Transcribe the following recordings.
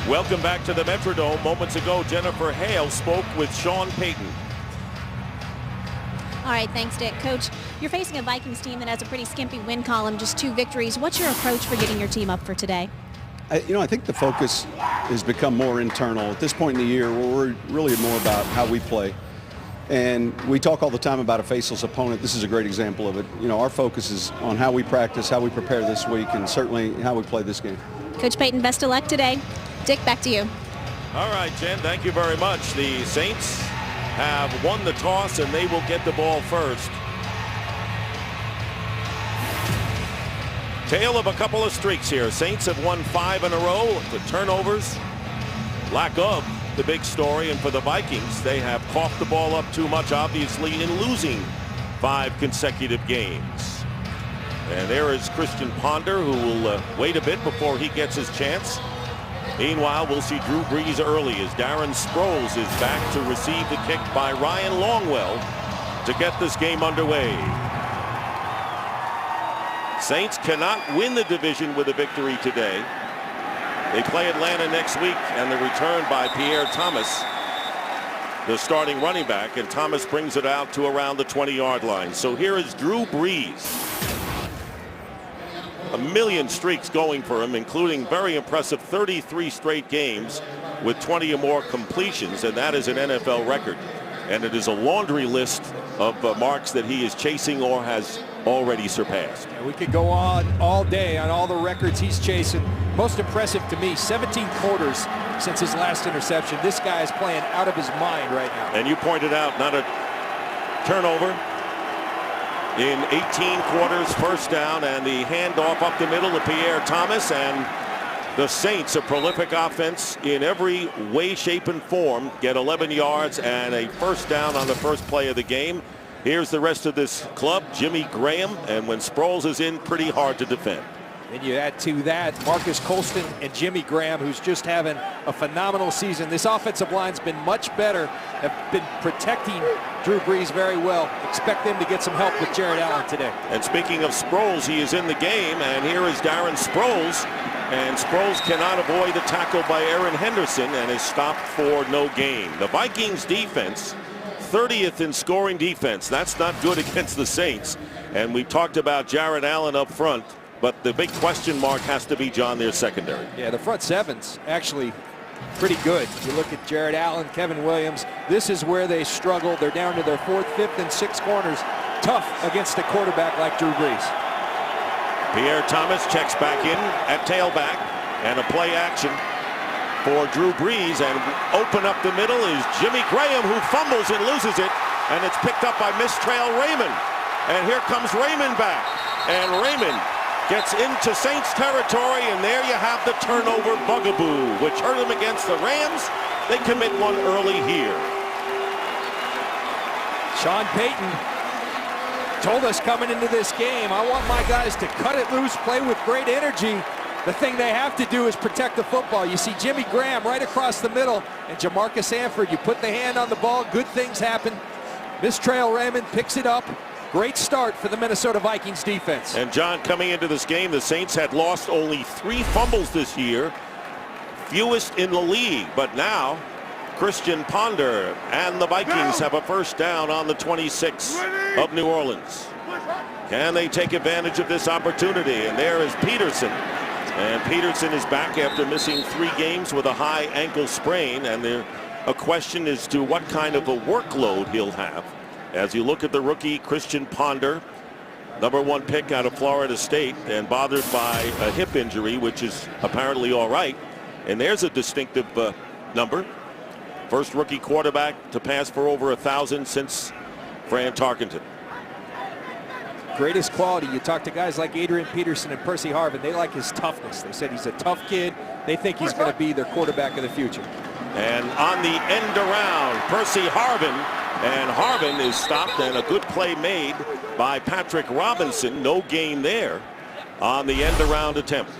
Welcome back to the Metrodome. Moments ago, Jennifer Hale spoke with Sean Payton. All right, thanks, Dick. Coach, you're facing a Vikings team that has a pretty skimpy win column, just 2 victories. What's your approach for getting your team up for today? I think the focus has become more internal. At this point in the year, we're really more about how we play. And we talk all the time about a faceless opponent. This is a great example of it. Our focus is on how we practice, how we prepare this week, and certainly how we play this game. Coach Payton, best of luck today. Dick, back to you. All right, Jen, thank you very much. The Saints have won the toss, and they will get the ball first. Tale of a couple of streaks here. Saints have won 5 in a row. The turnovers, lack of the big story. And for the Vikings, they have coughed the ball up too much, obviously, in losing 5 consecutive games. And there is Christian Ponder, who will wait a bit before he gets his chance. Meanwhile, we'll see Drew Brees early as Darren Sproles is back to receive the kick by Ryan Longwell to get this game underway. Saints cannot win the division with a victory today. They play Atlanta next week, and the return by Pierre Thomas, the starting running back, and Thomas brings it out to around the 20-yard line. So here is Drew Brees. A million streaks going for him, including very impressive 33 straight games with 20 or more completions, and that is an NFL record. And it is a laundry list of marks that he is chasing or has already surpassed. We could go on all day on all the records he's chasing. Most impressive to me, 17 quarters since his last interception. This guy is playing out of his mind right now. And you pointed out, not a turnover in 18 quarters, first down, and the handoff up the middle to Pierre Thomas. And the Saints, a prolific offense in every way, shape, and form, get 11 yards and a first down on the first play of the game. Here's the rest of this club, Jimmy Graham, and when Sproles is in, pretty hard to defend. And you add to that Marcus Colston and Jimmy Graham, who's just having a phenomenal season. This offensive line's been much better, have been protecting Drew Brees very well. Expect them to get some help with Jared Allen today. And speaking of Sproles, he is in the game, and here is Darren Sproles. And Sproles cannot avoid the tackle by Aaron Henderson and is stopped for no gain. The Vikings defense, 30th in scoring defense. That's not good against the Saints. And we talked about Jared Allen up front. But the big question mark has to be, John, their secondary. Yeah, the front seven's actually pretty good. You look at Jared Allen, Kevin Williams. This is where they struggle. They're down to their 4th, 5th, and 6th corners. Tough against a quarterback like Drew Brees. Pierre Thomas checks back in at tailback, and a play action for Drew Brees. And open up the middle is Jimmy Graham, who fumbles and loses it. And it's picked up by Mistrail Raymond. And here comes Raymond back. And Raymond gets into Saints territory, and there you have the turnover bugaboo, which hurt him against the Rams. They commit one early here. Sean Payton told us coming into this game, I want my guys to cut it loose, play with great energy. The thing they have to do is protect the football. You see Jimmy Graham right across the middle, and Jamarcus Sanford, you put the hand on the ball, good things happen. Mistrail Raymond picks it up. Great start for the Minnesota Vikings defense. And John, coming into this game, the Saints had lost only 3 fumbles this year, fewest in the league. But now, Christian Ponder and the Vikings have a first down on the 26 of New Orleans. Can they take advantage of this opportunity? And there is Peterson. And Peterson is back after missing 3 games with a high ankle sprain. And a question as to what kind of a workload he'll have. As you look at the rookie Christian Ponder, #1 pick out of Florida State, and bothered by a hip injury, which is apparently all right. And there's a distinctive number. First rookie quarterback to pass for over 1,000 since Fran Tarkenton. Greatest quality. You talk to guys like Adrian Peterson and Percy Harvin. They like his toughness. They said he's a tough kid. They think he's going to be their quarterback of the future. And on the end around, Percy Harvin. And Harvin is stopped, and a good play made by Patrick Robinson. No gain there on the end around attempt.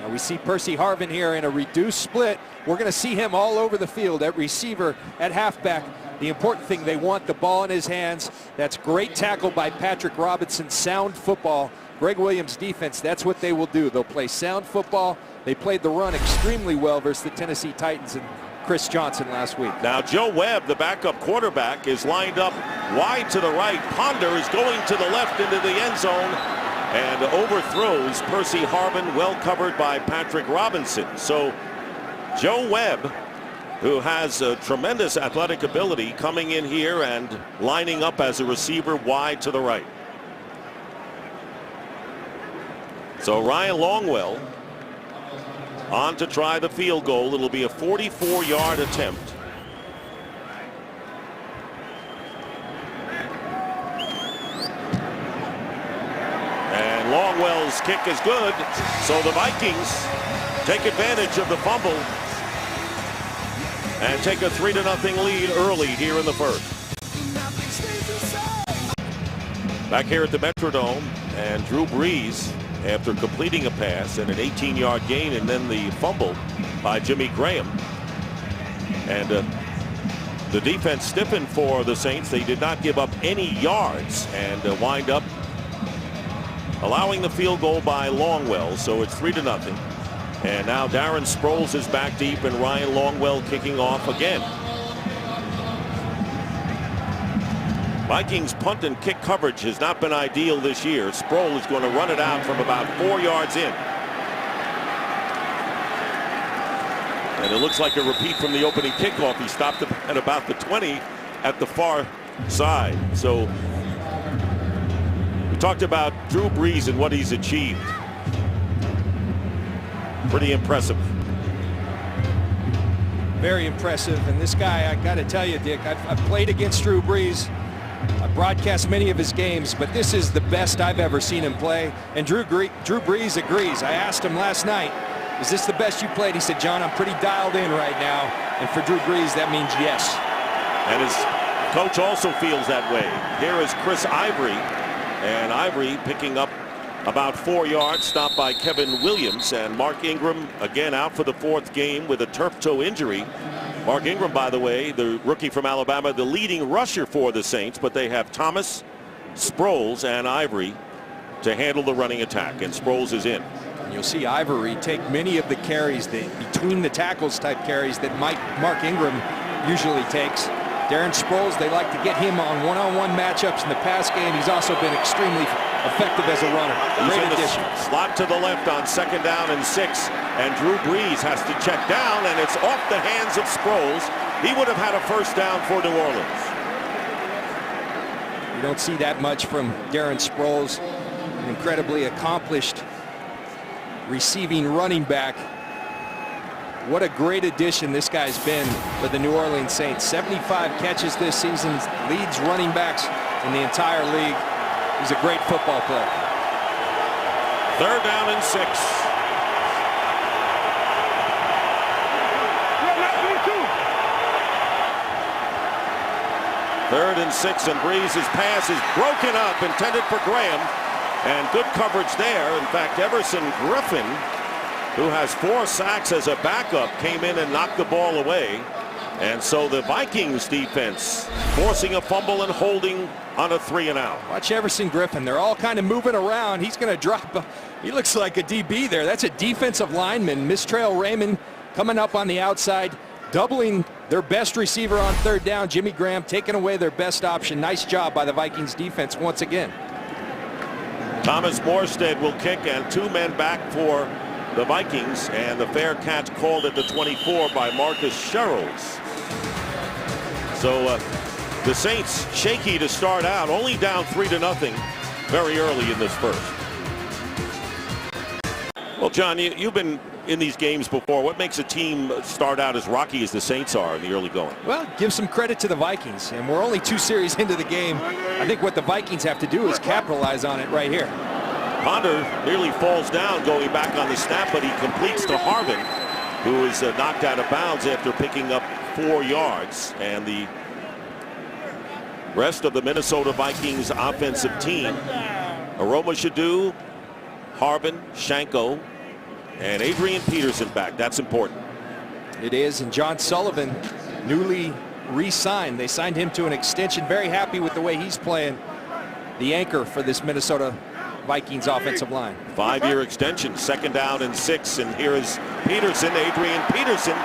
Now we see Percy Harvin here in a reduced split. We're going to see him all over the field at receiver, at halfback. The important thing, they want the ball in his hands. That's great tackle by Patrick Robinson. Sound football. Greg Williams' defense, that's what they will do. They'll play sound football. They played the run extremely well versus the Tennessee Titans and Chris Johnson last week. Now Joe Webb, the backup quarterback, is lined up wide to the right. Ponder is going to the left into the end zone and overthrows Percy Harvin, well covered by Patrick Robinson. So Joe Webb, who has a tremendous athletic ability, coming in here and lining up as a receiver wide to the right. So Ryan Longwell on to try the field goal. It'll be a 44-yard attempt. And Longwell's kick is good. So the Vikings take advantage of the fumble and take a 3-0 lead early here in the first. Back here at the Metrodome, and Drew Brees, after completing a pass and an 18-yard gain and then the fumble by Jimmy Graham. And the defense stiffened for the Saints. They did not give up any yards and wind up allowing the field goal by Longwell. So it's 3-0. And now Darren Sproles is back deep and Ryan Longwell kicking off again. Vikings punt and kick coverage has not been ideal this year. Sproles is going to run it out from about 4 yards in. And it looks like a repeat from the opening kickoff. He stopped at about the 20 at the far side. So we talked about Drew Brees and what he's achieved. Pretty impressive. Very impressive. And this guy, I got to tell you, Dick, I've played against Drew Brees. I broadcast many of his games, but this is the best I've ever seen him play. And Drew Brees agrees. I asked him last night, is this the best you played? He said, John, I'm pretty dialed in right now. And for Drew Brees, that means yes. And his coach also feels that way. Here is Chris Ivory. And Ivory picking up about 4 yards, stopped by Kevin Williams. And Mark Ingram again out for the 4th game with a turf toe injury. Mark Ingram, by the way, the rookie from Alabama, the leading rusher for the Saints, but they have Thomas, Sproles, and Ivory to handle the running attack, and Sproles is in. And you'll see Ivory take many of the carries, the between the tackles type carries that Mark Ingram usually takes. Darren Sproles, they like to get him on one-on-one matchups in the pass game. He's also been extremely effective as a runner. Great addition. Slot to the left on 2nd down and 6. And Drew Brees has to check down, and it's off the hands of Sproles. He would have had a 1st down for New Orleans. You don't see that much from Darren Sproles, an incredibly accomplished receiving running back. What a great addition this guy's been for the New Orleans Saints. 75 catches this season, leads running backs in the entire league. He's a great football player. 3rd down and 6. 3rd and 6, and Brees' pass is broken up, intended for Graham, and good coverage there. In fact, Everson Griffin, who has 4 sacks as a backup, came in and knocked the ball away. And so the Vikings defense forcing a fumble and holding on a 3-and-out. Watch Everson Griffin. They're all kind of moving around. He's going to drop. He looks like a DB there. That's a defensive lineman. Mistrail Raymond coming up on the outside, doubling their best receiver on 3rd down. Jimmy Graham taking away their best option. Nice job by the Vikings defense once again. Thomas Morstead will kick, and 2 men back for the Vikings, and the fair catch called at the 24 by Marcus Sherrills. So the Saints shaky to start out, only down 3-0 very early in this first. Well, John, you've been in these games before. What makes a team start out as rocky as the Saints are in the early going? Well, give some credit to the Vikings, and we're only 2 series into the game. I think what the Vikings have to do is capitalize on it right here. Ponder nearly falls down going back on the snap, but he completes to Harvin, who is knocked out of bounds after picking up 4 yards. And the rest of the Minnesota Vikings offensive team, Aroma Shadu, Harvin, Shanko, and Adrian Peterson back. That's important. It is, and John Sullivan, newly re-signed. They signed him to an extension. Very happy with the way he's playing, the anchor for this Minnesota Vikings offensive line. 5-year extension, 2nd down and 6. And here is Peterson, Adrian Peterson,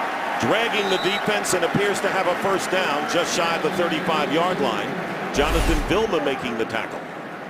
dragging the defense and appears to have a first down just shy of the 35-yard line. Jonathan Vilma making the tackle.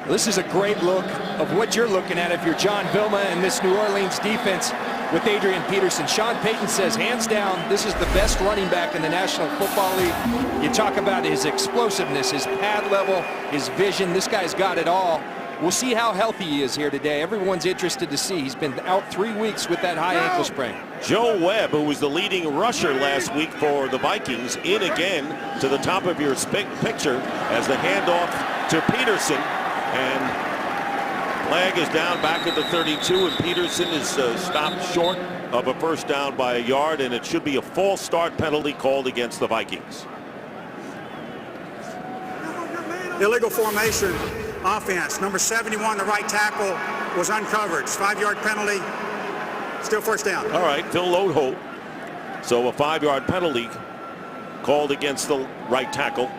This is a great look of what you're looking at if you're John Vilma and this New Orleans defense with Adrian Peterson. Sean Payton says, hands down, this is the best running back in the National Football League. You talk about his explosiveness, his pad level, his vision. This guy's got it all. We'll see how healthy he is here today. Everyone's interested to see. He's been out 3 weeks with that high ankle sprain. Joe Webb, who was the leading rusher last week for the Vikings, in again to the top of your picture as the handoff to Peterson. And flag is down back at the 32, and Peterson is stopped short of a first down by a yard, and it should be a false start penalty called against the Vikings. Illegal formation offense. Number 71, the right tackle, was uncovered. It's 5-yard penalty. Still first down. All right, Phil Lodeholt. So a 5-yard penalty called against the right tackle.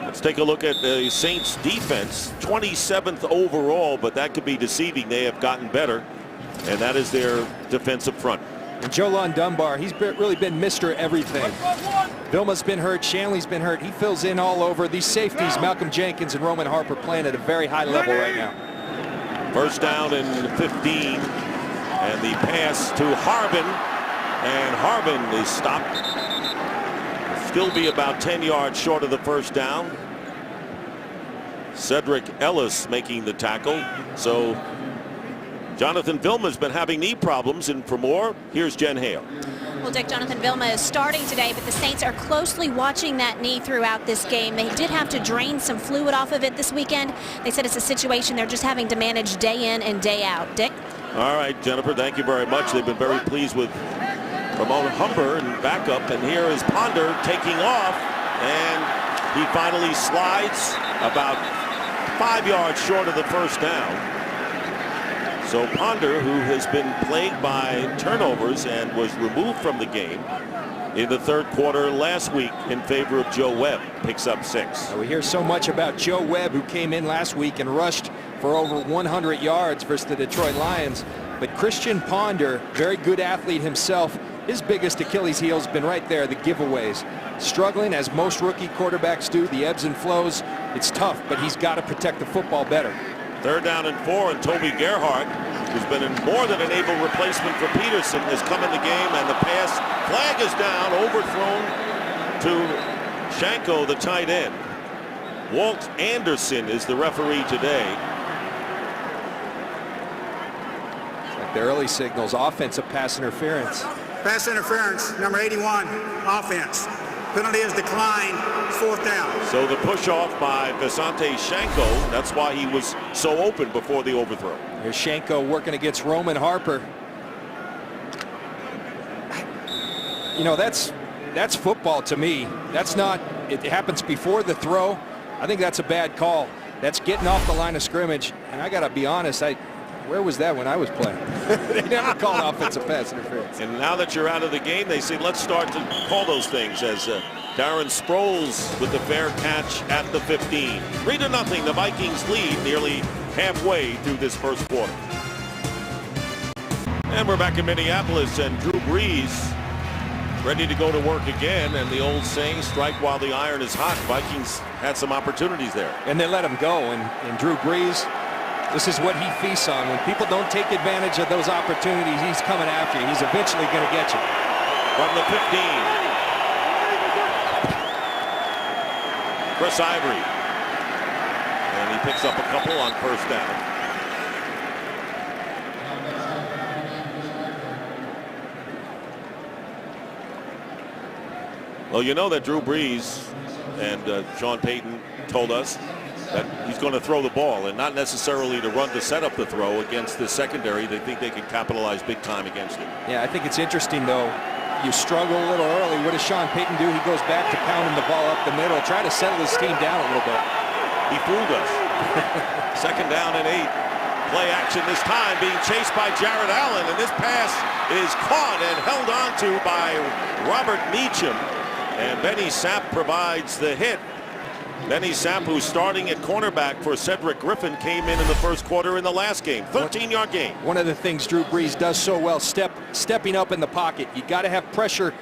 Let's take a look at the Saints defense. 27th overall, but that could be deceiving. They have gotten better, and that is their defensive front. And Jolon Dunbar, he's really been Mr. Everything. Vilma's been hurt. Shanley's been hurt. He fills in all over. These safeties, Malcolm Jenkins and Roman Harper, playing at a very high level right now. First down and 15. And the pass to Harbin. And Harbin is stopped. Still be about 10 yards short of the first down. Cedric Ellis making the tackle. So Jonathan Vilma's been having knee problems, and for more, here's Jen Hale. Well, Dick, Jonathan Vilma is starting today, but the Saints are closely watching that knee throughout this game. They did have to drain some fluid off of it this weekend. They said it's a situation they're just having to manage day in and day out. Dick? All right, Jennifer, thank you very much. They've been very pleased with Ramon Humber and backup, and here is Ponder taking off, and he finally slides about 5 yards short of the first down. So Ponder, who has been plagued by turnovers and was removed from the game in the third quarter last week in favor of Joe Webb, picks up 6. We hear so much about Joe Webb, who came in last week and rushed for over 100 yards versus the Detroit Lions. But Christian Ponder, very good athlete himself, his biggest Achilles heel has been right there, the giveaways. Struggling, as most rookie quarterbacks do, the ebbs and flows. It's tough, but he's got to protect the football better. 3rd down and 4, and Toby Gerhardt, who's been a more than an able replacement for Peterson, has come in the game, and the pass flag is down, overthrown to Shanko, the tight end. Walt Anderson is the referee today. It's like the early signals, offensive pass interference. Pass interference, number 81, offense. Penalty is declined, 4th down. So the push off by Visante Shanko, that's why he was so open before the overthrow. Here's Shanko working against Roman Harper. You know, that's football to me. That's not, it happens before the throw. I think that's a bad call. That's getting off the line of scrimmage. And I got to be honest, where was that when I was playing? They never called offensive pass interference. And now that you're out of the game, they say let's start to call those things, as Darren Sproles with the fair catch at the 15. 3-0, the Vikings lead nearly halfway through this first quarter. And we're back in Minneapolis, and Drew Brees ready to go to work again, and the old saying, strike while the iron is hot. Vikings had some opportunities there. And they let him go, and Drew Brees, this is what he feasts on. When people don't take advantage of those opportunities, he's coming after you. He's eventually going to get you. From the 15, Chris Ivory. And he picks up a couple on first down. Well, you know that Drew Brees and Sean Payton told us that he's going to throw the ball, and not necessarily to run to set up the throw against the secondary. They think they can capitalize big time against it. Yeah, I think it's interesting, though. You struggle a little early. What does Sean Payton do? He goes back to pounding the ball up the middle, try to settle his team down a little bit. He fooled us. 2nd down and 8. Play action this time, being chased by Jared Allen, and this pass is caught and held on to by Robert Meacham. And Benny Sapp provides the hit. Benny Sapp, who's starting at cornerback for Cedric Griffin, came in the first quarter in the last game. 13-yard game. One of the things Drew Brees does so well, stepping up in the pocket. You got to have pressure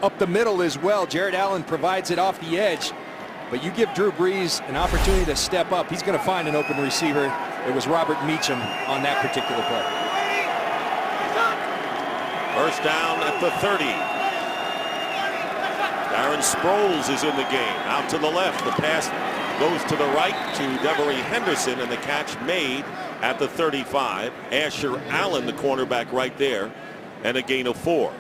up the middle as well. Jared Allen provides it off the edge. But you give Drew Brees an opportunity to step up, he's going to find an open receiver. It was Robert Meacham on that particular play. First down at the 30. Darren Sproles is in the game. Out to the left. The pass goes to the right to Devery Henderson, and the catch made at the 35. Asher Allen, the cornerback, right there, and a gain of 4.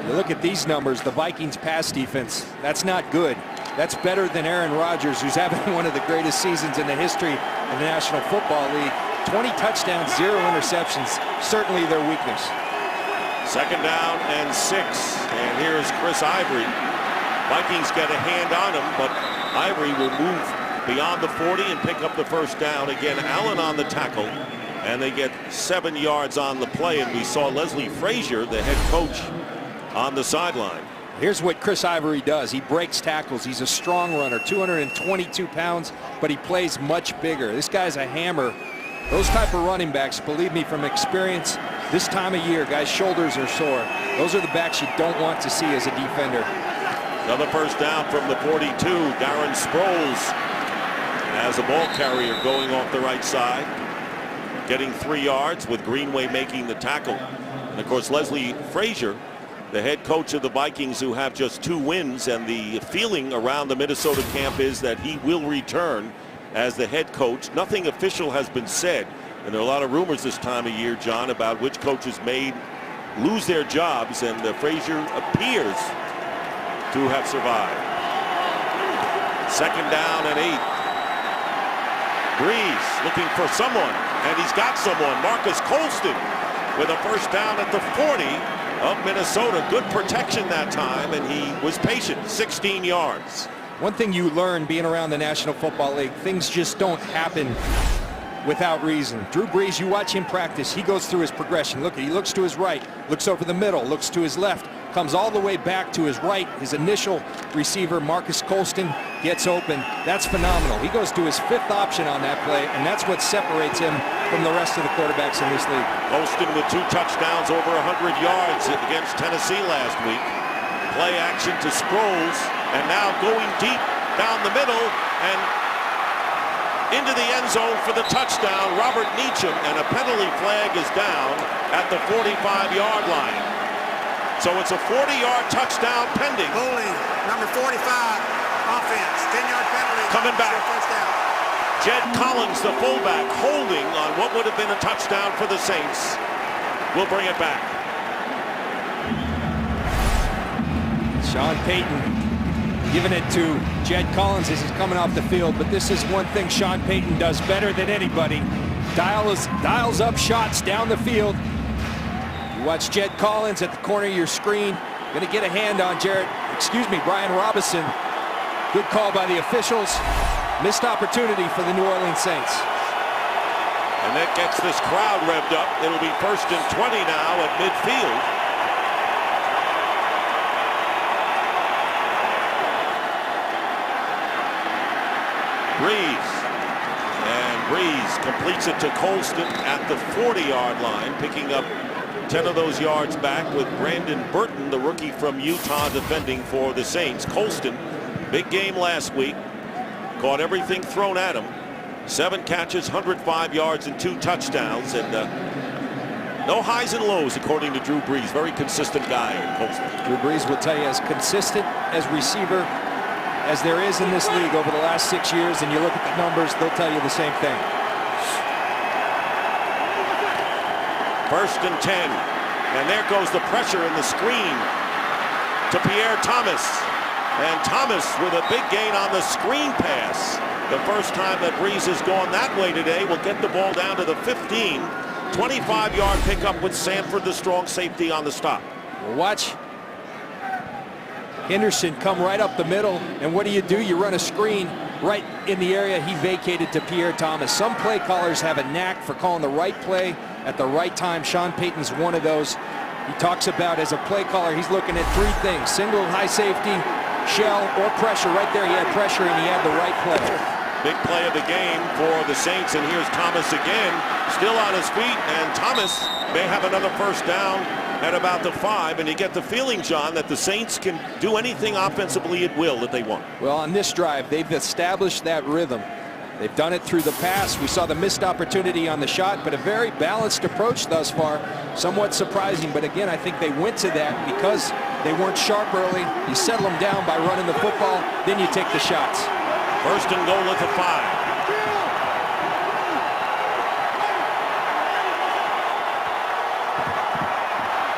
You look at these numbers, the Vikings pass defense, that's not good. That's better than Aaron Rodgers, who's having one of the greatest seasons in the history of the National Football League. 20 touchdowns, 0 interceptions, certainly their weakness. Second down and 6, and here's Chris Ivory. Vikings get a hand on him, but Ivory will move beyond the 40 and pick up the first down. Again, Allen on the tackle, and they get 7 yards on the play, and we saw Leslie Frazier, the head coach, on the sideline. Here's what Chris Ivory does. He breaks tackles. He's a strong runner, 222 pounds, but he plays much bigger. This guy's a hammer. Those type of running backs, believe me from experience, this time of year, guys' shoulders are sore. Those are the backs you don't want to see as a defender. Another first down from the 42. Darren Sproles as a ball carrier going off the right side, getting 3 yards with Greenway making the tackle. And of course, Leslie Frazier, the head coach of the Vikings, who have just 2 wins, and the feeling around the Minnesota camp is that he will return as the head coach. Nothing official has been said, and there are a lot of rumors this time of year, John, about which coaches may lose their jobs, and Frazier appears to have survived. Second down and 8. Brees looking for someone, and he's got someone. Marcus Colston with a first down at the 40 of Minnesota. Good protection that time, and he was patient. 16 yards. One thing you learn being around the National Football League, things just don't happen without reason. Drew Brees, you watch him practice, he goes through his progression. Look, he looks to his right, looks over the middle, looks to his left, comes all the way back to his right. His initial receiver, Marcus Colston, gets open. That's phenomenal. He goes to his 5th option on that play, and that's what separates him from the rest of the quarterbacks in this league. Colston with 2 touchdowns, over 100 yards against Tennessee last week. Play action to Sproles, and now going deep down the middle and into the end zone for the touchdown, Robert Meacham, and a penalty flag is down at the 45-yard line. So it's a 40-yard touchdown pending. Holding, number 45, offense, 10-yard penalty. Coming back. First down. Jed Collins, the fullback, holding on what would have been a touchdown for the Saints. We'll bring it back. Sean Payton giving it to Jed Collins as he's coming off the field, but this is one thing Sean Payton does better than anybody. Dials up shots down the field. You watch Jed Collins at the corner of your screen. Going to get a hand on Brian Robinson. Good call by the officials. Missed opportunity for the New Orleans Saints. And that gets this crowd revved up. It'll be 1st and 20 now at midfield. Brees completes it to Colston at the 40-yard line, picking up 10 of those yards back with Brandon Burton, the rookie from Utah, defending for the Saints. Colston, big game last week, caught everything thrown at him. 7 catches, 105 yards, and 2 touchdowns, and no highs and lows, according to Drew Brees. Very consistent guy, Colston. Drew Brees will tell you, as consistent as receiver as there is in this league over the last 6 years, and you look at the numbers, they'll tell you the same thing. 1st and 10, and there goes the pressure in the screen to Pierre Thomas, and Thomas with a big gain on the screen pass. The first time that Brees has gone that way today. Will get the ball down to the 15. 25-yard pickup with Sanford, the strong safety, on the stop. Well, watch Henderson come right up the middle, and what do? You run a screen right in the area he vacated to Pierre Thomas. Some play callers have a knack for calling the right play at the right time. Sean Payton's one of those. He talks about, as a play caller, he's looking at three things: single, high safety, shell, or pressure. Right there, he had pressure, and he had the right play. Big play of the game for the Saints, and here's Thomas again, still on his feet, and Thomas may have another first down at about the 5, and you get the feeling, John, that the Saints can do anything offensively at will that they want. Well, on this drive, they've established that rhythm. They've done it through the pass. We saw the missed opportunity on the shot, but a very balanced approach thus far. Somewhat surprising, but again, I think they went to that because they weren't sharp early. You settle them down by running the football, then you take the shots. First and goal at the 5.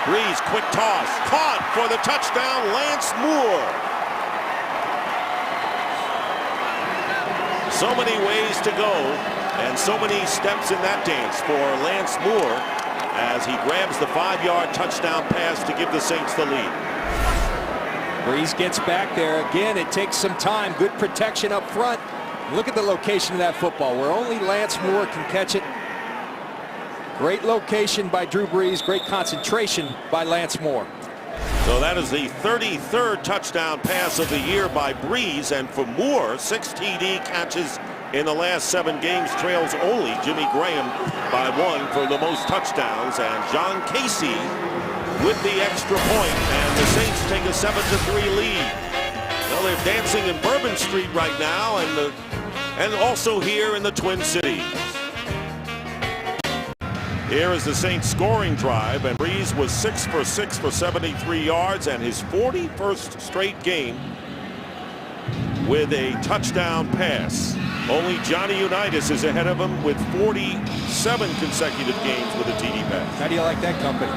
Breeze, quick toss, caught for the touchdown, Lance Moore. So many ways to go, and so many steps in that dance for Lance Moore as he grabs the 5-yard touchdown pass to give the Saints the lead. Breeze gets back there. Again, it takes some time. Good protection up front. Look at the location of that football where only Lance Moore can catch it. Great location by Drew Brees. Great concentration by Lance Moore. So that is the 33rd touchdown pass of the year by Brees, and for Moore, 6 TD catches in the last 7 games, trails only Jimmy Graham by 1 for the most touchdowns, and John Casey with the extra point, and the Saints take a 7-3 lead. Well, they're dancing in Bourbon Street right now, and also here in the Twin Cities. Here is the Saints scoring drive, and Brees was 6 for 6 for 73 yards, and his 41st straight game with a touchdown pass. Only Johnny Unitas is ahead of him with 47 consecutive games with a TD pass. How do you like that company?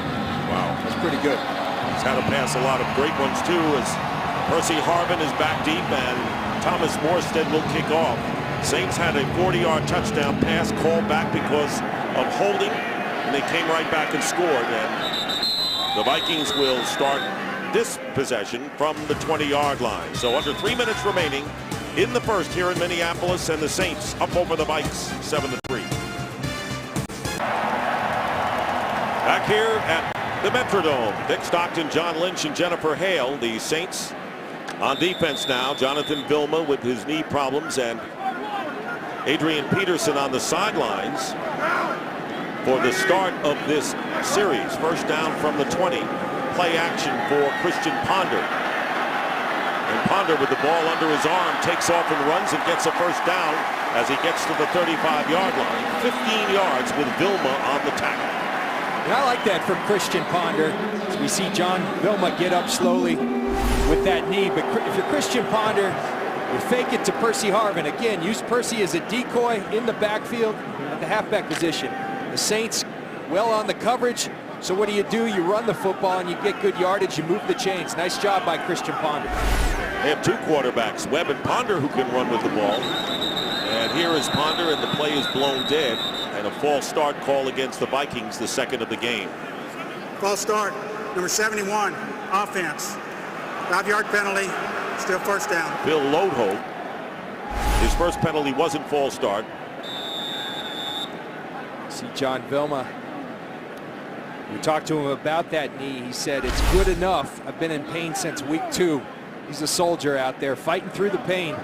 Wow. That's pretty good. He's had to pass a lot of great ones too, as Percy Harvin is back deep and Thomas Morstead will kick off. Saints had a 40-yard touchdown pass called back because of holding, and they came right back and scored, and the Vikings will start this possession from the 20-yard line. So under 3 minutes remaining in the first here in Minneapolis, and the Saints up over the Vikes 7-3. Back here at the Metrodome, Dick Stockton, John Lynch, and Jennifer Hale. The Saints on defense now. Jonathan Vilma with his knee problems, and Adrian Peterson on the sidelines for the start of this series. First down from the 20. Play action for Christian Ponder. And Ponder with the ball under his arm takes off and runs and gets a first down as he gets to the 35-yard line. 15 yards with Vilma on the tackle. And I like that from Christian Ponder. As we see John Vilma get up slowly with that knee. But if you're Christian Ponder, you fake it to Percy Harvin. Again, use Percy as a decoy in the backfield at the halfback position. The Saints well on the coverage. So what do? You run the football and you get good yardage. You move the chains. Nice job by Christian Ponder. They have 2 quarterbacks, Webb and Ponder, who can run with the ball. And here is Ponder, and the play is blown dead. And a false start call against the Vikings, the second of the game. False start, number 71, offense. 5-yard penalty, still first down. Bill Lodholt, his first penalty wasn't false start. See John Vilma. We talked to him about that knee. He said, it's good enough. I've been in pain since week 2. He's a soldier out there fighting through the pain.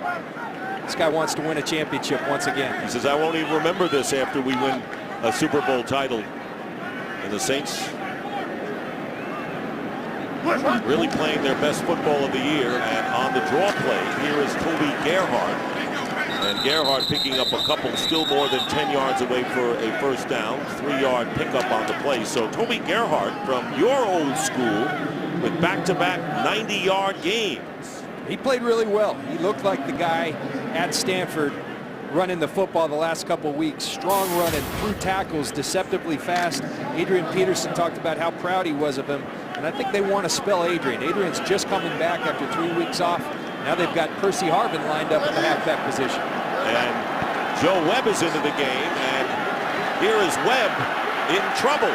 This guy wants to win a championship once again. He says, I won't even remember this after we win a Super Bowl title. And the Saints really playing their best football of the year. And on the draw play, here is Toby Gerhardt. And Gerhardt picking up a couple, still more than 10 yards away for a first down. 3-yard pickup on the play. So Toby Gerhardt from your old school with back-to-back 90-yard games. He played really well. He looked like the guy at Stanford running the football the last couple weeks. Strong running, through tackles, deceptively fast. Adrian Peterson talked about how proud he was of him. And I think they want to spell Adrian. Adrian's just coming back after 3 weeks off. Now they've got Percy Harvin lined up at the halfback position. And Joe Webb is into the game, and here is Webb in trouble.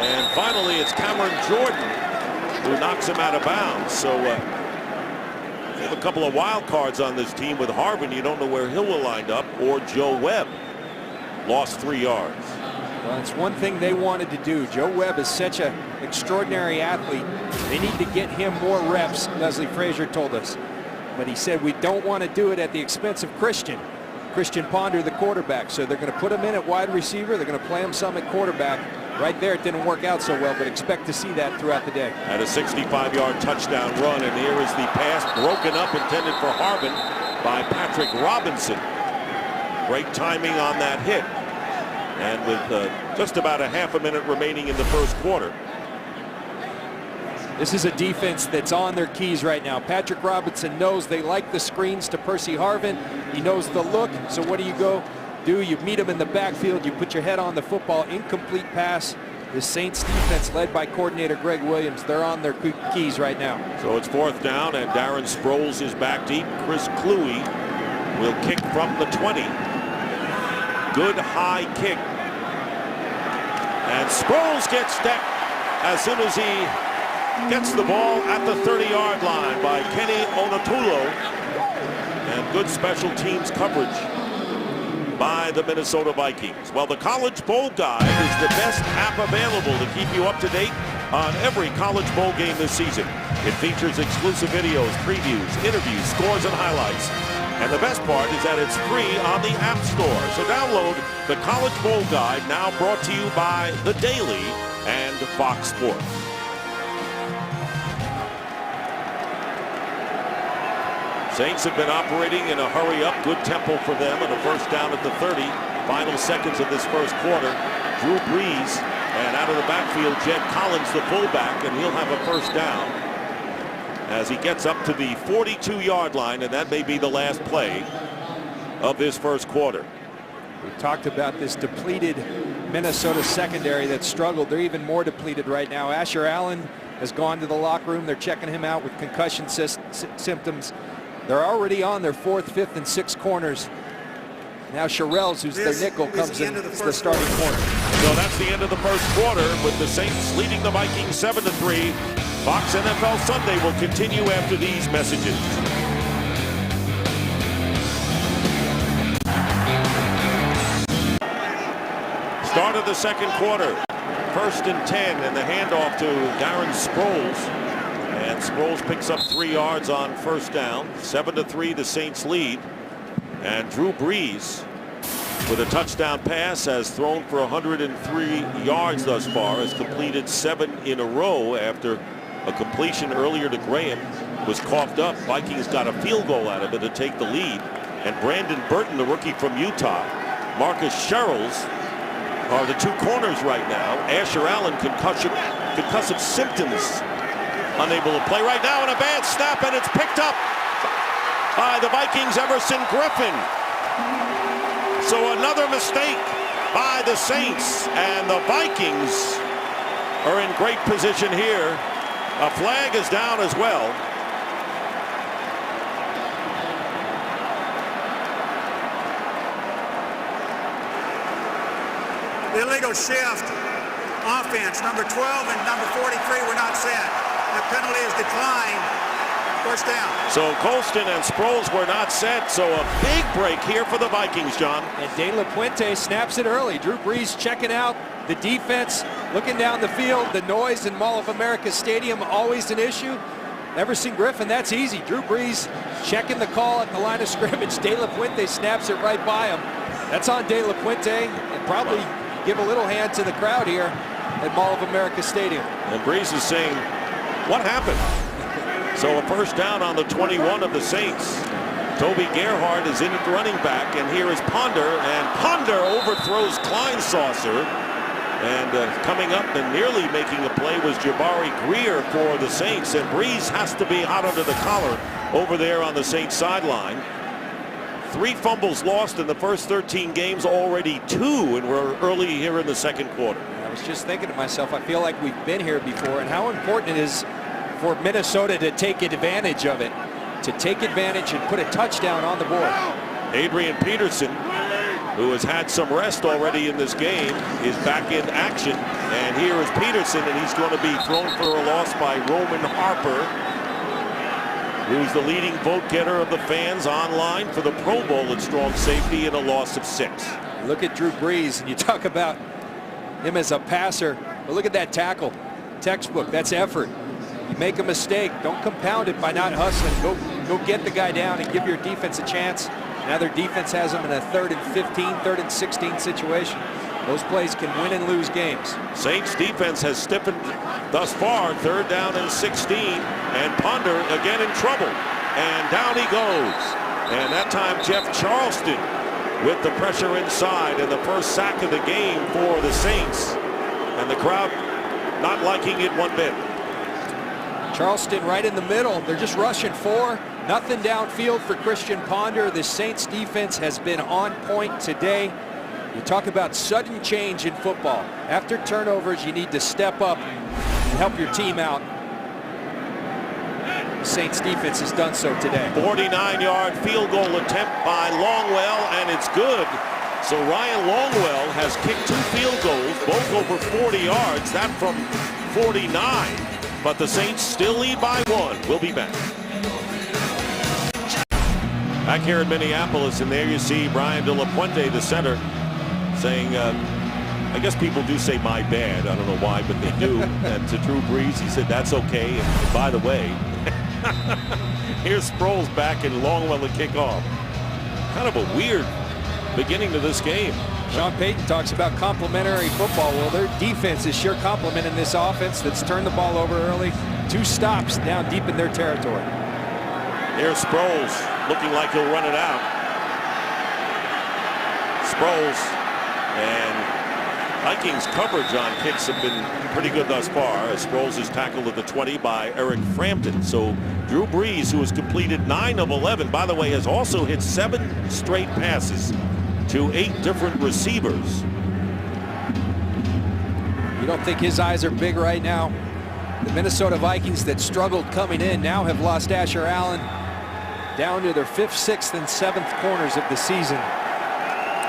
And finally, it's Cameron Jordan who knocks him out of bounds. So they have a couple of wild cards on this team with Harvin. You don't know where Hill will wind up, or Joe Webb. lost 3 yards. Well, it's one thing they wanted to do. Joe Webb is such an extraordinary athlete. They need to get him more reps, Leslie Frazier told us. But he said we don't want to do it at the expense of Christian Ponder, the quarterback. So they're going to put him in at wide receiver. They're going to play him some at quarterback. Right there, it didn't work out so well, but expect to see that throughout the day. Had a 65-yard touchdown run, and here is the pass broken up, intended for Harvin by Patrick Robinson. Great timing on that hit. And with just about a half a minute remaining in the first quarter. This is a defense that's on their keys right now. Patrick Robinson knows they like the screens to Percy Harvin. He knows the look. So what do? You meet him in the backfield. You put your head on the football. Incomplete pass. The Saints defense led by coordinator Greg Williams. They're on their keys right now. So it's 4th down, and Darren Sproles is back deep. Chris Cluey will kick from the 20. Good high kick. And Sproles gets decked as soon as he gets the ball at the 30-yard line by Kenny Onatulo. And good special teams coverage by the Minnesota Vikings. Well, the College Bowl Guide is the best app available to keep you up to date on every College Bowl game this season. It features exclusive videos, previews, interviews, scores, and highlights. And the best part is that it's free on the App Store. So download the College Bowl Guide, now brought to you by The Daily and Fox Sports. Saints have been operating in a hurry-up, good tempo for them, and a first down at the 30. Final seconds of this first quarter. Drew Brees, and out of the backfield, Jed Collins, the fullback, and he'll have a first down as he gets up to the 42-yard line, and that may be the last play of this first quarter. We talked about this depleted Minnesota secondary that struggled. They're even more depleted right now. Asher Allen has gone to the locker room. They're checking him out with concussion symptoms. They're already on their 4th, 5th, and 6th corners. Now Sherrells, who's their nickel, comes in as the starting corner. So that's the end of the first quarter, with the Saints leading the Vikings 7-3. Fox NFL Sunday will continue after these messages. Start of the second quarter. 1st and 10, and the handoff to Darren Sproles. And Sproles picks up 3 yards on first down. 7-3, the Saints lead. And Drew Brees, with a touchdown pass, has thrown for 103 yards thus far, has completed 7 in a row after a completion earlier to Graham was coughed up. Vikings got a field goal out of it to take the lead. And Brandon Burton, the rookie from Utah, Marcus Sherrells are the 2 corners right now. Asher Allen, concussive symptoms, unable to play right now, and a bad snap, and it's picked up by the Vikings' Everson Griffin. So another mistake by the Saints, and the Vikings are in great position here. A flag is down as well. Illegal shift. Offense, number 12 and number 43 were not set. The penalty is declined. First down. So Colston and Sproles were not set, so a big break here for the Vikings, John. And De La Puente snaps it early. Drew Brees checking out the defense, looking down the field. The noise in Mall of America Stadium, always an issue. Everson Griffin, that's easy. Drew Brees checking the call at the line of scrimmage. De La Puente snaps it right by him. That's on De La Puente, and probably give a little hand to the crowd here at Mall of America Stadium. And Brees is saying, what happened? So a first down on the 21 of the Saints. Toby Gerhardt is in at running back, and here is Ponder, and Ponder overthrows Kleinsaucer. And coming up and nearly making a play was Jabari Greer for the Saints, and Brees has to be hot under the collar over there on the Saints sideline. 3 fumbles lost in the first 13 games, already 2, and we're early here in the second quarter. I was just thinking to myself, I feel like we've been here before, and how important it is for Minnesota to take advantage of it, to take advantage and put a touchdown on the board. Adrian Peterson, who has had some rest already in this game, is back in action. And here is Peterson, and he's going to be thrown for a loss by Roman Harper, who's the leading vote getter of the fans online for the Pro Bowl at strong safety, and a loss of 6. Look at Drew Brees, and you talk about him as a passer. But look at that tackle. Textbook, that's effort. You make a mistake, don't compound it by not hustling. Go get the guy down and give your defense a chance. Now their defense has them in a 3rd and 15, 3rd and 16 situation. Those plays can win and lose games. Saints defense has stiffened thus far. 3rd down and 16, and Ponder again in trouble. And down he goes. And that time Jeff Charleston with the pressure inside, and the first sack of the game for the Saints. And the crowd not liking it one bit. Charleston right in the middle. They're just rushing 4. Nothing downfield for Christian Ponder. The Saints defense has been on point today. You talk about sudden change in football. After turnovers, you need to step up and help your team out. The Saints defense has done so today. 49-yard field goal attempt by Longwell, and it's good. So Ryan Longwell has kicked 2 field goals, both over 40 yards, that from 49. But the Saints still lead by 1. We'll be back. Back here in Minneapolis, and there you see Brian De La Puente, the center, saying, I guess people do say my bad. I don't know why, but they do. And to Drew Brees, he said, that's okay. And by the way, here's Sproles back and Longwell to kick off. Kind of a weird beginning to this game. Sean Payton talks about complementary football. Well, their defense is sure complementing this offense that's turned the ball over early. 2 stops down deep in their territory. Here's Sproles looking like he'll run it out. Sproles, and Vikings coverage on kicks have been pretty good thus far, as Sproles is tackled at the 20 by Eric Frampton. So Drew Brees, who has completed 9 of 11, by the way, has also hit 7 straight passes to 8 different receivers. You don't think his eyes are big right now? The Minnesota Vikings that struggled coming in now have lost Asher Allen down to their 5th, 6th, and 7th corners of the season,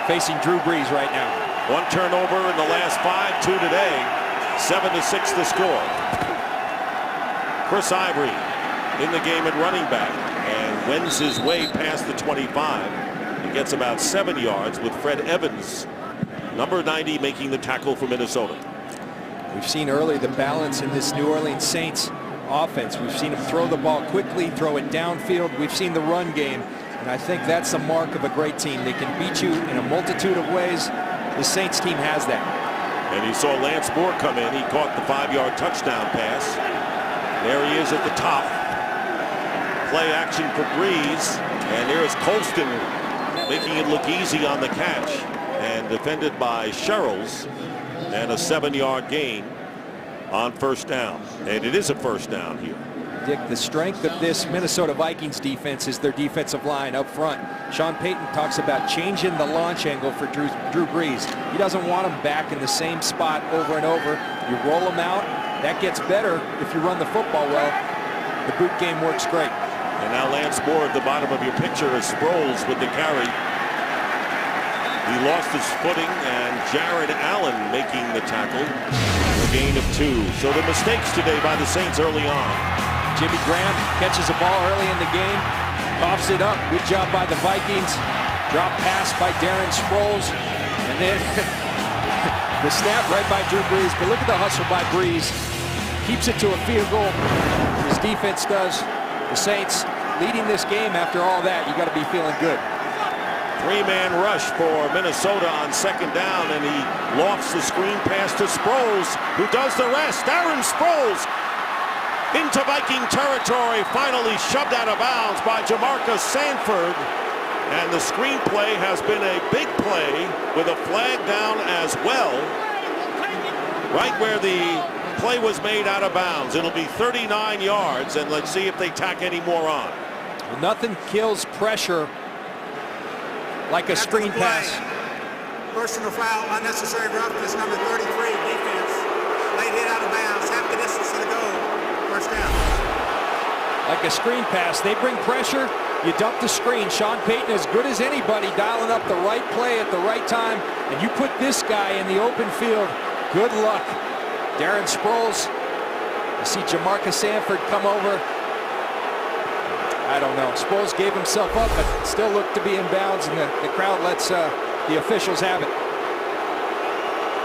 facing Drew Brees right now. 1 turnover in the last 5, 2 today. 7-6 the score. Chris Ivory in the game at running back and wends his way past the 25. He gets about 7 yards with Fred Evans, number 90, making the tackle for Minnesota. We've seen early the balance in this New Orleans Saints offense. We've seen him throw the ball quickly, throw it downfield. We've seen the run game, and I think that's the mark of a great team. They can beat you in a multitude of ways. The Saints team has that. And he saw Lance Moore come in. He caught the 5-yard touchdown pass. There he is at the top. Play action for Brees, and there's Colston making it look easy on the catch, and defended by Sherrills, and a 7-yard gain on 1st down. And it is a 1st down here. Dick, the strength of this Minnesota Vikings defense is their defensive line up front. Sean Payton talks about changing the launch angle for Drew Brees. He doesn't want him back in the same spot over and over. You roll him out. That gets better if you run the football well. The boot game works great. And now Lance Moore at the bottom of your picture is Sproles with the carry. He lost his footing, and Jared Allen making the tackle. A gain of 2. So the mistakes today by the Saints early on. Jimmy Graham catches a ball early in the game, coughs it up. Good job by the Vikings. Drop pass by Darren Sproles, and then the snap right by Drew Brees. But look at the hustle by Brees. Keeps it to a field goal. His defense does. The Saints leading this game. After all that, you got to be feeling good. 3-man rush for Minnesota on 2nd down, and he lofts the screen pass to Sproles, who does the rest. Darren Sproles into Viking territory, finally shoved out of bounds by Jamarcus Sanford. And the screenplay has been a big play with a flag down as well, right where the play was made out of bounds. It'll be 39 yards, and let's see if they tack any more on. Well, nothing kills pressure like a screen pass. Personal foul, unnecessary roughness, number 33, defense. Late hit out of bounds, half the distance to the goal. 1st down. Like a screen pass, they bring pressure. You dump the screen. Sean Payton, as good as anybody, dialing up the right play at the right time. And you put this guy in the open field. Good luck. Darren Sproles. You see Jamarcus Sanford come over. I don't know. Sproles gave himself up, but still looked to be in bounds, and the crowd lets The officials have it.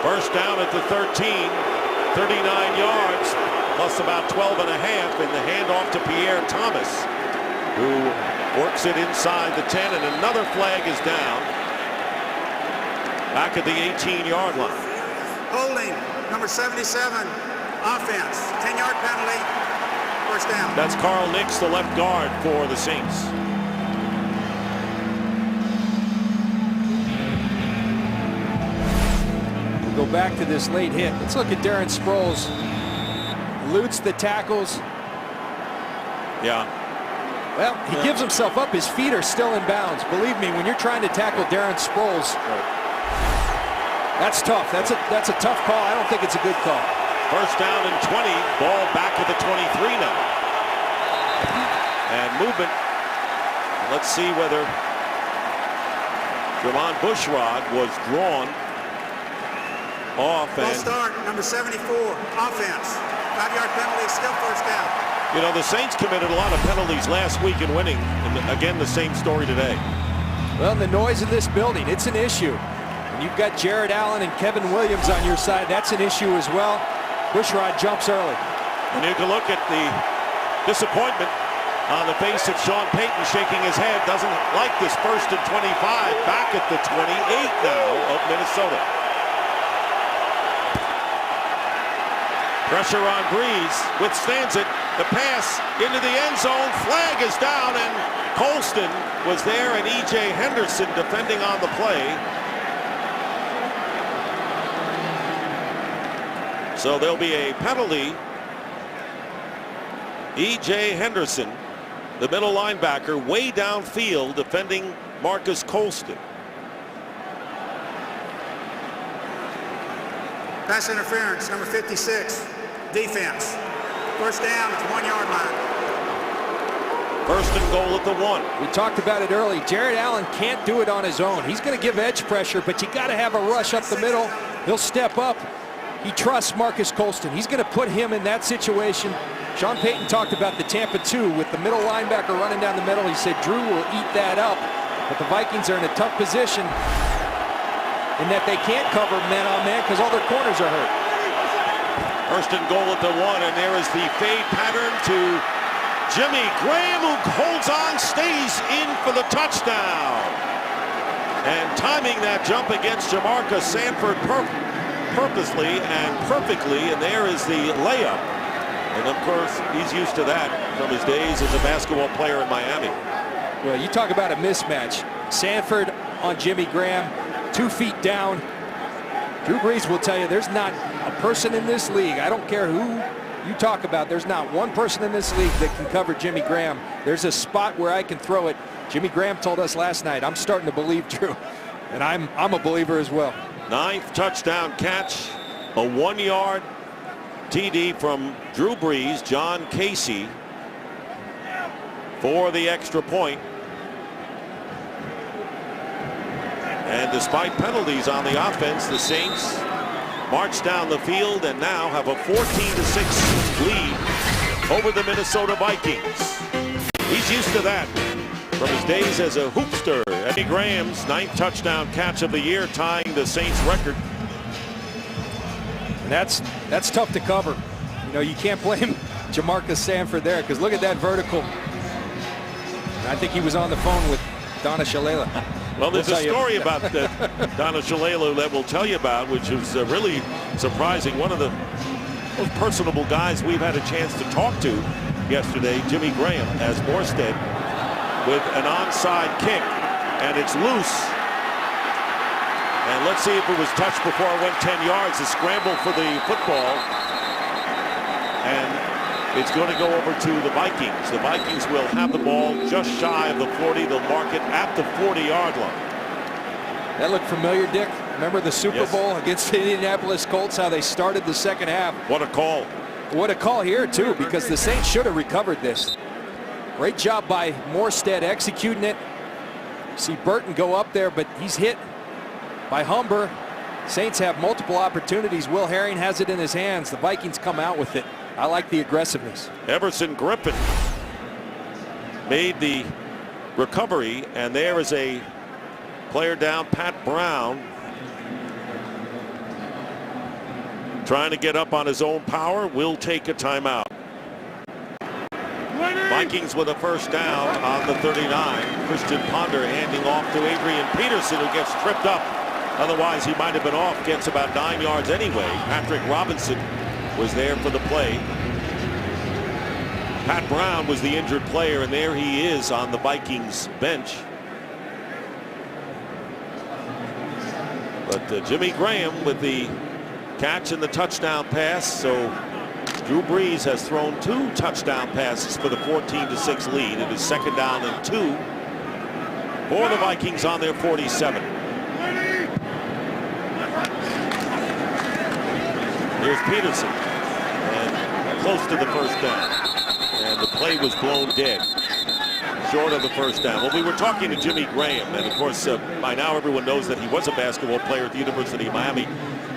First down at the 13, 39 yards, plus about 12 and a half, in the handoff to Pierre Thomas, who works it inside the 10, and another flag is down back at the 18-yard line. Holding, number 77, offense, 10-yard penalty, first down. That's Carl Nix, the left guard for the Saints. Go back to this late hit. Let's look at Darren Sproles. Eludes the tackles. Yeah. Well, he gives himself up. His feet are still in bounds. Believe me, when you're trying to tackle Darren Sproles, that's tough. That's a tough call. I don't think it's a good call. First down and 20. Ball back at the 23 now. And movement. Let's see whether Jermon Bushrod was drawn off. Ball start, number 74, offense. 5-yard penalty, still first down. You know, the Saints committed a lot of penalties last week in winning. And again, the same story today. Well, the noise in this building, it's an issue. And you've got Jared Allen and Kevin Williams on your side. That's an issue as well. Bushrod jumps early. And you can look at the disappointment on the face of Sean Payton, shaking his head. Doesn't like this 1st and 25. Back at the 28 now of Minnesota. Pressure on Breeze, withstands it. The pass into the end zone. Flag is down, and Colston was there, and E.J. Henderson defending on the play. So there'll be a penalty. E.J. Henderson, the middle linebacker, way downfield defending Marcus Colston. Pass interference, number 56, defense. First down at the 1-yard line. First and goal at the 1. We talked about it early. Jared Allen can't do it on his own. He's going to give edge pressure, but you got to have a rush up the middle. He'll step up. He trusts Marcus Colston. He's going to put him in that situation. Sean Payton talked about the Tampa 2 with the middle linebacker running down the middle. He said Drew will eat that up, but the Vikings are in a tough position in that they can't cover man-on-man because all their corners are hurt. First and goal at the 1, and there is the fade pattern to Jimmy Graham, who holds on, stays in for the touchdown. And timing that jump against Jamarcus Sanford purposely and perfectly, and there is the layup. And of course, he's used to that from his days as a basketball player in Miami. Well, you talk about a mismatch. Sanford on Jimmy Graham, 2 feet down. Drew Brees will tell you there's not a person in this league, I don't care who you talk about, there's not one person in this league that can cover Jimmy Graham. There's a spot where I can throw it. Jimmy Graham told us last night, I'm starting to believe, Drew. And I'm a believer as well. 9th touchdown catch, a 1-yard TD from Drew Brees. John Casey for the extra point. And despite penalties on the offense, the Saints march down the field and now have a 14-6 lead over the Minnesota Vikings. He's used to that from his days as a hoopster. Eddie Graham's 9th touchdown catch of the year, tying the Saints record. And that's tough to cover. You know, you can't blame Jamarcus Sanford there because look at that vertical. I think he was on the phone with Donna Shalala. Well, there's a story about Donna Shalala that we'll tell you about, which is really surprising. One of the most personable guys we've had a chance to talk to yesterday, Jimmy Graham, as Morstead with an onside kick, and it's loose. And let's see if it was touched before it went 10 yards. A scramble for the football, and it's going to go over to the Vikings. The Vikings will have the ball just shy of the 40. They'll mark it at the 40-yard line. That looked familiar, Dick. Remember the Super Bowl against the Indianapolis Colts, how they started the second half? What a call. What a call here, too, because the Saints should have recovered this. Great job by Morstead executing it. See Burton go up there, but he's hit by Humber. Saints have multiple opportunities. Will Herring has it in his hands. The Vikings come out with it. I like the aggressiveness. Everson Griffin made the recovery, and there is a Player down, Pat Brown. Trying to get up on his own power, will take a timeout. Vikings with a first down on the 39. Christian Ponder handing off to Adrian Peterson, who gets tripped up. Otherwise, he might have been off. Gets about 9 yards anyway. Patrick Robinson was there for the play. Pat Brown was the injured player, and there he is on the Vikings bench. But Jimmy Graham with the catch and the touchdown pass. So Drew Brees has thrown 2 touchdown passes for the 14-6 lead. It is second down and 2 for the Vikings on their 47. Here's Peterson, and close to the first down. And the play was blown dead, short of the first down. Well, we were talking to Jimmy Graham, and of course, by now everyone knows that he was a basketball player at the University of Miami.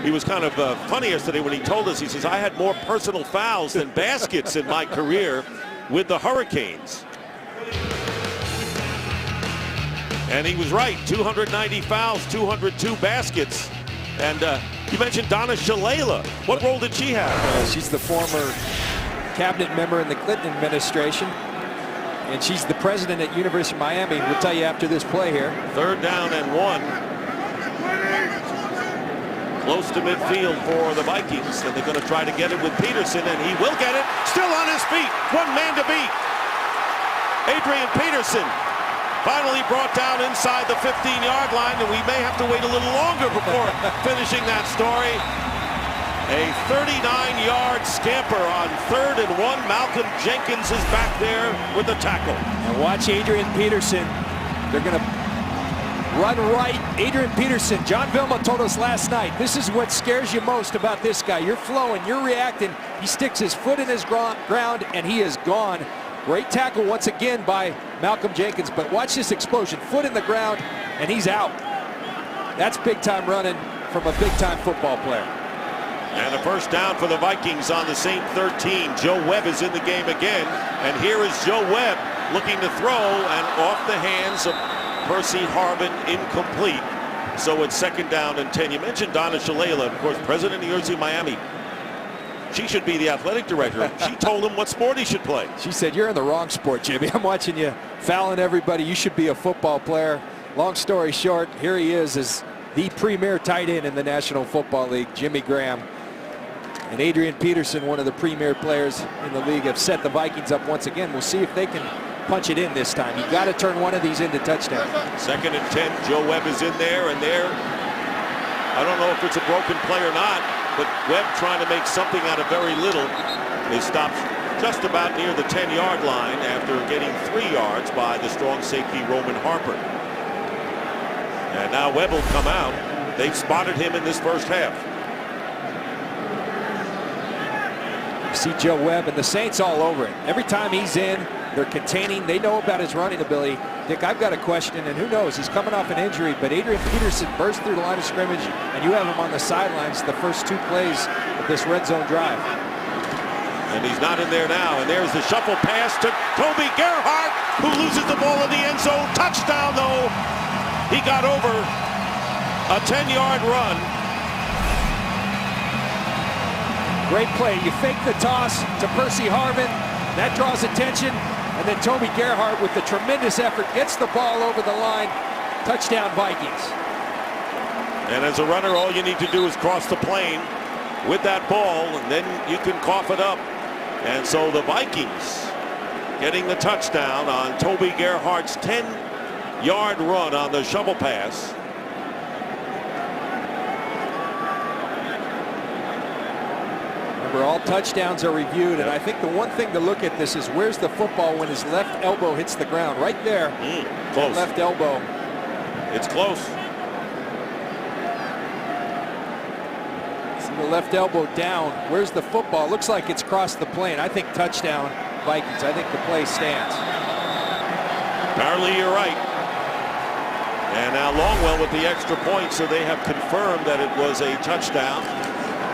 He was kind of funny yesterday when he told us, he says, I had more personal fouls than baskets in my career with the Hurricanes. And he was right, 290 fouls, 202 baskets. And you mentioned Donna Shalala. What role did she have? She's the former cabinet member in the Clinton administration, and she's the president at University of Miami. We'll tell you after this play here. Third down and 1. Close to midfield for the Vikings, and they're going to try to get it with Peterson, and he will get it. Still on his feet. One man to beat. Adrian Peterson finally brought down inside the 15-yard line, and we may have to wait a little longer before finishing that story. A 39-yard scamper on 3rd and 1. Malcolm Jenkins is back there with the tackle. And watch Adrian Peterson. They're going to run right. Adrian Peterson, John Vilma told us last night, this is what scares you most about this guy. You're flowing, you're reacting. He sticks his foot in his ground, and he is gone. Great tackle once again by Malcolm Jenkins, but watch this explosion. Foot in the ground, and he's out. That's big-time running from a big-time football player. And a first down for the Vikings on the St. 13. Joe Webb is in the game again, and here is Joe Webb looking to throw, and off the hands of Percy Harvin, incomplete. So it's second down and 10. You mentioned Donna Shalala, of course, president of the University of Miami. She should be the athletic director. She told him what sport he should play. She said, you're in the wrong sport, Jimmy. I'm watching you fouling everybody. You should be a football player. Long story short, here he is as the premier tight end in the National Football League, Jimmy Graham. And Adrian Peterson, one of the premier players in the league, have set the Vikings up once again. We'll see if they can punch it in this time. You got to turn one of these into touchdowns. Second and 10. Joe Webb is in there, and there, I don't know if it's a broken play or not, but Webb trying to make something out of very little. He stops just about near the 10-yard line after getting 3 yards by the strong safety Roman Harper. And now Webb will come out. They've spotted him in this first half. You see Joe Webb and the Saints all over it. Every time he's in, they're containing. They know about his running ability. Dick, I've got a question, and who knows? He's coming off an injury, but Adrian Peterson burst through the line of scrimmage, and you have him on the sidelines the first 2 plays of this red zone drive. And he's not in there now. And there's the shuffle pass to Toby Gerhart, who loses the ball in the end zone. Touchdown, though. He got over a 10-yard run. Great play. You fake the toss to Percy Harvin. That draws attention. And then Toby Gerhart, with the tremendous effort, gets the ball over the line. Touchdown, Vikings. And as a runner, all you need to do is cross the plane with that ball, and then you can cough it up. And so the Vikings getting the touchdown on Toby Gerhart's 10-yard run on the shovel pass. Remember, all touchdowns are reviewed, and I think the one thing to look at this is where's the football when his left elbow hits the ground. Right there. Close. Left elbow. It's close. See the left elbow down. Where's the football? Looks like it's crossed the plane. I think touchdown, Vikings. I think the play stands. Apparently you're right. And now Longwell with the extra point, so they have confirmed that it was a touchdown.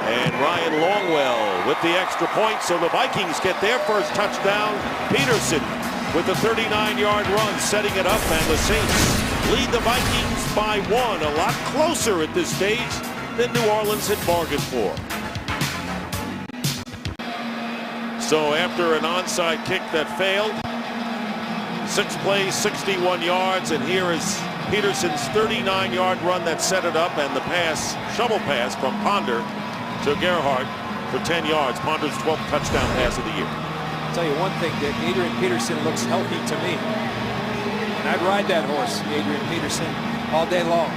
And Ryan Longwell with the extra point, so the Vikings get their first touchdown. Peterson with the 39-yard run, setting it up, and the Saints lead the Vikings by 1. A lot closer at this stage than New Orleans had bargained for. So after an onside kick that failed, 6 plays, 61 yards, and here is Peterson's 39-yard run that set it up, and the pass, shovel pass from Ponder to Gerhardt for 10 yards. Ponder's 12th touchdown pass of the year. I'll tell you one thing, Dick. Adrian Peterson looks healthy to me. And I'd ride that horse, Adrian Peterson, all day long.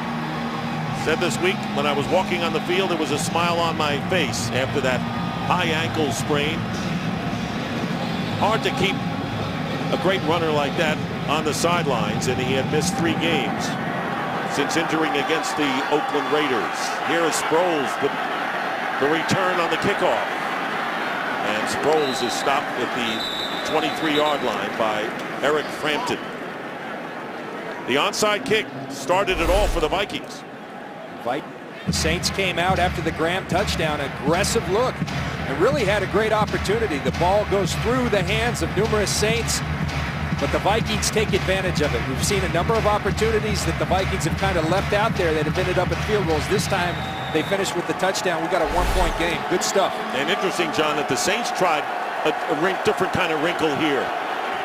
Said this week when I was walking on the field, there was a smile on my face after that high ankle sprain. Hard to keep a great runner like that on the sidelines, and he had missed 3 games since injuring against the Oakland Raiders. Here is Sproles with the return on the kickoff, and Sproles is stopped at the 23-yard line by Eric Frampton. The onside kick started it all for the Vikings. The Saints came out after the Graham touchdown, aggressive look, and really had a great opportunity. The ball goes through the hands of numerous Saints, but the Vikings take advantage of it. We've seen a number of opportunities that the Vikings have kind of left out there that have ended up at field goals. This time they finished with the touchdown. We got a 1-point game. Good stuff. And interesting, John, that the Saints tried a different kind of wrinkle here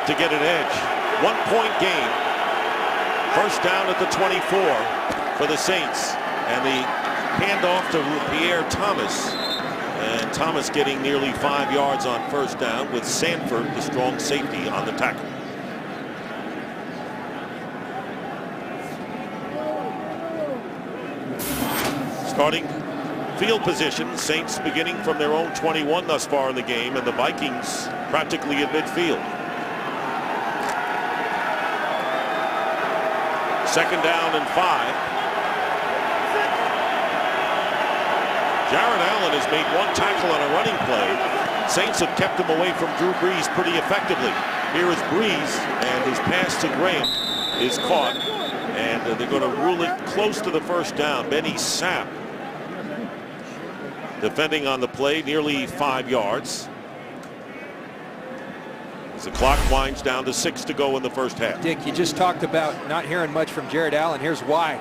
to get an edge. 1-point game. First down at the 24 for the Saints. And the handoff to Pierre Thomas. And Thomas getting nearly 5 yards on first down with Sanford, the strong safety, on the tackle. Starting field position, Saints beginning from their own 21 thus far in the game, and the Vikings practically at midfield. Second down and 5. Jared Allen has made 1 tackle on a running play. Saints have kept him away from Drew Brees pretty effectively. Here is Brees, and his pass to Graham is caught, and they're going to rule it close to the first down. Benny Sapp defending on the play, nearly 5 yards. As the clock winds down to 6 to go in the first half. Dick, you just talked about not hearing much from Jared Allen. Here's why.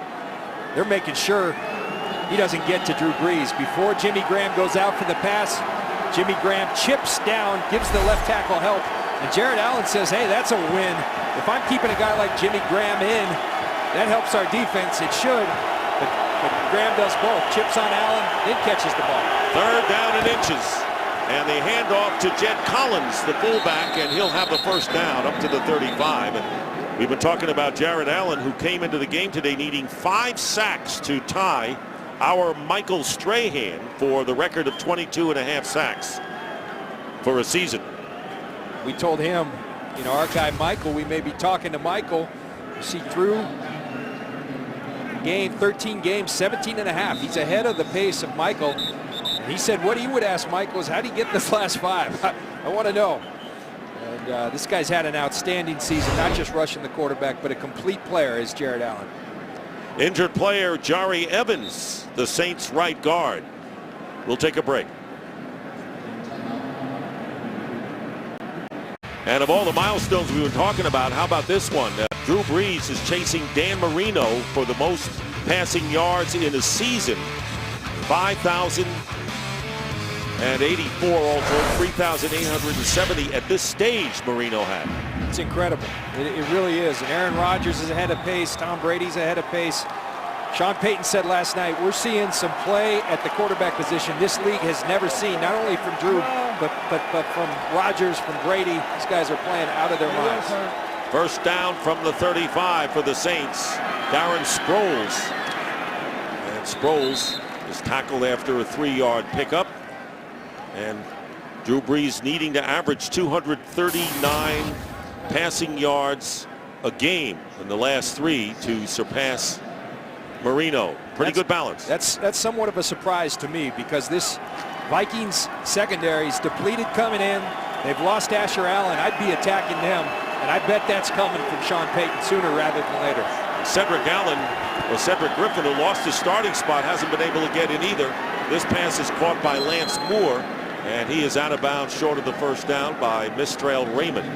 They're making sure he doesn't get to Drew Brees. Before Jimmy Graham goes out for the pass, Jimmy Graham chips down, gives the left tackle help, and Jared Allen says, hey, that's a win. If I'm keeping a guy like Jimmy Graham in, that helps our defense. It should, but Graham does both. Chips on Allen, then catches the ball. Third down and inches, and the handoff to Jed Collins, the fullback, and he'll have the first down up to the 35. And we've been talking about Jared Allen, who came into the game today needing 5 sacks to tie our Michael Strahan for the record of 22.5 sacks for a season. We told him, you know, our guy Michael, we may be talking to Michael. You see through game, 13 games, 17.5. He's ahead of the pace of Michael. He said what he would ask Michael is, how do you get this last 5? I want to know. And this guy's had an outstanding season, not just rushing the quarterback, but a complete player is Jared Allen. Injured player Jari Evans, the Saints right guard. We'll take a break. And of all the milestones we were talking about, how about this one? Drew Brees is chasing Dan Marino for the most passing yards in a season. 5,084 all told, 3,870 at this stage Marino had. It's incredible. It really is. And Aaron Rodgers is ahead of pace. Tom Brady's ahead of pace. Sean Payton said last night, we're seeing some play at the quarterback position this league has never seen, not only from Drew, but from Rodgers, from Brady. These guys are playing out of their minds. First down from the 35 for the Saints. Darren Sproles. And Sproles is tackled after a 3-yard pickup. And Drew Brees needing to average 239 passing yards a game in the last 3 to surpass Marino. Pretty good balance. That's somewhat of a surprise to me, because this Vikings secondary is depleted coming in. They've lost Asher Allen. I'd be attacking them, and I bet that's coming from Sean Payton sooner rather than later. Cedric Griffin, who lost his starting spot, hasn't been able to get in either. This pass is caught by Lance Moore, and he is out of bounds short of the first down by Mistrail Raymond,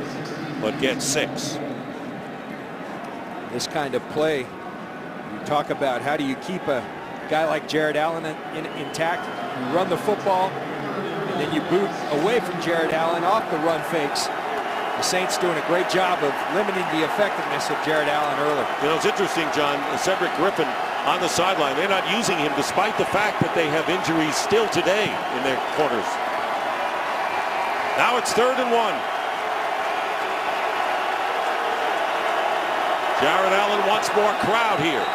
but gets 6. this kind of play. You talk about how do you keep a guy like Jared Allen intact. You run the football, and then you boot away from Jared Allen off the run fakes. The Saints doing a great job of limiting the effectiveness of Jared Allen early. You know, it's interesting, John. Cedric Griffin on the sideline. They're not using him despite the fact that they have injuries still today in their corners. Now it's 3rd and 1. Jared Allen wants more crowd here.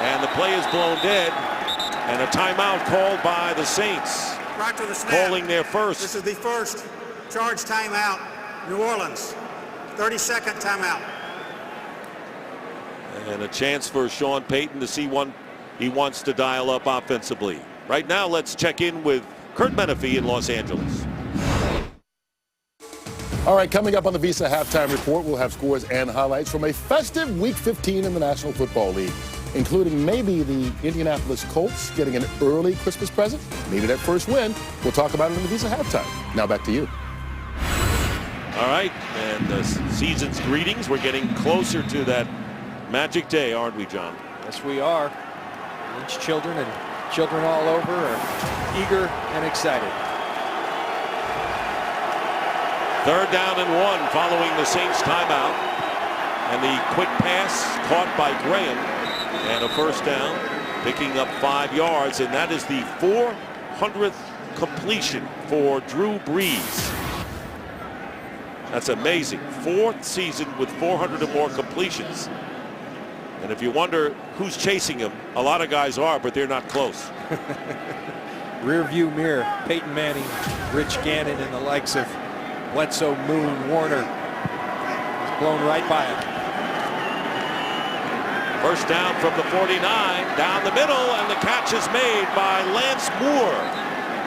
And the play is blown dead. And a timeout called by the Saints. Right to the snap. Calling their first. This is the first charge timeout. New Orleans. 30-second timeout. And a chance for Sean Payton to see one he wants to dial up offensively. Right now, let's check in with Kurt Menefee in Los Angeles. All right, coming up on the Visa Halftime Report, we'll have scores and highlights from a festive Week 15 in the National Football League, including maybe the Indianapolis Colts getting an early Christmas present, maybe that first win. We'll talk about it in the Visa Halftime. Now back to you. All right, and the season's greetings. We're getting closer to that magic day, aren't we, John? Yes, we are. Each children and children all over are eager and excited. 3rd down and 1 following the Saints timeout. And the quick pass caught by Graham. And a first down, picking up 5 yards. And that is the 400th completion for Drew Brees. That's amazing. 4th season with 400 or more completions. And if you wonder who's chasing him, a lot of guys are, but they're not close. Rear view mirror, Peyton Manning, Rich Gannon, and the likes of Bledsoe, Moon, Warner. He's blown right by him. First down from the 49, down the middle, and the catch is made by Lance Moore,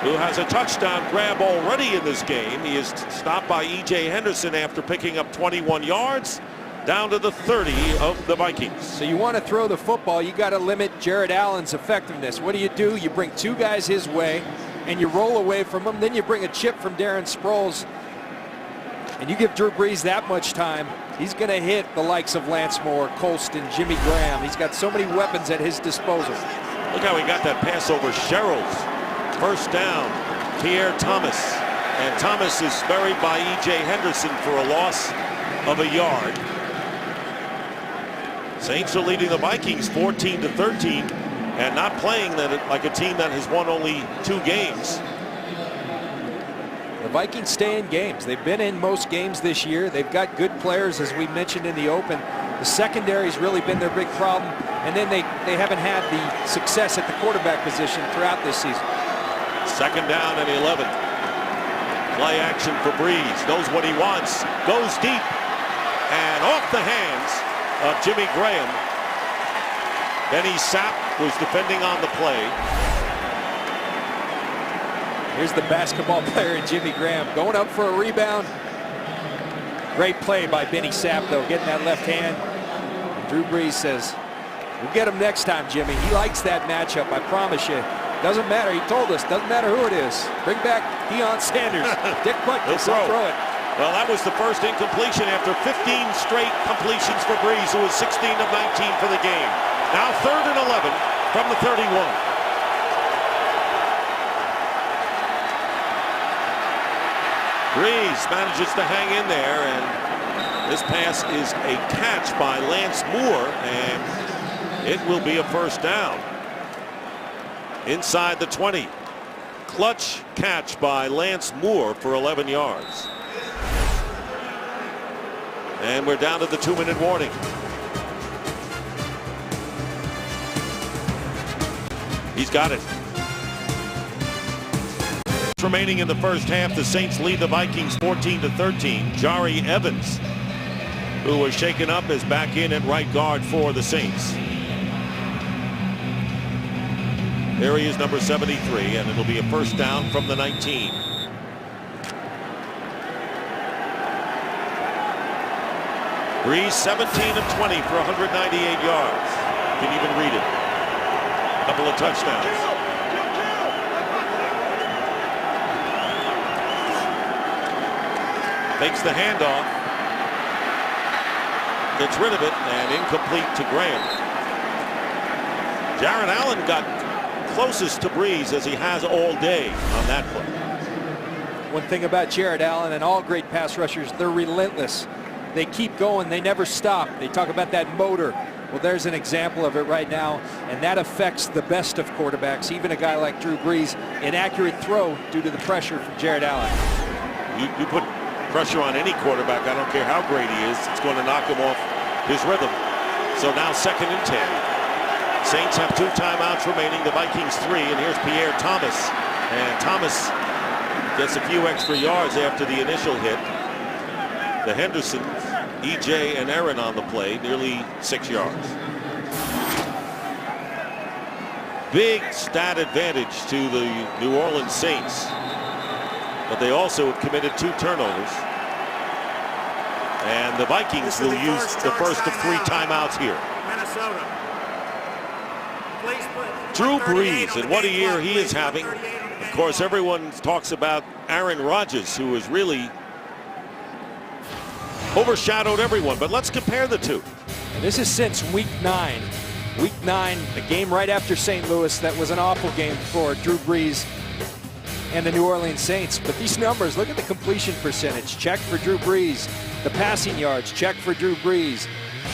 who has a touchdown grab already in this game. He is stopped by E.J. Henderson after picking up 21 yards. Down to the 30 of the Vikings. So you want to throw the football, you got to limit Jared Allen's effectiveness. What do? You bring 2 guys his way, and you roll away from him. Then you bring a chip from Darren Sproles, and you give Drew Brees that much time. He's going to hit the likes of Lance Moore, Colston, Jimmy Graham. He's got so many weapons at his disposal. Look how he got that pass over Sherrills. First down, Pierre Thomas. And Thomas is buried by E.J. Henderson for a loss of a yard. Saints are leading the Vikings 14-13 and not playing like a team that has won only 2 games. The Vikings stay in games. They've been in most games this year. They've got good players, as we mentioned in the open. The secondary's really been their big problem, and then they haven't had the success at the quarterback position throughout this season. 2nd down and 11. Play action for Brees. Knows what he wants. Goes deep and off the hands of Jimmy Graham. Benny Sapp was defending on the play. Here's the basketball player in Jimmy Graham going up for a rebound. Great play by Benny Sapp, though, getting that left hand. And Drew Brees says, we'll get him next time, Jimmy. He likes that matchup, I promise you. Doesn't matter, he told us, doesn't matter who it is. Bring back Deion Sanders. Dick Butkus, he'll throw it. Well, that was the first incompletion after 15 straight completions for Brees, who was 16 of 19 for the game. Now 3rd and 11 from the 31. Brees manages to hang in there, and this pass is a catch by Lance Moore, and it will be a first down. Inside the 20. Clutch catch by Lance Moore for 11 yards. And we're down to the 2-minute warning. He's got it. Remaining in the first half, the Saints lead the Vikings 14-13. Jari Evans, who was shaken up, is back in at right guard for the Saints. There he is, number 73, and it'll be a first down from the 19. Brees 17 of 20 for 198 yards. You can even read it. A couple of touchdowns. Takes the handoff. gets rid of it and incomplete to Graham. Jaron Allen got closest to Breeze as he has all day on that play. One thing about Jared Allen and all great pass rushers, they're relentless. They keep going, they never stop. They talk about that motor. Well, there's an example of it right now, and that affects the best of quarterbacks, even a guy like Drew Brees. Inaccurate throw due to the pressure from Jared Allen. You put pressure on any quarterback, I don't care how great he is, it's going to knock him off his rhythm. So now 2nd and 10. Saints have 2 timeouts remaining, the Vikings 3, and here's Pierre Thomas. And Thomas gets a few extra yards after the initial hit. The Hendersons, EJ and Aaron on the play, nearly 6 yards. Big stat advantage to the New Orleans Saints, but they also have committed 2 turnovers. And the Vikings will use the first of 3 timeouts here. Minnesota. Drew Brees, and what a year he is having. Of course, everyone talks about Aaron Rodgers, who has really overshadowed everyone, but let's compare the two. And this is since week 9. Week 9, a game right after St. Louis that was an awful game for Drew Brees and the New Orleans Saints. But these numbers, look at the completion percentage. Check for Drew Brees. The passing yards, check for Drew Brees.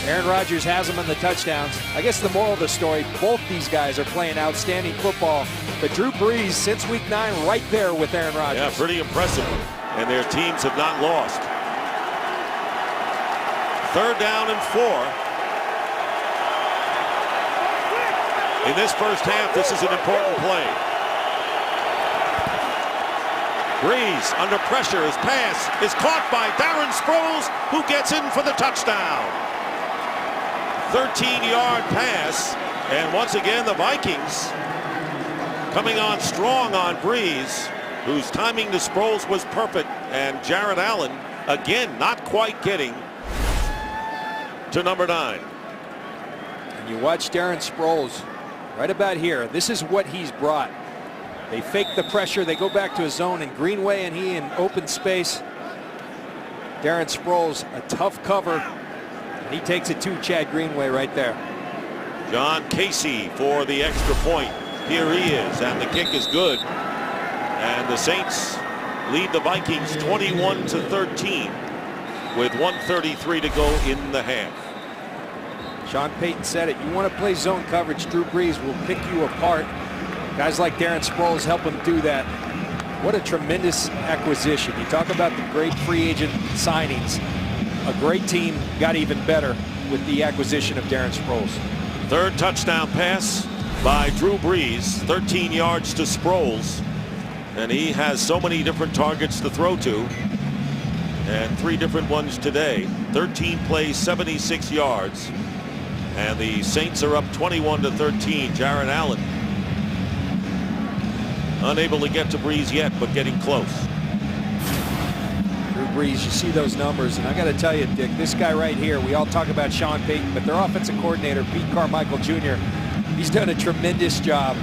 Aaron Rodgers has them in the touchdowns. I guess the moral of the story, both these guys are playing outstanding football. But Drew Brees, since week 9, right there with Aaron Rodgers. Yeah, pretty impressive. And their teams have not lost. 3rd down and 4. In this first half, this is an important play. Brees under pressure. His pass is caught by Darren Sproles, who gets in for the touchdown. 13-yard pass, and once again the Vikings coming on strong on Brees, whose timing to Sproles was perfect, and Jared Allen again not quite getting to number 9. And you watch Darren Sproles right about here. This is what he's brought. They fake the pressure, they go back to his zone, and Greenway and he in open space. Darren Sproles, a tough cover, and he takes it to Chad Greenway right there. John Casey for the extra point. Here he is, and the kick is good. And the Saints lead the Vikings 21-13 with 1:33 to go in the half. Sean Payton said it. You want to play zone coverage, Drew Brees will pick you apart. Guys like Darren Sproles help him do that. What a tremendous acquisition. You talk about the great free agent signings. A great team got even better with the acquisition of Darren Sproles. 3rd touchdown pass by Drew Brees, 13 yards to Sproles. And he has so many different targets to throw to, and 3 different ones today. 13 plays, 76 yards. And the Saints are up 21-13. Jared Allen unable to get to Brees yet, but getting close. Drew Brees, you see those numbers, and I got to tell you, Dick, this guy right here, we all talk about Sean Payton, but their offensive coordinator, Pete Carmichael Jr., he's done a tremendous job.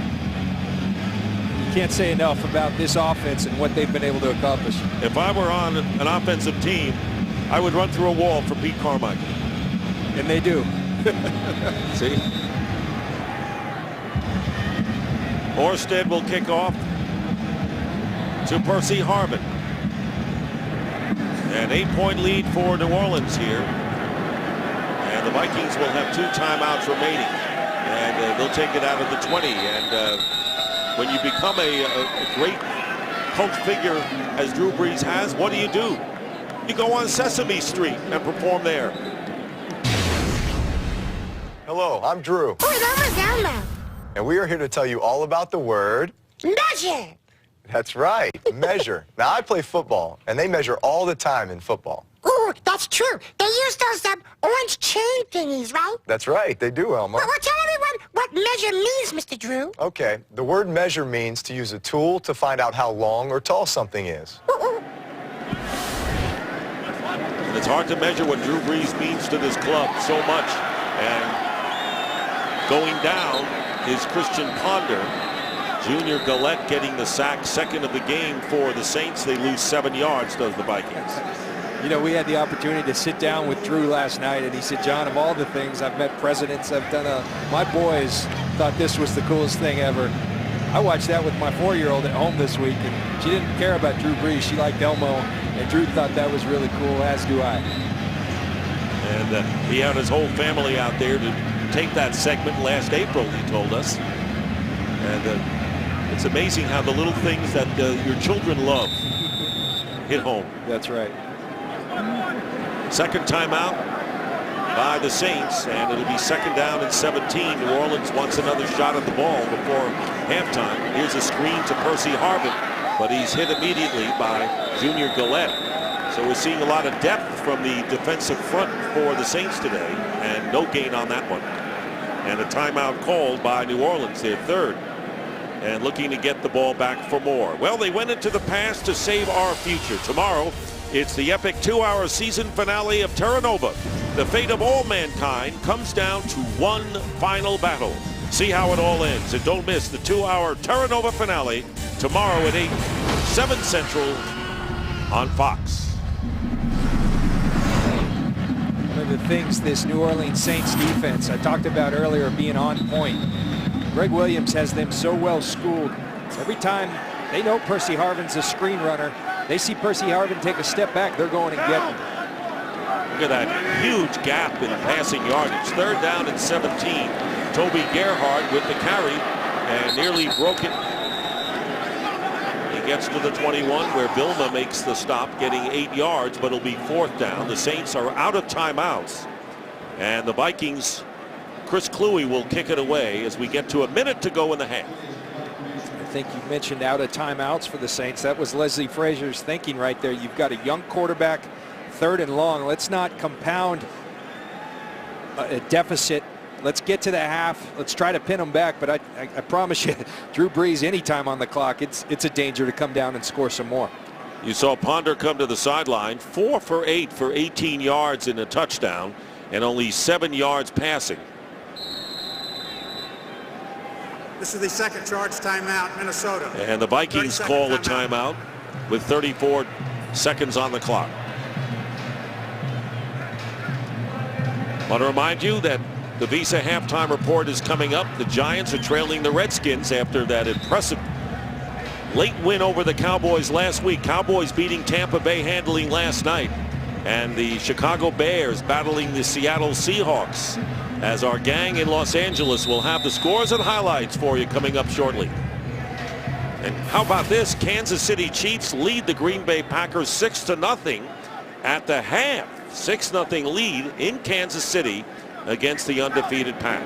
You can't say enough about this offense and what they've been able to accomplish. If I were on an offensive team, I would run through a wall for Pete Carmichael. And they do. See? Orsted will kick off to Percy Harvin. An 8-point lead for New Orleans here. And the Vikings will have 2 timeouts remaining. And they'll take it out of the 20. And when you become a great cult figure as Drew Brees has, what do? You go on Sesame Street and perform there. Hello, I'm Drew. Oh, I'm Elmo. And we are here to tell you all about the word... Measure. That's right, measure. Now, I play football, and they measure all the time in football. Ooh, that's true. They use those orange chain thingies, right? That's right, they do, Elmo. Well, tell everyone what measure means, Mr. Drew. Okay, the word measure means to use a tool to find out how long or tall something is. Ooh. It's hard to measure what Drew Brees means to this club so much. And going down is Christian Ponder. Junior Gillette getting the sack, 2nd of the game for the Saints. They lose 7 yards, does the Vikings. You know, we had the opportunity to sit down with Drew last night, and he said, John, of all the things, I've met presidents, I've done my boys thought this was the coolest thing ever. I watched that with my 4-year-old at home this week, and she didn't care about Drew Brees. She liked Elmo, and Drew thought that was really cool, as do I. And he had his whole family out there to take that segment last April, he told us. And it's amazing how the little things that your children love hit home. That's right. Second timeout by the Saints, and it'll be 2nd down and 17. New Orleans wants another shot at the ball before halftime. Here's a screen to Percy Harvin, but he's hit immediately by Junior Gillette. So we're seeing a lot of depth from the defensive front for the Saints today, and no gain on that one. And a timeout called by New Orleans, their 3rd, and looking to get the ball back for more. Well, they went into the past to save our future. Tomorrow, it's the epic 2-hour season finale of Terra Nova. The fate of all mankind comes down to one final battle. See how it all ends, and don't miss the 2-hour Terra Nova finale tomorrow at 8, 7 Central on Fox. One of the things this New Orleans Saints defense I talked about earlier being on point. Greg Williams has them so well schooled. Every time they know Percy Harvin's a screen runner, they see Percy Harvin take a step back, they're going and getting him. Look at that huge gap in passing yardage. 3rd down and 17. Toby Gerhardt with the carry and nearly broke it. He gets to the 21 where Vilma makes the stop, getting 8 yards, but it'll be 4th down. The Saints are out of timeouts, and the Vikings, Chris Kluwe will kick it away as we get to a minute to go in the half. I think you mentioned out of timeouts for the Saints. That was Leslie Frazier's thinking right there. You've got a young quarterback, 3rd and long. Let's not compound a deficit. Let's get to the half. Let's try to pin them back. But I promise you, Drew Brees, anytime on the clock, it's a danger to come down and score some more. You saw Ponder come to the sideline, 4 for 8 for 18 yards and a touchdown, and only 7 yards passing. This is the 2nd charge timeout, Minnesota. And the Vikings call a timeout with 34 seconds on the clock. I want to remind you that the Visa halftime report is coming up. The Giants are trailing the Redskins after that impressive late win over the Cowboys last week. Cowboys beating Tampa Bay handling last night. And the Chicago Bears battling the Seattle Seahawks. As our gang in Los Angeles will have the scores and highlights for you coming up shortly. And how about this? Kansas City Chiefs lead the Green Bay Packers 6-0 at the half. 6-0 lead in Kansas City against the undefeated Pack.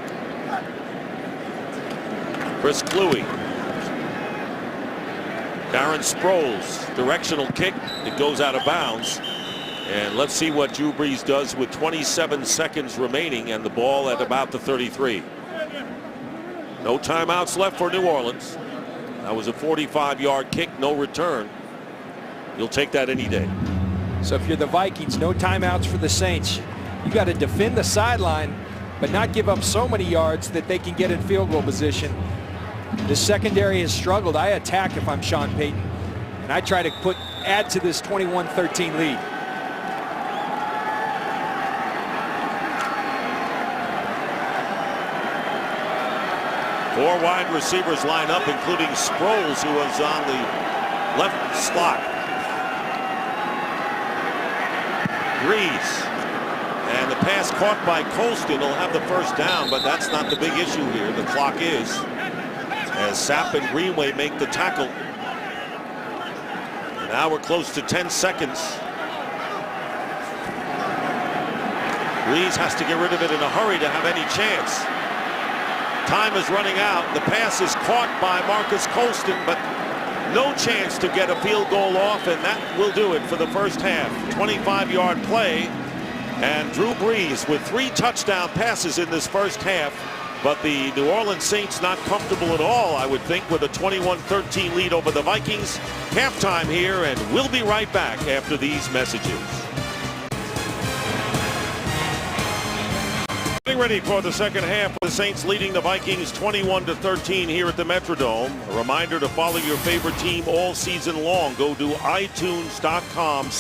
Chris Kluwe. Darren Sproles, directional kick. It goes out of bounds. And let's see what Drew Brees does with 27 seconds remaining and the ball at about the 33. No timeouts left for New Orleans. That was a 45-yard kick, no return. You'll take that any day. So if you're the Vikings, no timeouts for the Saints. You got to defend the sideline, but not give up so many yards that they can get in field goal position. The secondary has struggled. I attack if I'm Sean Payton, and I try to add to this 21-13 lead. 4 wide receivers line up, including Sproles, who was on the left slot. Brees. And the pass caught by Colston will have the 1st down, but that's not the big issue here. The clock is. As Sapp and Greenway make the tackle. And now we're close to 10 seconds. Brees has to get rid of it in a hurry to have any chance. Time is running out. The pass is caught by Marcus Colston, but no chance to get a field goal off, and that will do it for the first half. 25-yard play, and Drew Brees with 3 touchdown passes in this first half, but the New Orleans Saints not comfortable at all, I would think, with a 21-13 lead over the Vikings. Halftime here, and we'll be right back after these messages. Getting ready for the second half, with the Saints leading the Vikings 21-13 here at the Metrodome. A reminder to follow your favorite team all season long. Go to iTunes.com/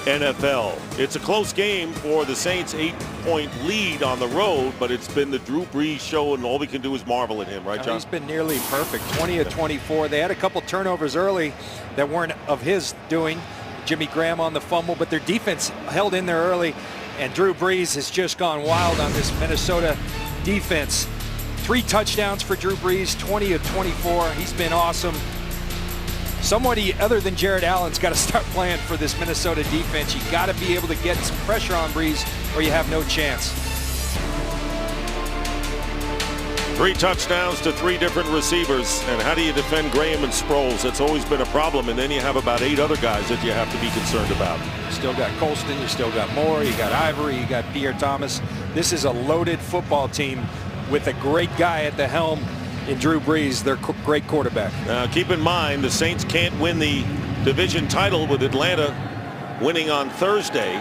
NFL. It's a close game for the Saints, 8-point lead on the road, but it's been the Drew Brees show, and all we can do is marvel at him, right, John? He's been nearly perfect, 20 of 24. They had a couple turnovers early that weren't of his doing. Jimmy Graham on the fumble, but their defense held in there early, and Drew Brees has just gone wild on this Minnesota defense. 3 touchdowns for Drew Brees, 20 of 24. He's been awesome. Somebody other than Jared Allen's got to start playing for this Minnesota defense. You got to be able to get some pressure on Brees or you have no chance. 3 touchdowns to 3 different receivers. And how do you defend Graham and Sproles? That's always been a problem. And then you have about 8 other guys that you have to be concerned about. You still got Colston, you still got Moore, you got Ivory, you got Pierre Thomas. This is a loaded football team with a great guy at the helm in Drew Brees, their great quarterback. Now keep in mind the Saints can't win the division title with Atlanta winning on Thursday.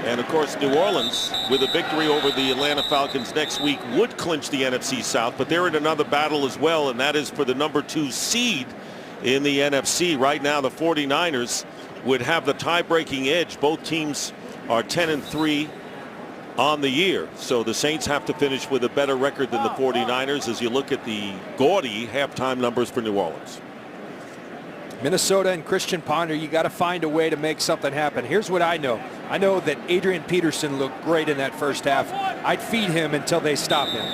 And of course New Orleans with a victory over the Atlanta Falcons next week would clinch the NFC South, but they're in another battle as well, and that is for the number 2 seed in the NFC. Right now the 49ers would have the tie-breaking edge. Both teams are 10-3 on the year, so the Saints have to finish with a better record than the 49ers as you look at the gaudy halftime numbers for New Orleans. Minnesota and Christian Ponder, you got to find a way to make something happen. Here's what I know. I know that Adrian Peterson looked great in that first half. I'd feed him until they stop him.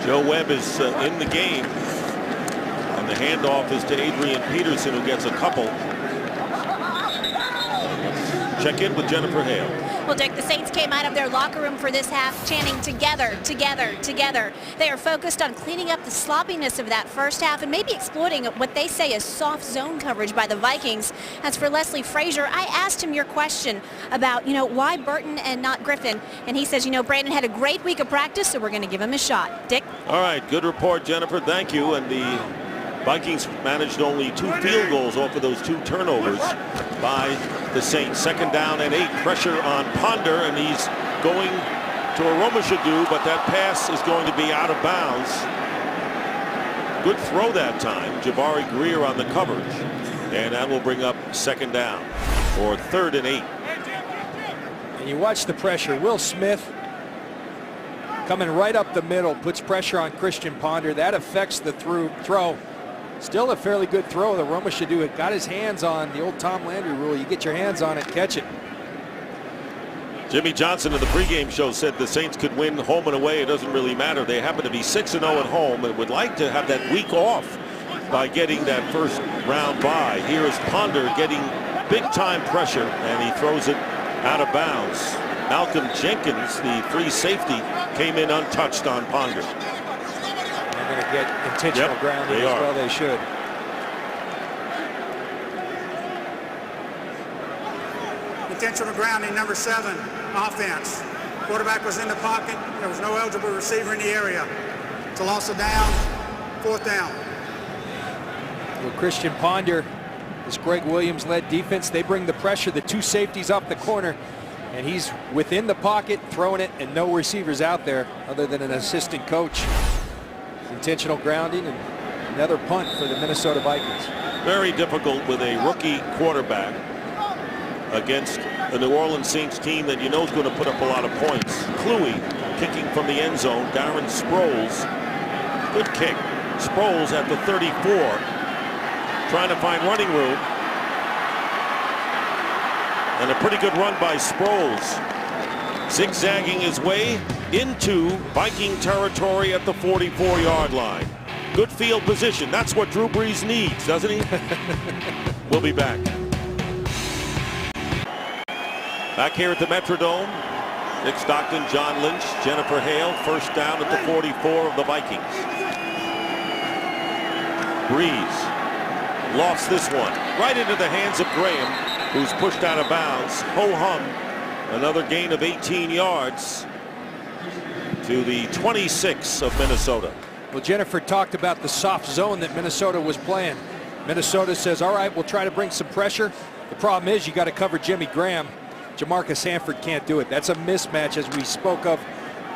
Joe Webb is in the game, and the handoff is to Adrian Peterson, who gets a couple. Check in with Jennifer Hale. Well, Dick, the Saints came out of their locker room for this half chanting together, together, together. They are focused on cleaning up the sloppiness of that first half and maybe exploiting what they say is soft zone coverage by the Vikings. As for Leslie Frazier, I asked him your question about, why Burton and not Griffin. And he says, Brandon had a great week of practice, so we're going to give him a shot. Dick? All right, good report, Jennifer. Thank you. And the Vikings managed only 2 field goals off of those 2 turnovers by the Saints. 2nd down and 8. Pressure on Ponder, and he's going to Aromashadu, but that pass is going to be out of bounds. Good throw that time. Jabari Greer on the coverage, and that will bring up 2nd down or 3rd and 8. And you watch the pressure. Will Smith coming right up the middle puts pressure on Christian Ponder. That affects the throw. Still a fairly good throw. The Aromashadu had got his hands on the old Tom Landry rule. You get your hands on it, catch it. Jimmy Johnson in the pregame show said the Saints could win home and away. It doesn't really matter. They happen to be 6-0 at home and would like to have that week off by getting that first round bye. Here is Ponder getting big time pressure, and he throws it out of bounds. Malcolm Jenkins, the free safety, came in untouched on Ponder. They're going to get intentional grounding as well. They should. Intentional grounding, number 7, offense. Quarterback was in the pocket. There was no eligible receiver in the area. It's a loss of down, 4th down. Well, Christian Ponder, this Greg Williams-led defense, they bring the pressure, the 2 safeties off the corner, and he's within the pocket, throwing it, and no receivers out there other than an assistant coach. Intentional grounding and another punt for the Minnesota Vikings. Very difficult with a rookie quarterback against the New Orleans Saints team that is going to put up a lot of points. Kluwe kicking from the end zone. Darren Sproles, good kick. Sproles at the 34, trying to find running room. And a pretty good run by Sproles, zigzagging his way into Viking territory at the 44-yard line. Good field position. That's what Drew Brees needs, doesn't he? We'll be back. Back here at the Metrodome, Nick Stockton, John Lynch, Jennifer Hale. First down at the 44 of the Vikings. Brees lost this one right into the hands of Graham, who's pushed out of bounds. Ho-hum, another gain of 18 yards to the 26 of Minnesota. Well, Jennifer talked about the soft zone that Minnesota was playing. Minnesota says, all right, we'll try to bring some pressure. The problem is you got to cover Jimmy Graham. Jamarcus Sanford can't do it. That's a mismatch, as we spoke of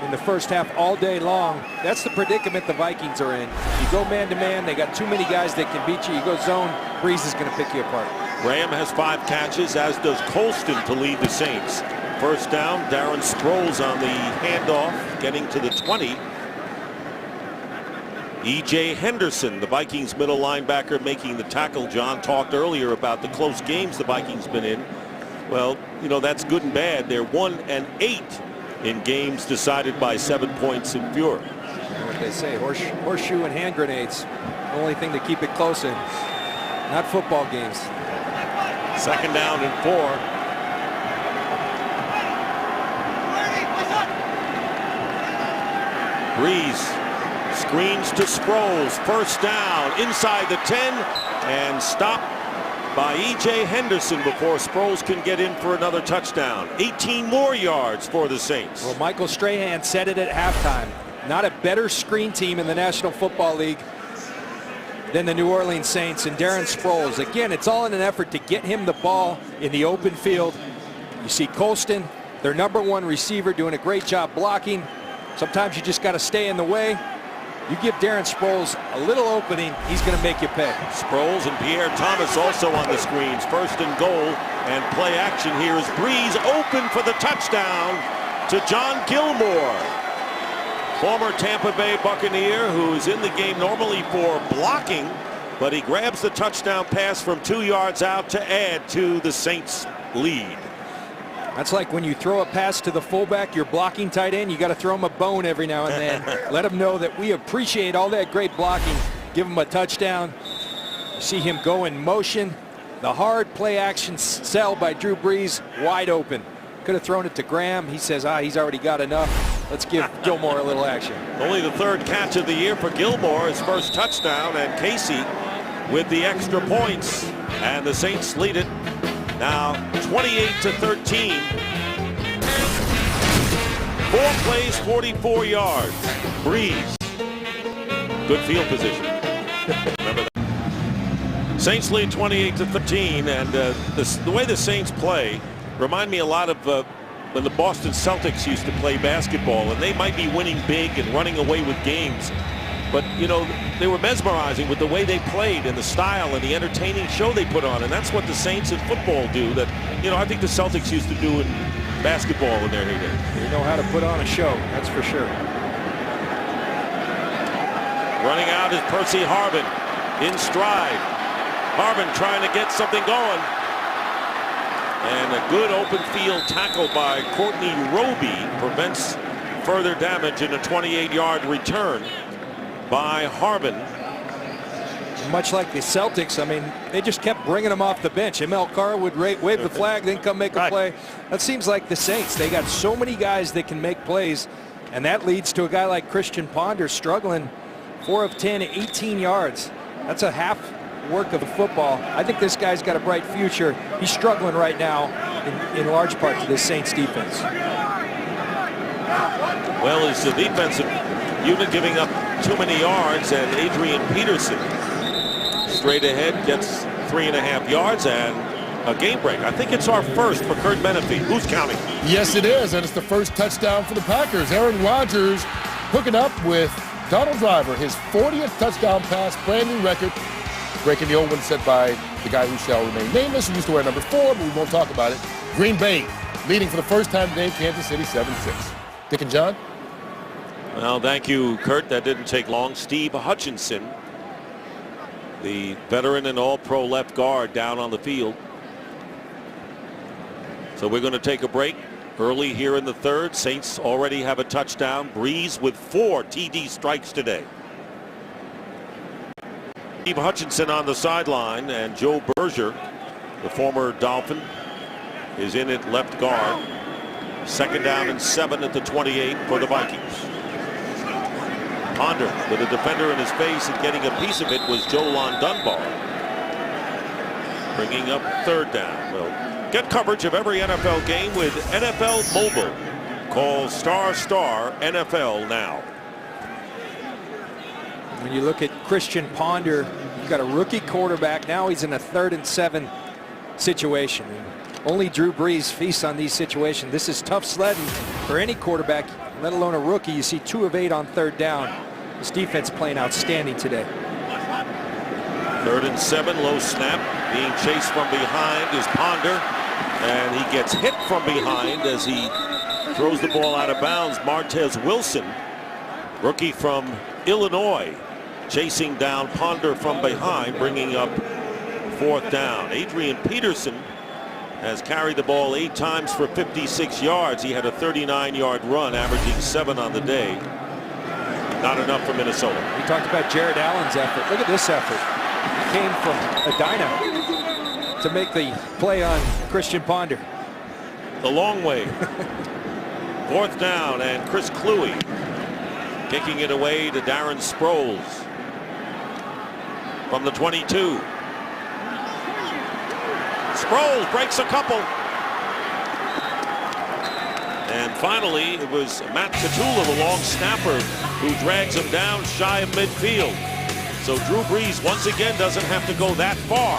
in the first half all day long. That's the predicament the Vikings are in. You go man-to-man, they got too many guys that can beat you. You go zone, Breeze is going to pick you apart. Graham has 5 catches, as does Colston, to lead the Saints. First down, Darren Sproles on the handoff, getting to the 20. E.J. Henderson, the Vikings middle linebacker, making the tackle. John talked earlier about the close games the Vikings been in. Well, you know, that's good and bad. They're 1-8 in games decided by 7 points and fewer. You know what they say, horseshoe and hand grenades. The only thing to keep it close in. Not football games. Second down and 4. Breeze screens to Sproles. First down inside the 10 and stopped by E.J. Henderson before Sproles can get in for another touchdown. 18 more yards for the Saints. Well, Michael Strahan said it at halftime. Not a better screen team in the National Football League than the New Orleans Saints and Darren Sproles. Again, it's all in an effort to get him the ball in the open field. You see Colston, their #1 receiver, doing a great job blocking. Sometimes you just got to stay in the way. You give Darren Sproles a little opening, he's going to make you pay. Sproles and Pierre Thomas also on the screens. First and goal, and play action here is Breeze open for the touchdown to John Gilmore. Former Tampa Bay Buccaneer, who's in the game normally for blocking, but he grabs the touchdown pass from 2 yards out to add to the Saints' lead. That's like when you throw a pass to the fullback, you're blocking tight end, you got to throw him a bone every now and then. Let him know that we appreciate all that great blocking. Give him a touchdown. You see him go in motion. The hard play action sell by Drew Brees, wide open. Could have thrown it to Graham. He says, he's already got enough. Let's give Gilmore a little action. Only the 3rd catch of the year for Gilmore, his first touchdown, and Casey with the extra points. And the Saints lead it now 28-13. 4 plays, 44 yards. Breeze. Good field position. Remember that. Saints lead 28-13, and the way the Saints play remind me a lot of when the Boston Celtics used to play basketball, and they might be winning big and running away with games. But, you know, they were mesmerizing with the way they played and the style and the entertaining show they put on. And that's what the Saints in football do that, you know, I think the Celtics used to do in basketball in their heyday. They know how to put on a show, that's for sure. Running out is Percy Harvin in stride. Harvin trying to get something going. And a good open field tackle by Courtney Roby prevents further damage in a 28-yard return by Harvin. Much like the Celtics, I mean, they just kept bringing him off the bench. Emil Carr would wave the flag, then come make a play. That seems like the Saints. They got so many guys that can make plays, and that leads to a guy like Christian Ponder struggling. 4 of 10, 18 yards. That's a half work of the football. I think this guy's got a bright future. He's struggling right now in large part to this Saints defense. Well, it's the defensive unit giving up too many yards, and Adrian Peterson straight ahead gets 3.5 yards and a game break. I think it's our first for Kurt Menefee. Who's counting? Yes, it is, and it's the first touchdown for the Packers. Aaron Rodgers hooking up with Donald Driver, his 40th touchdown pass, brand new record, breaking the old one set by the guy who shall remain nameless, who used to wear number 4, but we won't talk about it. Green Bay leading for the first time today, Kansas City 7-6. Dick and John? Well, thank you, Kurt. That didn't take long. Steve Hutchinson, the veteran and all-pro left guard, down on the field. So we're going to take a break early here in the 3rd. Saints already have a touchdown. Breeze with 4 TD strikes today. Steve Hutchinson on the sideline, and Joe Berger, the former Dolphin, is in at left guard. 2nd down and 7 at the 28 for the Vikings. Ponder with a defender in his face, and getting a piece of it was Jolon Dunbar. Bringing up 3rd down. Well, get coverage of every NFL game with NFL Mobile. Call ** NFL now. When you look at Christian Ponder, you've got a rookie quarterback. Now he's in a 3rd and 7 situation. Only Drew Brees feasts on these situations. This is tough sledding for any quarterback. let alone a rookie. You see 2 of 8 on 3rd down. This defense playing outstanding today. 3rd and 7, low snap, being chased from behind is Ponder, and he gets hit from behind as he throws the ball out of bounds. Martez Wilson, rookie from Illinois, chasing down Ponder from behind, bringing up 4th down. Adrian Peterson has carried the ball 8 times for 56 yards. He had a 39-yard run, averaging 7 on the day. Not enough for Minnesota. We talked about Jared Allen's effort. Look at this effort. He came from Edina to make the play on Christian Ponder. The long way. 4th down, and Chris Cluey kicking it away to Darren Sproles from the 22. Sproles breaks a couple. And finally, it was Matt Catula, the long snapper, who drags him down shy of midfield. So Drew Brees once again doesn't have to go that far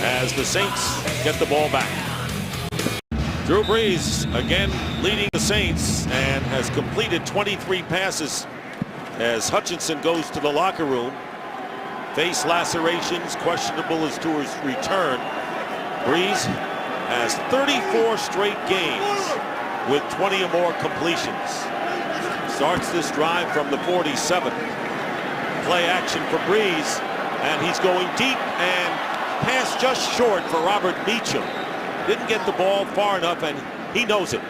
as the Saints get the ball back. Drew Brees again leading the Saints and has completed 23 passes as Hutchinson goes to the locker room. Face lacerations, questionable as to his return. Brees has 34 straight games with 20 or more completions. Starts this drive from the 47. Play action for Brees, and he's going deep, and pass just short for Robert Meacham. Didn't get the ball far enough, and he knows it.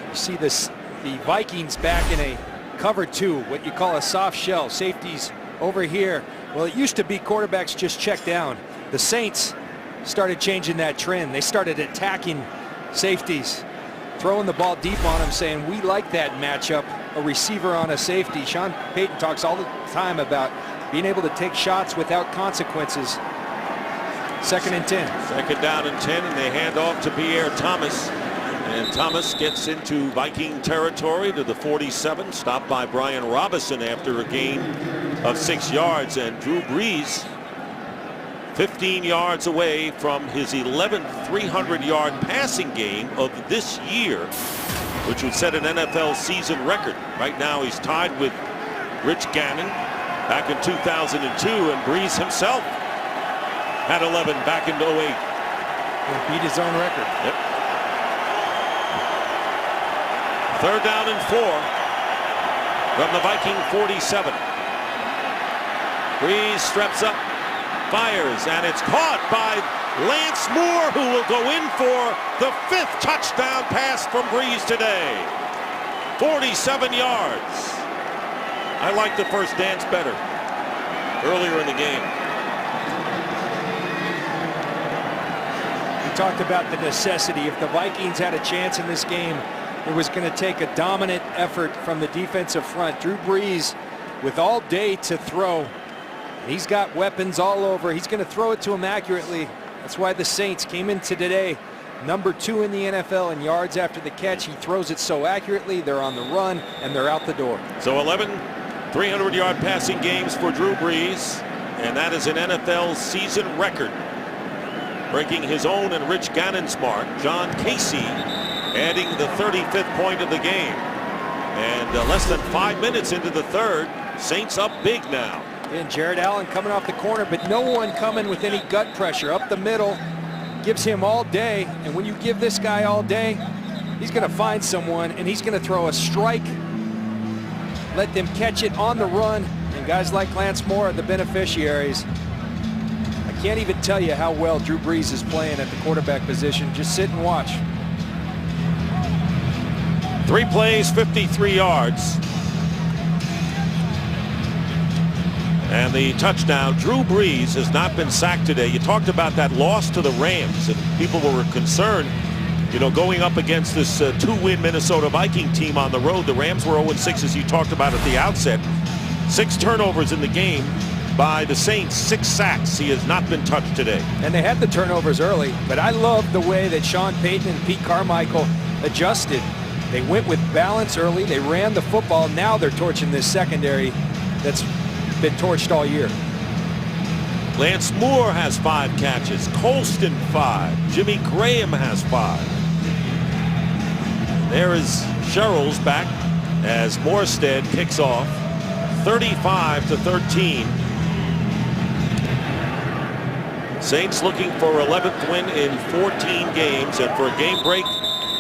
You see this, the Vikings back in a cover 2, what you call a soft shell. Safeties over here. Well, it used to be quarterbacks just check down. The Saints started changing that trend. They started attacking safeties, throwing the ball deep on them, saying we like that matchup, a receiver on a safety. Sean Payton talks all the time about being able to take shots without consequences. 2nd and 10. 2nd down and 10, and they hand off to Pierre Thomas. And Thomas gets into Viking territory to the 47, stopped by Brian Robinson after a gain of 6 yards. And Drew Brees 15 yards away from his 11th 300-yard passing game of this year, which would set an NFL season record. Right now he's tied with Rich Gannon back in 2002, and Brees himself had 11 back in 08. He beat his own record. Yep. 3rd down and 4 from the Viking 47. Brees steps up, fires, and it's caught by Lance Moore, who will go in for the 5th touchdown pass from Brees today. 47 yards. I like the first dance better earlier in the game. We talked about the necessity. If the Vikings had a chance in this game, it was going to take a dominant effort from the defensive front. Drew Brees with all day to throw. He's got weapons all over. He's going to throw it to him accurately. That's why the Saints came into today number 2 in the NFL in yards after the catch. He throws it so accurately. They're on the run, and they're out the door. So 11 300-yard passing games for Drew Brees, and that is an NFL season record, breaking his own and Rich Gannon's mark. John Casey adding the 35th point of the game. And less than 5 minutes into the 3rd, Saints up big now. And Jared Allen coming off the corner, but no one coming with any gut pressure. Up the middle, gives him all day. And when you give this guy all day, he's going to find someone, and he's going to throw a strike, let them catch it on the run. And guys like Lance Moore are the beneficiaries. I can't even tell you how well Drew Brees is playing at the quarterback position. Just sit and watch. 3 plays, 53 yards. And the touchdown. Drew Brees has not been sacked today. You talked about that loss to the Rams, and people were concerned, you know, going up against this 2-win Minnesota Viking team on the road. The Rams were 0-6, as you talked about at the outset. 6 turnovers in the game by the Saints, 6 sacks. He has not been touched today. And they had the turnovers early, but I love the way that Sean Payton and Pete Carmichael adjusted. They went with balance early. They ran the football. Now they're torching this secondary that's been torched all year. Lance Moore has 5 catches. Colston 5. Jimmy Graham has 5. There is Sherrills back as Morstead kicks off 35-13. Saints looking for 11th win in 14 games, and for a game break,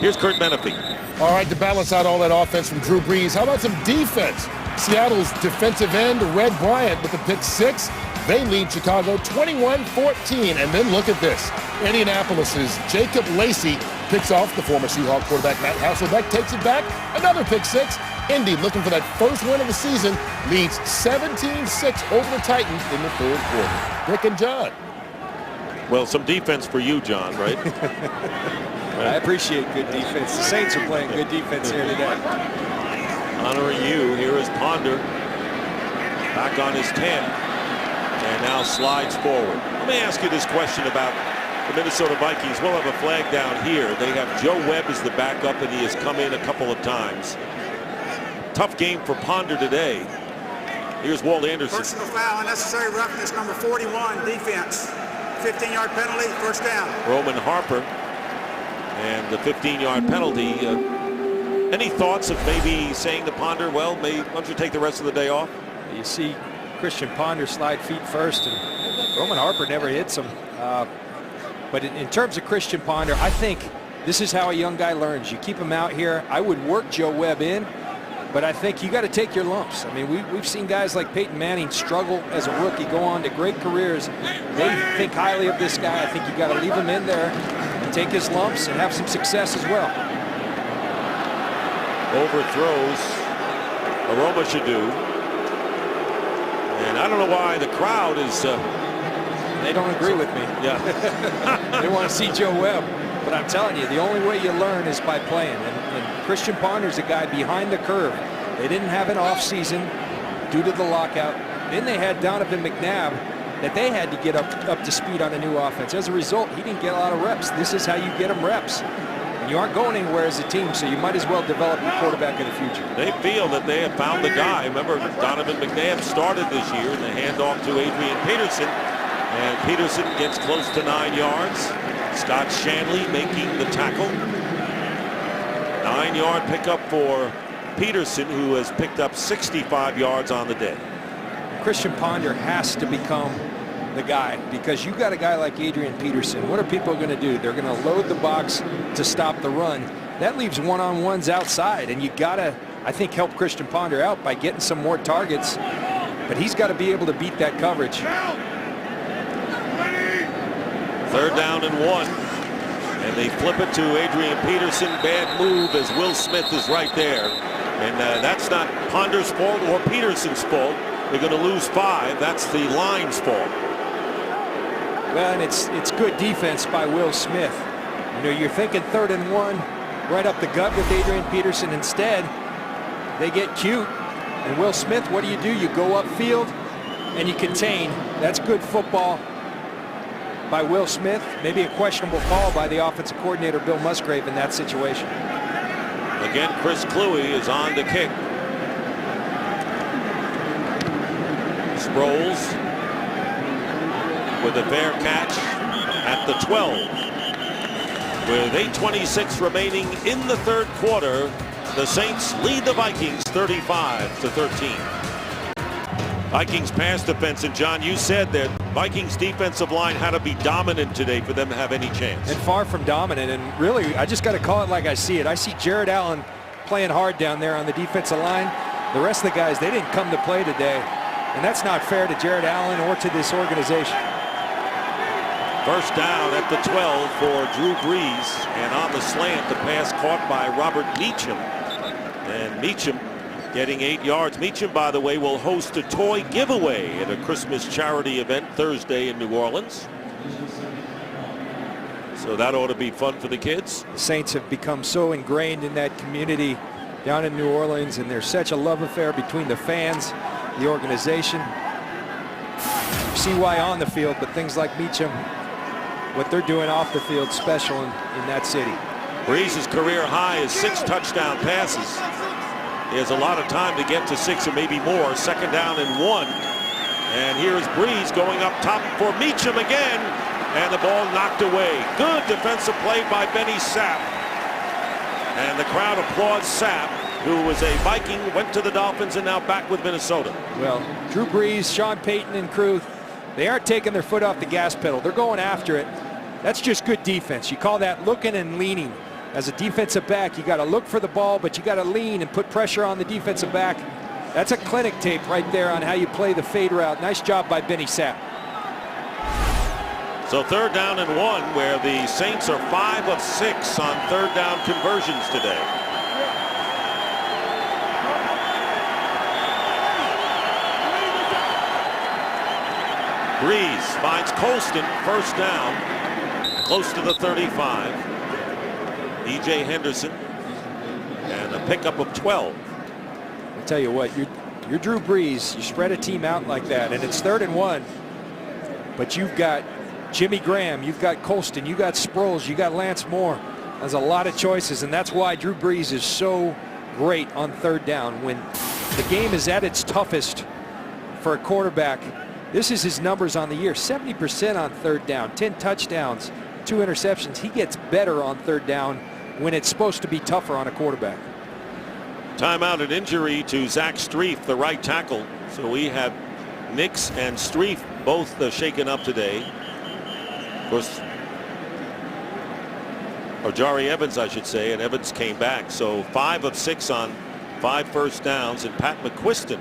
here's Kurt Menefee. All right, to balance out all that offense from Drew Brees, how about some defense? Seattle's defensive end, Red Bryant, with the pick 6. They lead Chicago 21-14. And then look at this. Indianapolis's Jacob Lacey picks off the former Seahawk quarterback Matt Hasselbeck, takes it back, another pick 6. Indy, looking for that first win of the season, leads 17-6 over the Titans in the 3rd quarter. Rick and John. Well, some defense for you, John, right? I appreciate good defense. The Saints are playing good defense here today. Honoring you, here is Ponder. Back on his 10. And now slides forward. Let me ask you this question about the Minnesota Vikings. We'll have a flag down here. They have Joe Webb as the backup, and he has come in a couple of times. Tough game for Ponder today. Here's Walt Anderson. Personal foul, unnecessary roughness, number 41, defense. 15-yard penalty, first down. Roman Harper. And the 15-yard penalty. Any thoughts of maybe saying to Ponder, well, why don't you take the rest of the day off? You see Christian Ponder slide feet first, and Roman Harper never hits him. But in terms of Christian Ponder, I think this is how a young guy learns. You keep him out here. I would work Joe Webb in, but I think you got to take your lumps. I mean, we've seen guys like Peyton Manning struggle as a rookie, go on to great careers. They think highly of this guy. I think you got to leave him in there, take his lumps, and have some success as well. Overthrows. Aroma should do. And I don't know why the crowd is... they don't agree with me. Yeah. They want to see Joe Webb. But I'm telling you, the only way you learn is by playing. And Christian Ponder's a guy behind the curve. They didn't have an off season due to the lockout. Then they had Donovan McNabb that they had to get up to speed on a new offense. As a result, he didn't get a lot of reps. This is how you get him reps. And you aren't going anywhere as a team, so you might as well develop your quarterback in the future. They feel that they have found the guy. Remember, Donovan McNabb started this year in the handoff to Adrian Peterson. And Peterson gets close to 9 yards. Scott Shanley making the tackle. 9-yard pickup for Peterson, who has picked up 65 yards on the day. Christian Ponder has to become the guy, because you got a guy like Adrian Peterson. What are people going to do? They're going to load the box to stop the run. That leaves one-on-ones outside, and you got to, I think, help Christian Ponder out by getting some more targets. But he's got to be able to beat that coverage. 3rd down and 1. And they flip it to Adrian Peterson. Bad move as Will Smith is right there. And that's not Ponder's fault or Peterson's fault. They're going to lose 5. That's the line's fault. Well, and it's good defense by Will Smith. You know, you're thinking 3rd and 1, right up the gut with Adrian Peterson. Instead, they get cute. And Will Smith, what do? You go upfield and you contain. That's good football by Will Smith. Maybe a questionable call by the offensive coordinator, Bill Musgrave, in that situation. Again, Chris Kluwe is on to kick. Sproles with a fair catch at the 12. With 8:26 remaining in the 3rd quarter, the Saints lead the Vikings 35-13. Vikings pass defense, and John, you said that Vikings defensive line had to be dominant today for them to have any chance. And far from dominant, and really, I just got to call it like I see it. I see Jared Allen playing hard down there on the defensive line. The rest of the guys, they didn't come to play today, and that's not fair to Jared Allen or to this organization. First down at the 12 for Drew Brees, and on the slant, the pass caught by Robert Meacham. And Meacham getting 8 yards. Meacham, by the way, will host a toy giveaway at a Christmas charity event Thursday in New Orleans. So that ought to be fun for the kids. The Saints have become so ingrained in that community down in New Orleans, and there's such a love affair between the fans, the organization. You see why on the field, but things like Meacham, what they're doing off the field, special in that city. Brees' career high is 6 touchdown passes. He has a lot of time to get to 6 or maybe more. 2nd down and 1. And here's Breeze going up top for Meacham again. And the ball knocked away. Good defensive play by Benny Sapp. And the crowd applauds Sapp, who was a Viking, went to the Dolphins, and now back with Minnesota. Well, Drew Brees, Sean Payton, and crew, they aren't taking their foot off the gas pedal. They're going after it. That's just good defense. You call that looking and leaning. As a defensive back, you got to look for the ball, but you got to lean and put pressure on the defensive back. That's a clinic tape right there on how you play the fade route. Nice job by Benny Sapp. So 3rd down and 1, where the Saints are 5 of 6 on 3rd down conversions today. Breeze finds Colston, 1st down, close to the 35. E.J. Henderson, and a pickup of 12. I'll tell you what, you're Drew Brees. You spread a team out like that, and it's 3rd and 1, but you've got Jimmy Graham, you've got Colston, you got Sproles, you got Lance Moore. There's a lot of choices, and that's why Drew Brees is so great on 3rd down. When the game is at its toughest for a quarterback, this is his numbers on the year. 70% on 3rd down, 10 touchdowns, 2 interceptions. He gets better on 3rd down when it's supposed to be tougher on a quarterback. Timeout and injury to Zach Strief, the right tackle. So we have Nix and Strief both shaken up today. Of course, or Jari Evans, I should say, and Evans came back. So 5 of 6 on 5 first downs, and Pat McQuiston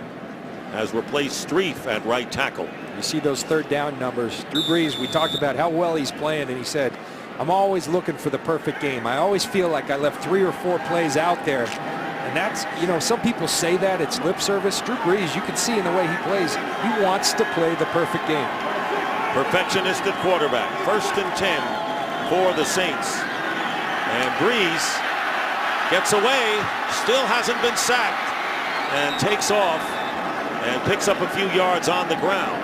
has replaced Strief at right tackle. You see those 3rd down numbers. Drew Brees, we talked about how well he's playing, and he said, I'm always looking for the perfect game. I always feel like I left 3 or 4 plays out there. And that's, you know, some people say that it's lip service. Drew Brees, you can see in the way he plays, he wants to play the perfect game. Perfectionist at quarterback. 1st and 10 for the Saints. And Brees gets away, still hasn't been sacked, and takes off and picks up a few yards on the ground.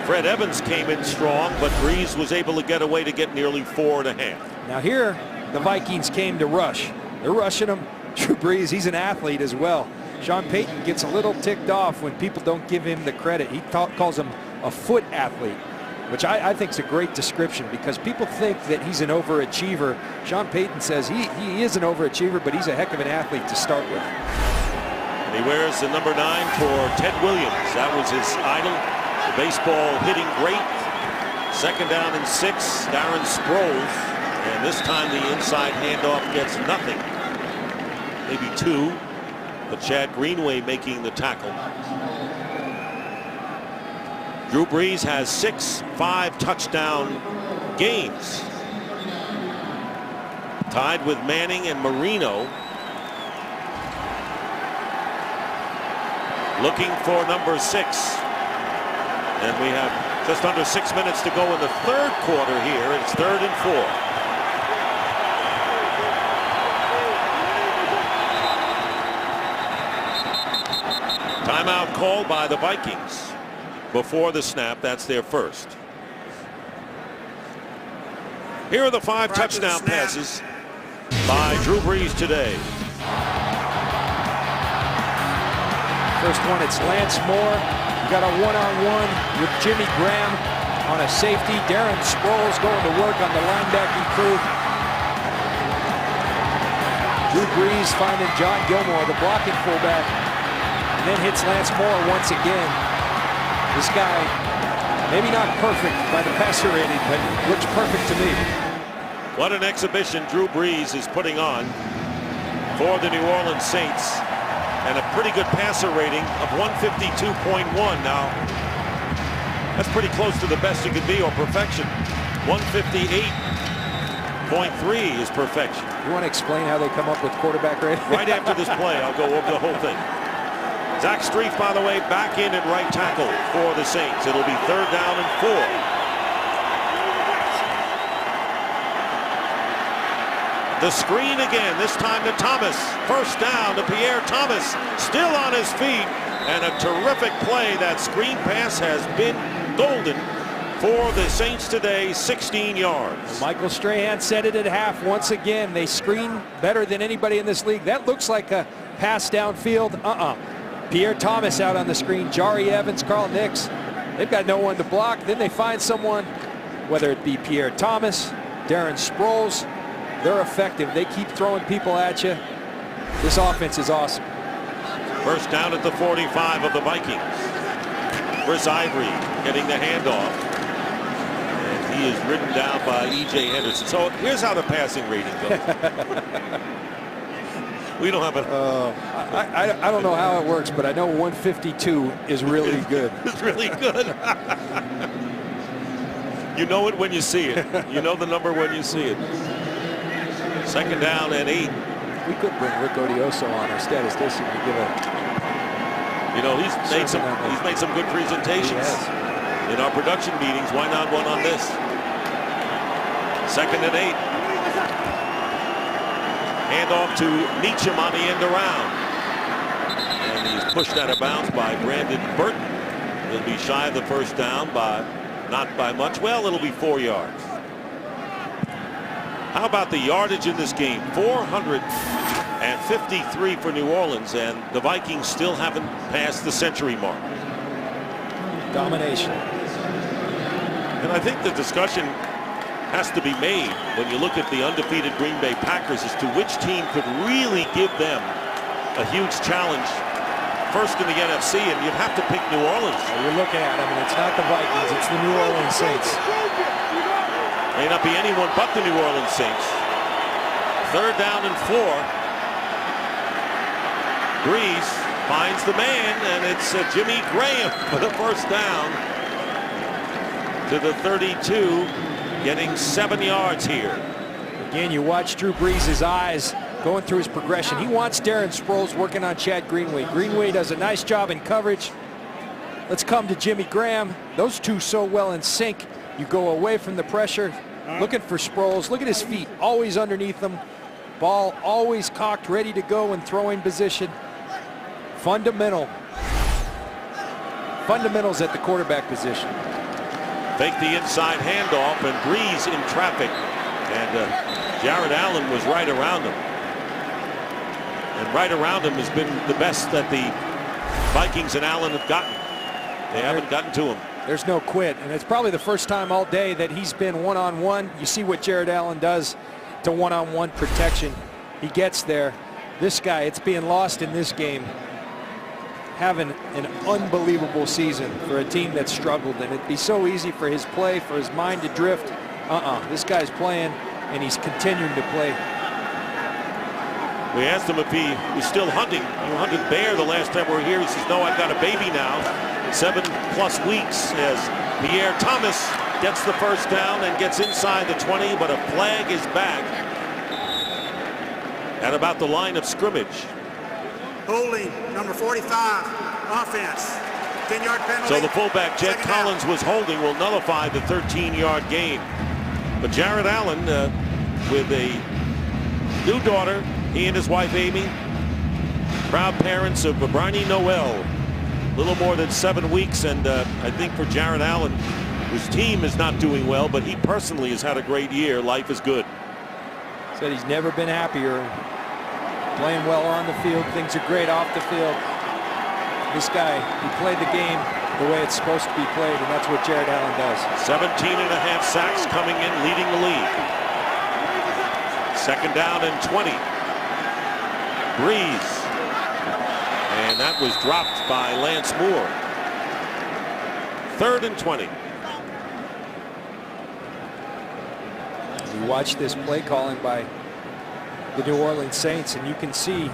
Fred Evans came in strong, but Brees was able to get away to get nearly 4.5. Now here, the Vikings came to rush. They're rushing him. Drew Brees, he's an athlete as well. Sean Payton gets a little ticked off when people don't give him the credit. He calls him a foot athlete, which I think is a great description, because people think that he's an overachiever. Sean Payton says he is an overachiever, but he's a heck of an athlete to start with. And he wears the number 9 for Ted Williams. That was his idol. The baseball hitting great. 2nd down and 6, Darren Sproles. And this time the inside handoff gets nothing. Maybe 2, but Chad Greenway making the tackle. Drew Brees has 6 5-touchdown games, tied with Manning and Marino. Looking for number 6. And we have just under 6 minutes to go in the 3rd quarter here. It's 3rd and 4. Timeout called by the Vikings before the snap. That's their first. Here are the 5 touchdown passes by Drew Brees today. First one, it's Lance Moore. You got a one-on-one with Jimmy Graham on a safety. Darren Sproles going to work on the linebacking crew. Drew Brees finding John Gilmore, the blocking fullback, and then hits Lance Moore once again. This guy, maybe not perfect by the passer rating, but looks perfect to me. What an exhibition Drew Brees is putting on for the New Orleans Saints. And a pretty good passer rating of 152.1. Now, that's pretty close to the best it could be, or perfection. 158.3 is perfection. You want to explain how they come up with quarterback rating? Right after this play, I'll go over the whole thing. Zach Strief, by the way, back in at right tackle for the Saints. It'll be 3rd down and 4. The screen again, this time to Thomas. 1st down to Pierre Thomas, still on his feet, and a terrific play. That screen pass has been golden for the Saints today, 16 yards. Michael Strahan said it at half once again. They screen better than anybody in this league. That looks like a pass downfield. Pierre Thomas out on the screen, Jari Evans, Carl Nix. They've got no one to block. Then they find someone, whether it be Pierre Thomas, Darren Sproles. They're effective. They keep throwing people at you. This offense is awesome. First down at the 45 of the Vikings. Chris Ivory getting the handoff. And he is ridden down by E.J. Henderson. So here's how the passing rating goes. We don't have a... I don't know how it works, but I know 152 is really good. It's really good. You know it when you see it. You know the number when you see it. Second down and 8. We could bring Rick Odioso on our statistician to give a... You know, he's made some good presentations in our production meetings. Why not one on this? Second and 8. Handoff to Meacham on the end around. And he's pushed out of bounds by Brandon Burton. He'll be shy of the first down by not by much. Well, it'll be 4 yards. How about the yardage in this game? 453 for New Orleans, and the Vikings still haven't passed the century mark. Domination. And I think the discussion has to be made when you look at the undefeated Green Bay Packers as to which team could really give them a huge challenge first in the NFC, and you'd have to pick New Orleans. You're looking at, I mean, it's not the Vikings, it's the New Orleans Saints. May not be anyone but the New Orleans Saints. Third down and 4. Breeze finds the man, and it's Jimmy Graham for the first down to the 32, getting 7 yards here. Again, you watch Drew Brees' eyes going through his progression. He wants Darren Sproles working on Chad Greenway. Greenway does a nice job in coverage. Let's come to Jimmy Graham. Those two so well in sync. You go away from the pressure, looking for Sproles. Look at his feet, always underneath them. Ball always cocked, ready to go in throwing position. Fundamentals at the quarterback position. Fake the inside handoff, and Breeze in traffic. And Jared Allen was right around him. And right around him has been the best that the Vikings and Allen have gotten. They haven't gotten to him. There's no quit, and it's probably the first time all day that he's been one-on-one. You see what Jared Allen does to one-on-one protection. He gets there. This guy, it's being lost in this game, having an unbelievable season for a team that struggled, and it'd be so easy for his play, for his mind to drift. This guy's playing, and he's continuing to play. We asked him if he was still hunting. You hunted bear the last time we were here. He says, no, I've got a baby now. 7+ weeks as Pierre Thomas gets the first down and gets inside the 20, but a flag is back at about the line of scrimmage. Holding, number 45, offense. 10-yard penalty. So the fullback, Jed Collins, was holding, will nullify the 13-yard gain. But Jared Allen, with a new daughter, he and his wife Amy, proud parents of Bryony Noel, a little more than 7 weeks, and I think for Jared Allen, his team is not doing well, but he personally has had a great year. Life is good. Said he's never been happier. Playing well on the field, things are great off the field. This guy, he played the game the way it's supposed to be played, and that's what Jared Allen does. 17.5 sacks coming in, leading the league. Second down and 20. Breeze. And that was dropped by Lance Moore. Third and 20. You watch this play calling by the New Orleans Saints, and you can see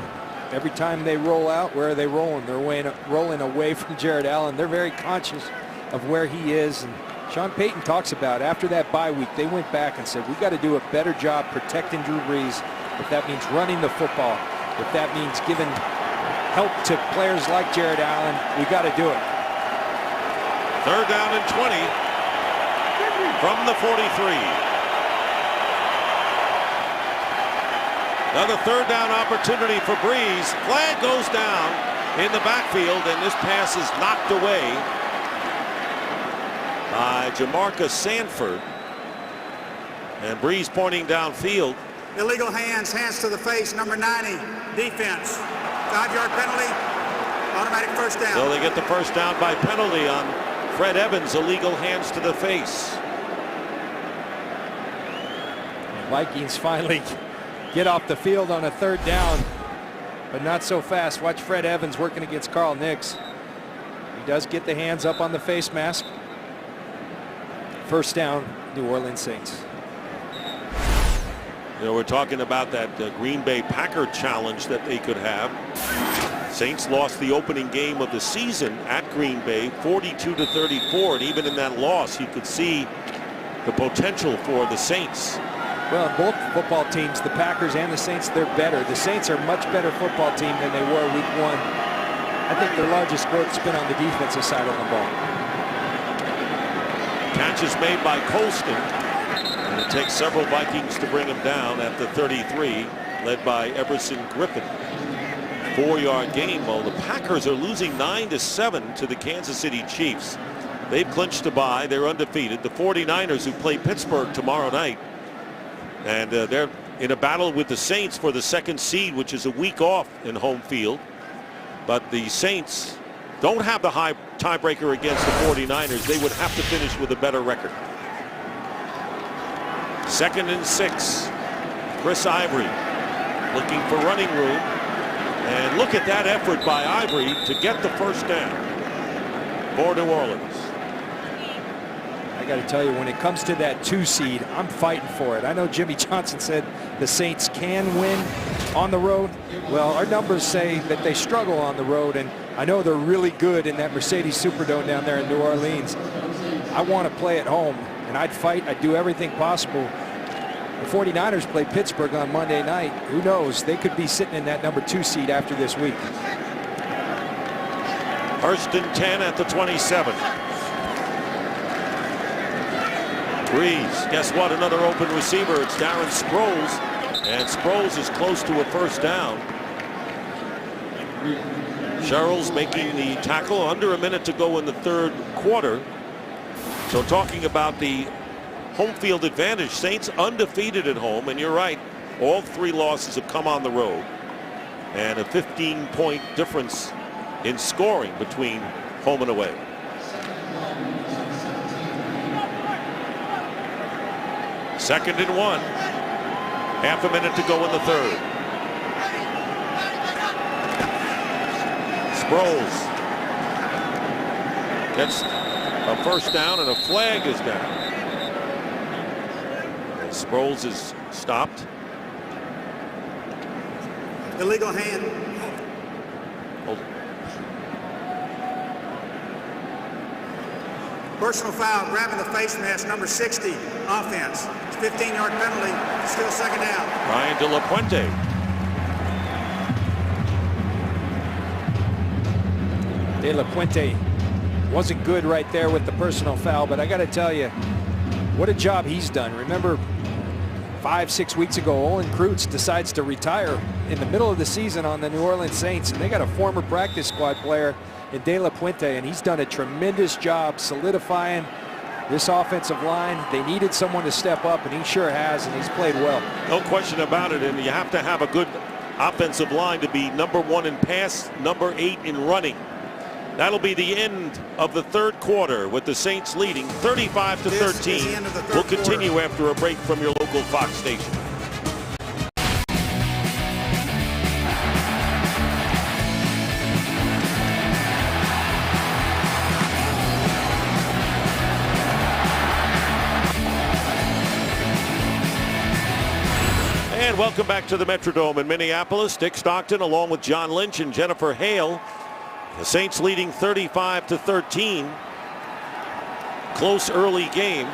every time they roll out, where are they rolling? They're rolling away from Jared Allen. They're very conscious of where he is. And Sean Payton talks about after that bye week, they went back and said, we've got to do a better job protecting Drew Brees. If that means running the football, if that means giving help to players like Jared Allen, we got to do it. Third down and 20 from the 43. Another third down opportunity for Breeze. Flag goes down in the backfield, and this pass is knocked away by Jamarcus Sanford. And Breeze pointing downfield. Illegal hands to the face, number 90, defense. 5-yard penalty, Automatic first down. So they get the first down by penalty on Fred Evans, illegal hands to the face. Vikings finally get off the field on a third down, but not so fast. Watch Fred Evans working against Carl Nix. He does get the hands up on the face mask. First down, New Orleans Saints. You know, we're talking about that Green Bay Packer challenge that they could have. Saints lost the opening game of the season at Green Bay 42-34, and even in that loss you could see the potential for the Saints. Well, both football teams, the Packers and the Saints, they're better. The Saints are a much better football team than they were week 1. I think their largest growth's been on the defensive side of the ball. Catch is made by Colston, and it takes several Vikings to bring him down at the 33, led by Everson Griffin. 4-yard gain. Well, the Packers are losing 9-7 to the Kansas City Chiefs. They've clinched a bye. They're undefeated. The 49ers, who play Pittsburgh tomorrow night, and they're in a battle with the Saints for the 2nd seed, which is a week off in home field. But the Saints don't have the high tiebreaker against the 49ers. They would have to finish with a better record. 2nd and 6. Chris Ivory looking for running room. And look at that effort by Ivory to get the first down for New Orleans. I got to tell you, when it comes to that 2 seed, I'm fighting for it. I know Jimmy Johnson said the Saints can win on the road. Well, our numbers say that they struggle on the road, and I know they're really good in that Mercedes Superdome down there in New Orleans. I want to play at home, and I'd fight. I'd do everything possible. The 49ers play Pittsburgh on Monday night. Who knows? They could be sitting in that number 2 seed after this week. 1st and 10 at the 27. Breeze, guess what? Another open receiver. It's Darren Sproles, and Sproles is close to a first down. Sherrill's making the tackle. Under a minute to go in the 3rd quarter. So talking about the home field advantage, Saints undefeated at home, and you're right, all 3 losses have come on the road, and a 15-point difference in scoring between home and away. Second and 1. Half a minute to go in the 3rd. Sproles gets a first down, and a flag is down. And Sproles is stopped. Illegal hand. Personal foul, grabbing the face mask, number 60, offense. 15-yard penalty, still 2nd down. Ryan De La Puente. De La Puente wasn't good right there with the personal foul, but I got to tell you, what a job he's done. Remember, 5-6 weeks ago, Olin Kreutz decides to retire in the middle of the season on the New Orleans Saints, and they got a former practice squad player in De La Puente, and he's done a tremendous job solidifying this offensive line. They needed someone to step up, and he sure has, and he's played well. No question about it, and you have to have a good offensive line to be number 1 in pass, number 8 in running. That'll be the end of the 3rd quarter with the Saints leading 35-13. We'll continue after a break from your local Fox station. And welcome back to the Metrodome in Minneapolis. Dick Stockton along with John Lynch and Jennifer Hale. The Saints leading 35-13. Close early game.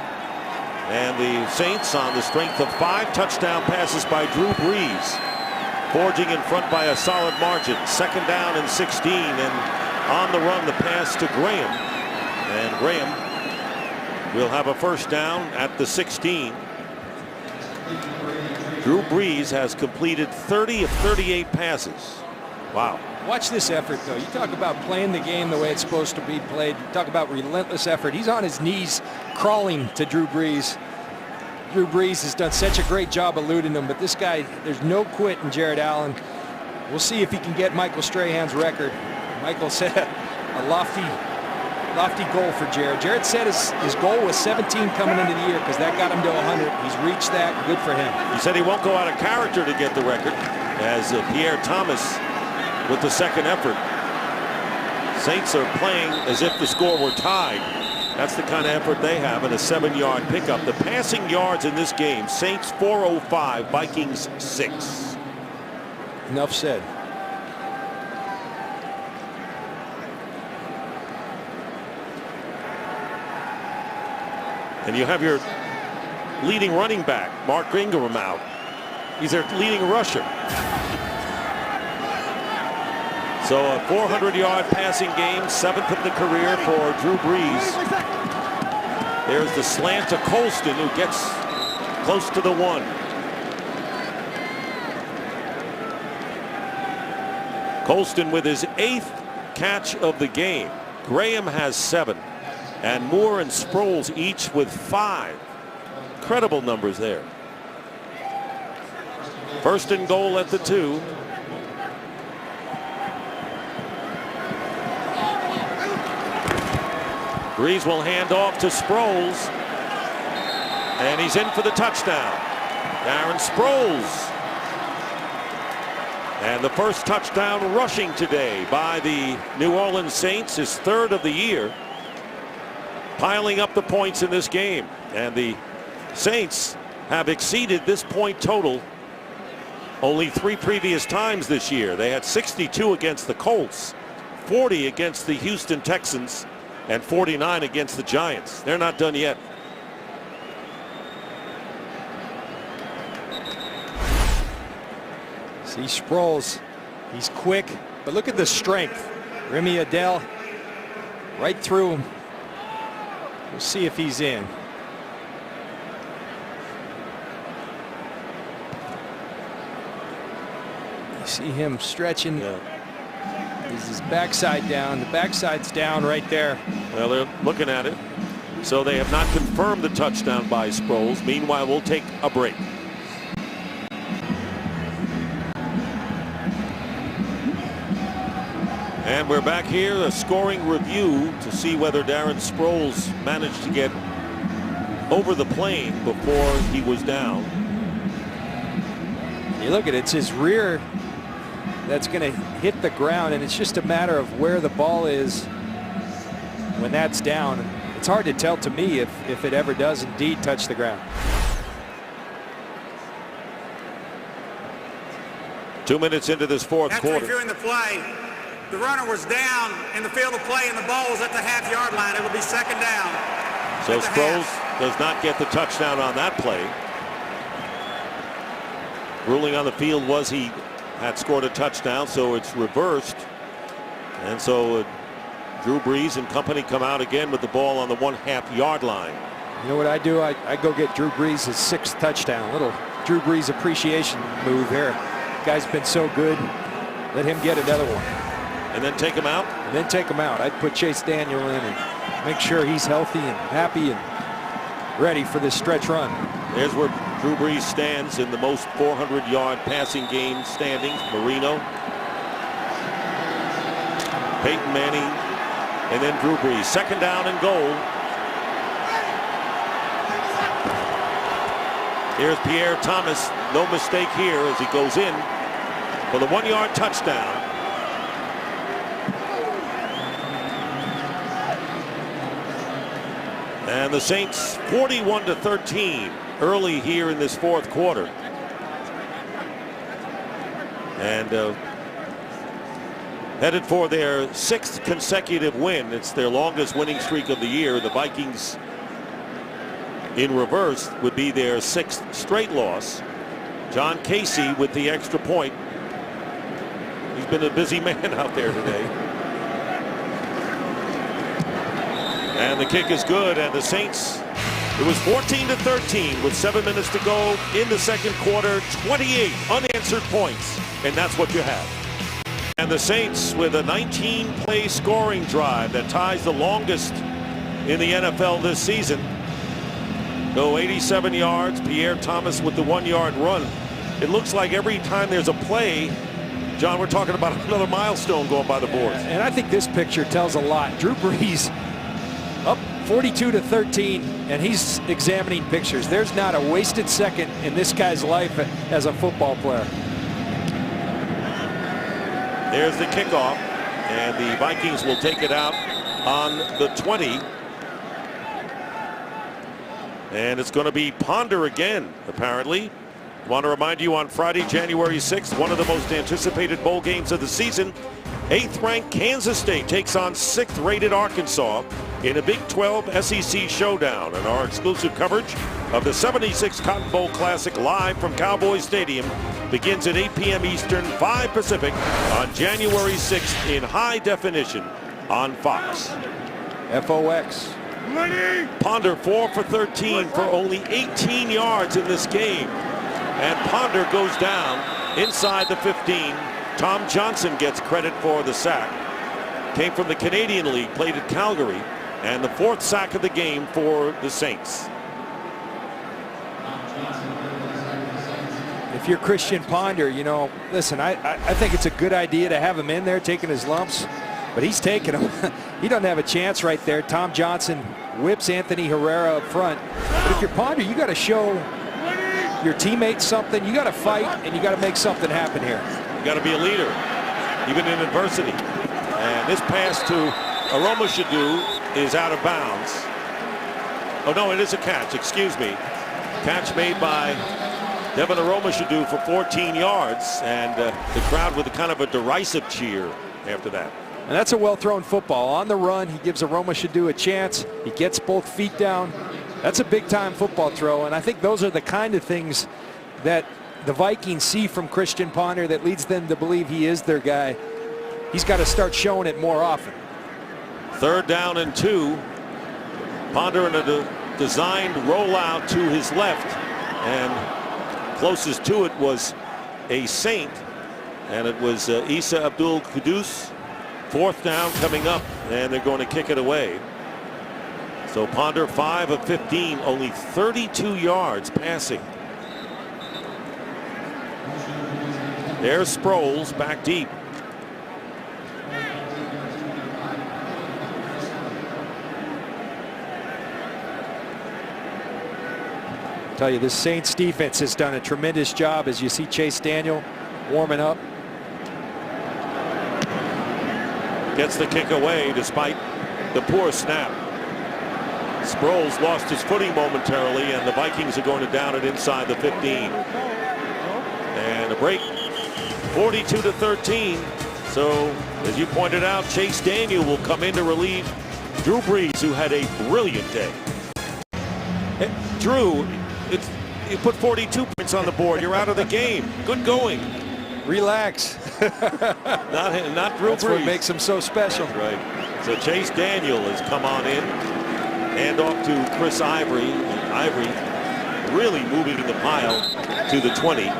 And the Saints on the strength of 5 touchdown passes by Drew Brees. Forging in front by a solid margin. 2nd down and 16. And on the run, the pass to Graham. And Graham will have a first down at the 16. Drew Brees has completed 30 of 38 passes. Wow. Watch this effort, though. You talk about playing the game the way it's supposed to be played. You talk about relentless effort. He's on his knees crawling to Drew Brees. Drew Brees has done such a great job eluding him, but this guy, there's no quit in Jared Allen. We'll see if he can get Michael Strahan's record. Michael said a lofty goal for Jared. Jared said his goal was 17 coming into the year because that got him to 100. He's reached that. Good for him. He said he won't go out of character to get the record, as Pierre Thomas with the second effort. Saints are playing as if the score were tied. That's the kind of effort they have in a 7-yard pickup. The passing yards in this game, Saints 405, Vikings 6. Enough said. And you have your leading running back, Mark Ingram, out. He's their leading rusher. So a 400-yard passing game, 7th of the career for Drew Brees. There's the slant to Colston, who gets close to the 1. Colston with his 8th catch of the game. Graham has 7. And Moore and Sproles each with 5. Incredible numbers there. First and goal at the 2. Brees will hand off to Sproles. And he's in for the touchdown. Darren Sproles. And the first touchdown rushing today by the New Orleans Saints, his 3rd of the year. Piling up the points in this game. And the Saints have exceeded this point total only 3 previous times this year. They had 62 against the Colts, 40 against the Houston Texans, and 49 against the Giants. They're not done yet. See Sproles, he's quick, but look at the strength. Remy Adele right through him. We'll see if he's in. You see him stretching. Yeah. His backside down. The backside's down right there. Well, they're looking at it. So they have not confirmed the touchdown by Sproles. Meanwhile, we'll take a break. And we're back here, a scoring review to see whether Darren Sproles managed to get over the plane before he was down. You look at it, it's his rear that's going to hit the ground, and it's just a matter of where the ball is when that's down. It's hard to tell to me if it ever does indeed touch the ground. 2 minutes into this fourth After quarter. reviewing the play, the runner was down in the field of play, and the ball was at the half-yard line. It will be second down. So Sproles does not get the touchdown on that play. Ruling on the field was he had scored a touchdown, so it's reversed. And so Drew Brees and company come out again with the ball on the 1/2 yard line. You know what I do? I go get Drew Brees his 6th touchdown. Little Drew Brees appreciation move here. Guy's been so good. Let him get another one. And then take him out? And then take him out. I'd put Chase Daniel in and make sure he's healthy and happy and ready for this stretch run. There's where Drew Brees stands in the most 400-yard passing game standings. Marino, Peyton Manning, and then Drew Brees. Second down and goal. Here's Pierre Thomas. No mistake here as he goes in for the 1-yard touchdown. And the Saints 41-13 early here in this fourth quarter. And headed for their 6th consecutive win. It's their longest winning streak of the year. The Vikings in reverse would be their 6th straight loss. John Casey with the extra point. He's been a busy man out there today. And the kick is good, and the Saints, it was 14-13 with 7 minutes to go in the second quarter, 28 unanswered points, and that's what you have. And the Saints with a 19-play scoring drive that ties the longest in the NFL this season. Go 87 yards, Pierre Thomas with the 1-yard run. It looks like every time there's a play, John, we're talking about another milestone going by the boards. And I think this picture tells a lot. Drew Brees up 42-13, and he's examining pictures. There's not a wasted second in this guy's life as a football player. There's the kickoff, and the Vikings will take it out on the 20. And it's going to be Ponder again, apparently. I want to remind you, on Friday, January 6th, one of the most anticipated bowl games of the season, 8th-ranked Kansas State takes on 6th-rated Arkansas in a Big 12 SEC showdown. And our exclusive coverage of the 76 Cotton Bowl Classic live from Cowboy Stadium begins at 8 p.m. Eastern, 5 Pacific on January 6th in high definition on Fox. FOX. Ponder 4 for 13 for only 18 yards in this game. And Ponder goes down inside the 15. Tom Johnson gets credit for the sack. Came from the Canadian League, played at Calgary, and the 4th sack of the game for the Saints. If you're Christian Ponder, you know, listen, I think it's a good idea to have him in there taking his lumps, but he's taking them. He doesn't have a chance right there. Tom Johnson whips Anthony Herrera up front. But if you're Ponder, you got to show your teammates something. You got to fight, and you got to make something happen here. You got to be a leader, even in adversity. And this pass to Aroma Shadu is out of bounds. Oh, no, it is a catch. Excuse me. Catch made by Devin Aroma Shadu for 14 yards. And the crowd with a kind of a derisive cheer after that. And that's a well-thrown football. On the run, he gives Aroma Shadu a chance. He gets both feet down. That's a big-time football throw, and I think those are the kind of things that the Vikings see from Christian Ponder that leads them to believe he is their guy. He's got to start showing it more often. 3rd down and 2. Ponder in a designed rollout to his left, and closest to it was a Saint, and it was Isa Abdul Kudus. 4th down coming up, and they're going to kick it away. So Ponder 5 of 15, only 32 yards passing. There's Sproles back deep. I tell you, this Saints defense has done a tremendous job as you see Chase Daniel warming up. Gets the kick away despite the poor snap. Sproles lost his footing momentarily, and the Vikings are going to down it inside the 15. And a break, 42-13. So, as you pointed out, Chase Daniel will come in to relieve Drew Brees, who had a brilliant day. Drew, you put 42 points on the board. You're out of the game. Good going. Relax. Not Drew That's Brees. what makes him so special. That's right. So Chase Daniel has come on in. Hand off to Chris Ivory. Ivory really moving the pile to the 20.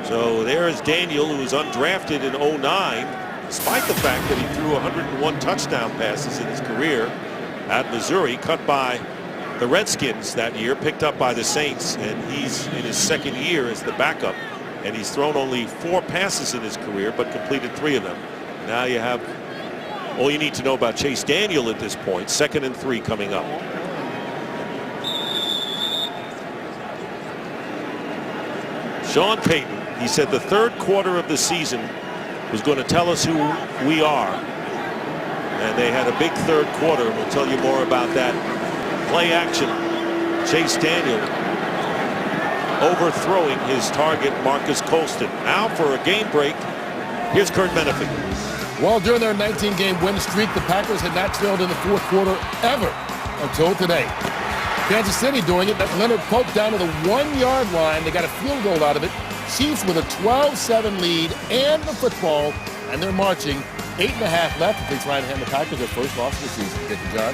So there is Daniel, who was undrafted in 09, despite the fact that he threw 101 touchdown passes in his career at Missouri, cut by the Redskins that year, picked up by the Saints, and he's in his 2nd year as the backup, and he's thrown only 4 passes in his career, but completed 3 of them. Now you have all you need to know about Chase Daniel at this point. 2nd and 3 coming up. Sean Payton, he said the 3rd quarter of the season was going to tell us who we are. And they had a big 3rd quarter. We'll tell you more about that. Play action. Chase Daniel overthrowing his target, Marcus Colston. Now for a game break. Here's Kurt Menefee. Well, during their 19-game win streak, the Packers had not trailed in the 4th quarter ever until today. Kansas City doing it. That's Leonard Pope down to the 1-yard line. They got a field goal out of it. Chiefs with a 12-7 lead and the football, and they're marching. 8.5 left if they try and hand the Packers their first loss of the season. Get to John.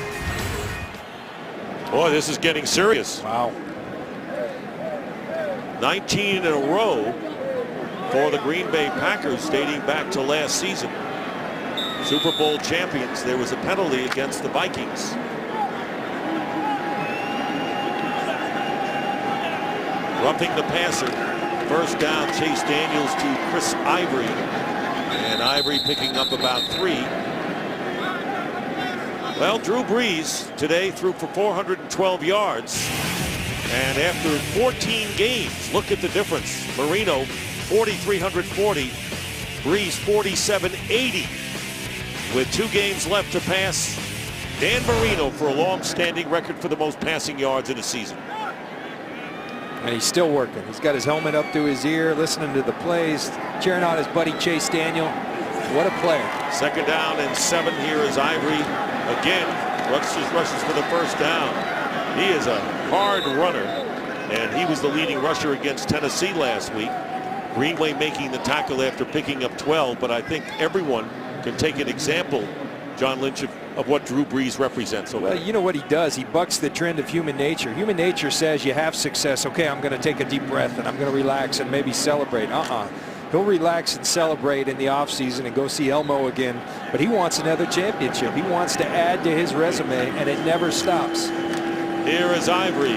Boy, this is getting serious. Wow. 19 in a row for the Green Bay Packers dating back to last season. Super Bowl champions. There was a penalty against the Vikings. Roughing the passer. first down. Chase Daniels to Chris Ivory. And Ivory picking up about 3. Well, Drew Brees today threw for 412 yards. And after 14 games, look at the difference. Marino, 4,340. Brees, 4,780. With 2 games left to pass, Dan Marino for a long-standing record for the most passing yards in a season. And he's still working. He's got his helmet up to his ear, listening to the plays, cheering on his buddy Chase Daniel. What a player. 2nd down and 7. Here is Ivory again. Rushes for the first down. He is a hard runner, and he was the leading rusher against Tennessee last week. Greenway making the tackle after picking up 12, but I think everyone can take an example, John Lynch, of what Drew Brees represents. Well, you know what he does? He bucks the trend of human nature. Human nature says you have success. Okay, I'm going to take a deep breath and I'm going to relax and maybe celebrate. He'll relax and celebrate in the offseason and go see Elmo again. But he wants another championship. He wants to add to his resume, and it never stops. Here is Ivory.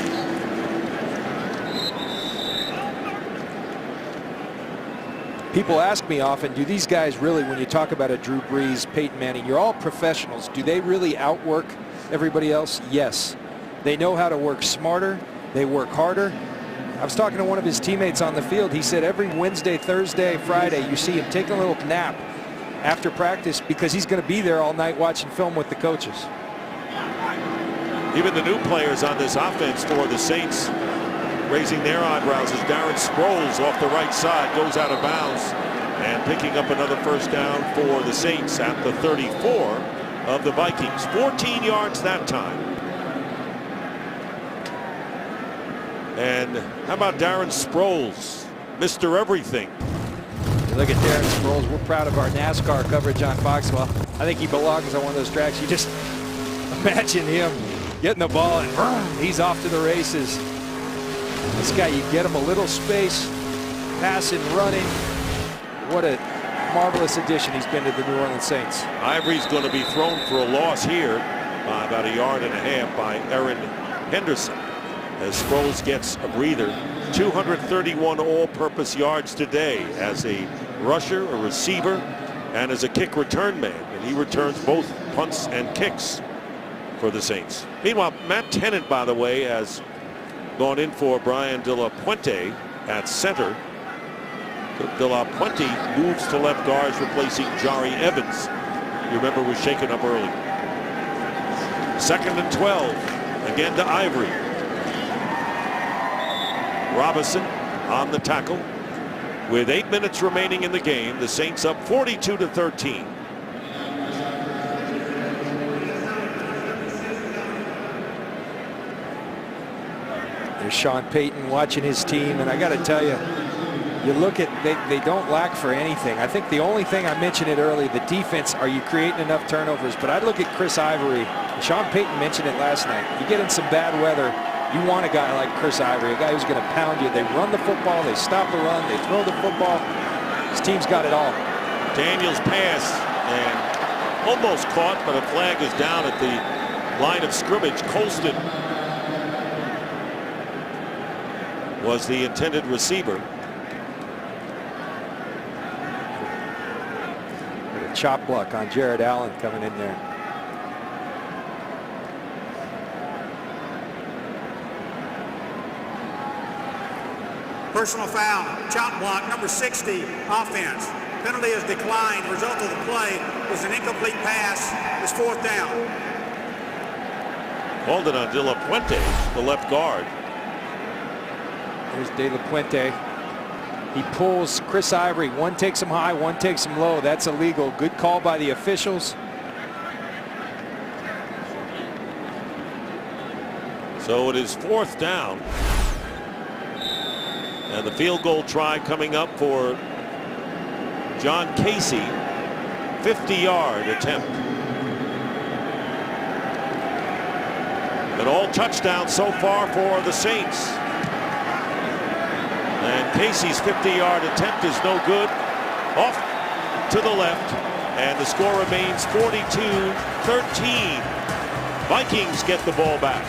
People ask me often, do these guys really, when you talk about a Drew Brees, Peyton Manning, you're all professionals. Do they really outwork everybody else? Yes. They know how to work smarter. They work harder. I was talking to one of his teammates on the field. He said every Wednesday, Thursday, Friday, you see him taking a little nap after practice because he's going to be there all night watching film with the coaches. Even the new players on this offense for the Saints raising their eyebrows as Darren Sproles off the right side goes out of bounds and picking up another first down for the Saints at the 34 of the Vikings. 14 yards that time. And how about Darren Sproles, Mr. Everything? Look at Darren Sproles. We're proud of our NASCAR coverage on Fox. Well, I think he belongs on one of those tracks. You just imagine him getting the ball and he's off to the races. This guy, you get him a little space, passing, running. What a marvelous addition he's been to the New Orleans Saints. Ivory's going to be thrown for a loss here by about 1.5 yards by Aaron Henderson, as Sproles gets a breather. 231 all-purpose yards today as a rusher, a receiver, and as a kick return man. And he returns both punts and kicks for the Saints. Meanwhile, Matt Tennant, by the way, has gone in for Brian De La Puente at center. De La Puente moves to left guard, replacing Jari Evans. You remember was shaken up early. 2nd and 12. Again to Ivory. Robinson on the tackle. With 8 minutes remaining in the game, the Saints up 42-13. There's Sean Payton watching his team, and I got to tell you, you look at, they don't lack for anything. I think the only thing, I mentioned it early, the defense, are you creating enough turnovers? But I look at Chris Ivory. Sean Payton mentioned it last night. You get in some bad weather, you want a guy like Chris Ivory, a guy who's going to pound you. They run the football, they stop the run, they throw the football. His team's got it all. Daniels pass and almost caught, but a flag is down at the line of scrimmage. Colston was the intended receiver. A chop block on Jared Allen coming in there. Personal foul, chop block, number 60, offense. Penalty is declined. Result of the play was an incomplete pass. It's 4th down. Called it on De La Puente, the left guard. There's De La Puente. He pulls Chris Ivory. One takes him high, one takes him low. That's illegal. Good call by the officials. So it is 4th down. And the field goal try coming up for John Casey. 50-yard attempt. An all touchdown so far for the Saints. And Casey's 50-yard attempt is no good. Off to the left. And the score remains 42-13. Vikings get the ball back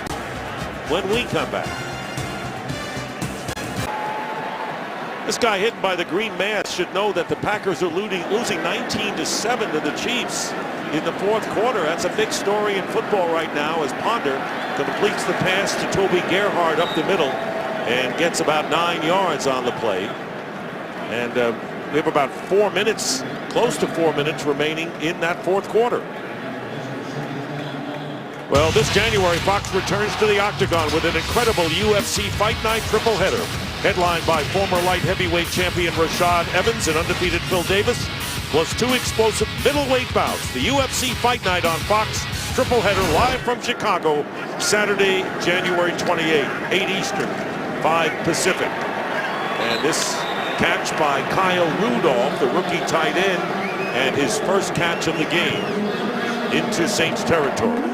when we come back. This guy hidden by the green mask should know that the Packers are losing 19-7 to the Chiefs in the fourth quarter. That's a big story in football right now as Ponder completes the pass to Toby Gerhart up the middle and gets about 9 yards on the play. And we have about 4 minutes, close to 4 minutes remaining in that fourth quarter. Well, this January, Fox returns to the Octagon with an incredible UFC Fight Night triple header. Headlined by former light heavyweight champion Rashad Evans and undefeated Phil Davis, plus 2 explosive middleweight bouts. The UFC Fight Night on Fox, triple header live from Chicago, Saturday, January 28, 8 Eastern, 5 Pacific. And this catch by Kyle Rudolph, the rookie tight end, and his first catch of the game into Saints territory.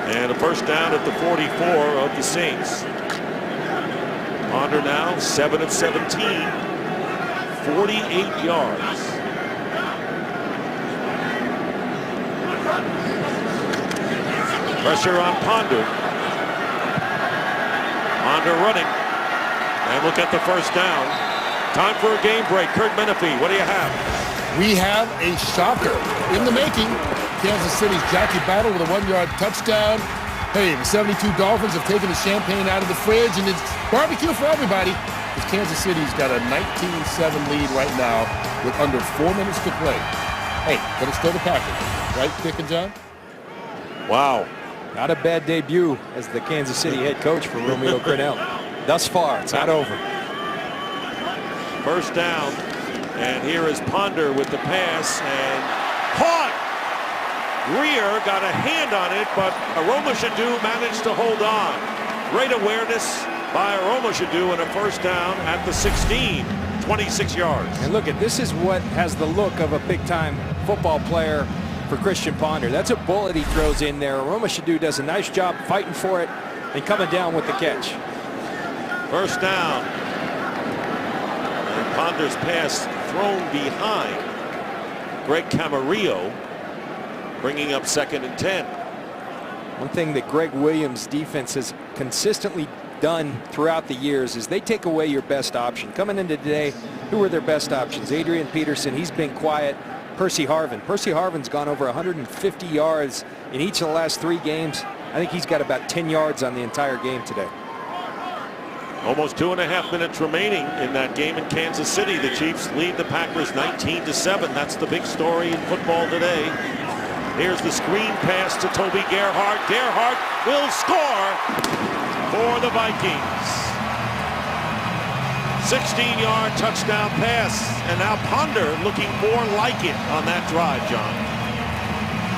And a first down at the 44 of the Saints. Ponder now 7 of 17, 48 yards. Pressure on Ponder. Ponder running. And look at the first down. Time for a game break. Kurt Menefee, what do you have? We have a shocker in the making. Kansas City's Jackie Battle with a 1-yard touchdown. Hey, the 72 Dolphins have taken the champagne out of the fridge, and it's barbecue for everybody. Because Kansas City's got a 19-7 lead right now with under 4 minutes to play. Hey, but it's still the Packers, right, Dick and John? Wow. Not a bad debut as the Kansas City head coach for Romeo Crennel. Thus far, it's not over. First down, and here is Ponder with the pass, and caught. Greer got a hand on it, but Aroma-Shadu managed to hold on. Great awareness by Aroma-Shadu and a first down at the 16, 26 yards. And look, this is what has the look of a big-time football player for Christian Ponder. That's a bullet he throws in there. Aroma-Shadu does a nice job fighting for it and coming down with the catch. First down. And Ponder's pass thrown behind Greg Camarillo, bringing up 2nd and 10. One thing that Greg Williams' defense has consistently done throughout the years is they take away your best option. Coming into today, who were their best options? Adrian Peterson, he's been quiet. Percy Harvin. Percy Harvin's gone over 150 yards in each of the last 3 games. I think he's got about 10 yards on the entire game today. Almost 2.5 minutes remaining in that game in Kansas City. The Chiefs lead the Packers 19-7. That's the big story in football today. Here's the screen pass to Toby Gerhart. Gerhart will score for the Vikings. 16-yard touchdown pass, and now Ponder looking more like it on that drive, John.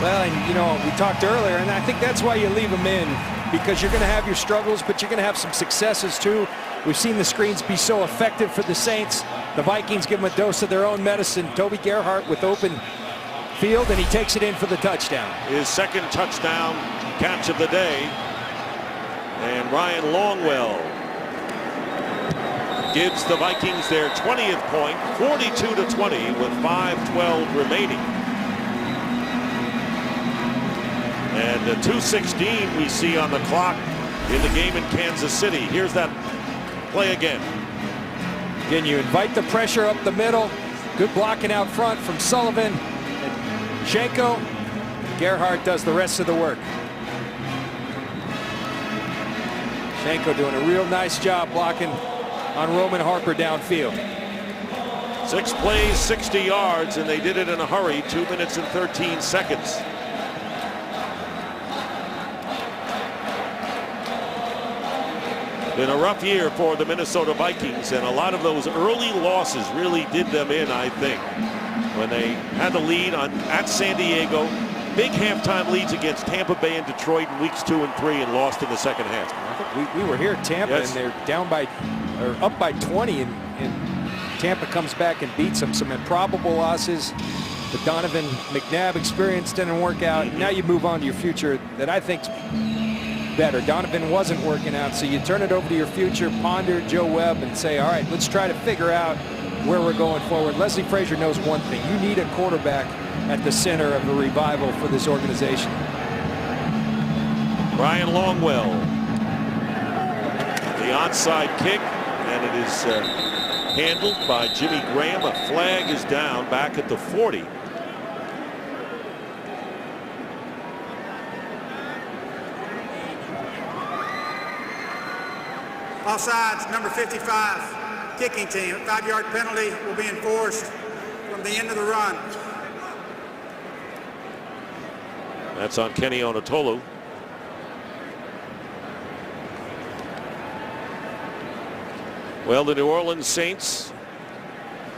Well, and you know, we talked earlier, and I think that's why you leave them in, because you're going to have your struggles, but you're going to have some successes too. We've seen the screens be so effective for the Saints. The Vikings give them a dose of their own medicine. Toby Gerhart with open field, and he takes it in for the touchdown. His second touchdown catch of the day. And Ryan Longwell gives the Vikings their 20th point, 42-20 with 5:12 remaining. And 2:16 we see on the clock in the game in Kansas City. Here's that play again. Again, you invite the pressure up the middle. Good blocking out front from Sullivan. Shenko. Gerhart does the rest of the work. Shenko doing a real nice job blocking on Roman Harper downfield. 6 plays, 60 yards, and they did it in a hurry. 2 minutes and 13 seconds. Been a rough year for the Minnesota Vikings, and a lot of those early losses really did them in, I think. When they had the lead at San Diego, big halftime leads against Tampa Bay and Detroit in weeks 2 and 3, and lost in the second half. I think we were here at Tampa, yes. And they're down by, or up by 20, and Tampa comes back and beats them. Some improbable losses. The Donovan McNabb experience didn't work out. Now you move on to your future that I think's better. Donovan wasn't working out, so you turn it over to your future, Ponder, Joe Webb, and say, all right, let's try to figure out where we're going forward. Leslie Frazier knows one thing. You need a quarterback at the center of the revival for this organization. Brian Longwell. The onside kick, and it is handled by Jimmy Graham. A flag is down back at the 40. Offsides, number 55, kicking team. A 5-yard penalty will be enforced from the end of the run. That's on Kenny Onatolu. Well, the New Orleans Saints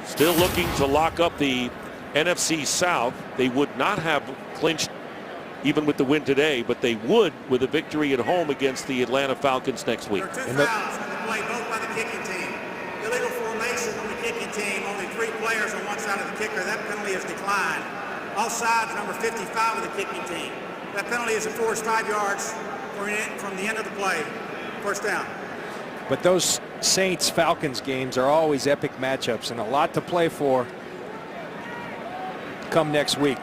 still looking to lock up the NFC South. They would not have clinched even with the win today, but they would with a victory at home against the Atlanta Falcons next week. There are 2 fouls on the play, both by the kicking team. Illegal formation on the kicking team, only 3 players on one side of the kicker. That penalty is declined. Offsides, number 55 of the kicking team. That penalty is enforced 5 yards from the end of the play. First down. But those Saints-Falcons games are always epic matchups and a lot to play for come next week.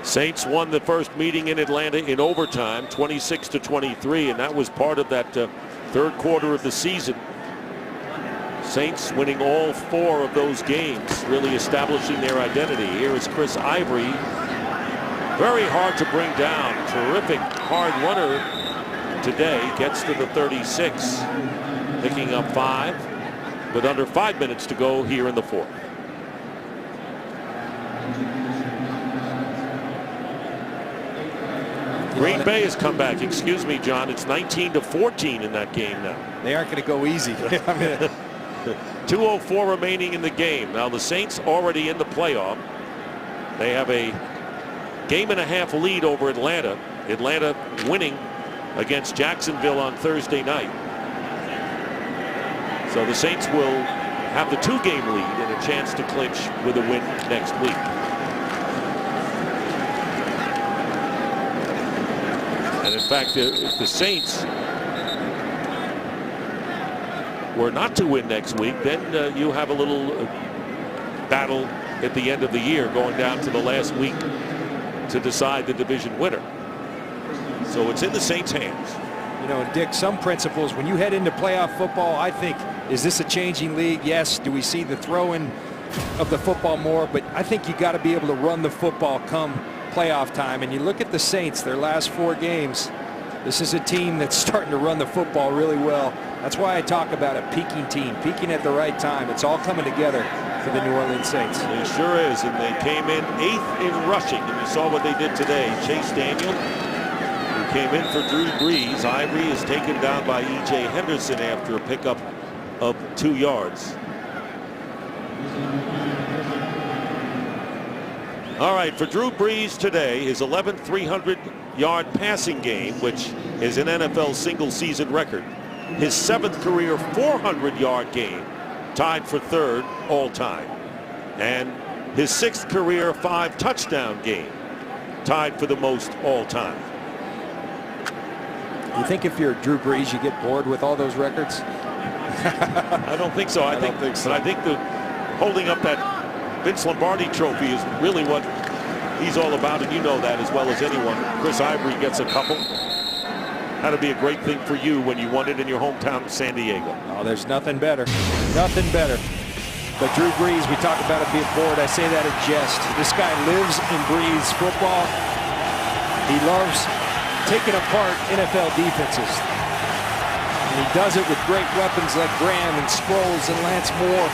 Saints won the first meeting in Atlanta in overtime, 26-23, and that was part of that third quarter of the season. Saints winning all 4 of those games, really establishing their identity. Here is Chris Ivory. Very hard to bring down. Terrific hard runner today. Gets to the 36, picking up 5 with under 5 minutes to go here in the 4th. Green Bay has come back. Excuse me, John. It's 19-14 in that game now. They aren't going to go easy. 2:04 remaining in the game. Now the Saints already in the playoff. They have a game-and-a-half lead over Atlanta. Atlanta winning against Jacksonville on Thursday night. So the Saints will have the 2-game lead and a chance to clinch with a win next week. And in fact, if the Saints were not to win next week, then you have a little battle at the end of the year going down to the last week to decide the division winner. So it's in the Saints' hands. You know, Dick, some principles, when you head into playoff football, I think, is this a changing league? Yes. Do we see the throw-in of the football more? But I think you got to be able to run the football come playoff time. And you look at the Saints, their last 4 games, this is a team that's starting to run the football really well. That's why I talk about a peaking team, peaking at the right time. It's all coming together for the New Orleans Saints. It sure is, and they came in 8th in rushing, and you saw what they did today. Chase Daniel, who came in for Drew Brees. Ivory is taken down by E.J. Henderson after a pickup of 2 yards. All right, for Drew Brees today, his 11th 300-yard passing game, which is an NFL single-season record. His 7th career 400-yard game, tied for 3rd all-time. And his 6th career 5-touchdown game, tied for the most all-time. You think if you're Drew Brees, you get bored with all those records? I don't think so. I think so. But I think the holding up that Vince Lombardi trophy is really what he's all about, and you know that as well as anyone. Chris Ivory gets a couple. Had to be a great thing for you when you won it in your hometown of San Diego. Oh, there's nothing better. Nothing better. But Drew Brees, we talk about it being bored. I say that in jest. This guy lives and breathes football. He loves taking apart NFL defenses. And he does it with great weapons like Graham and Sproles and Lance Moore.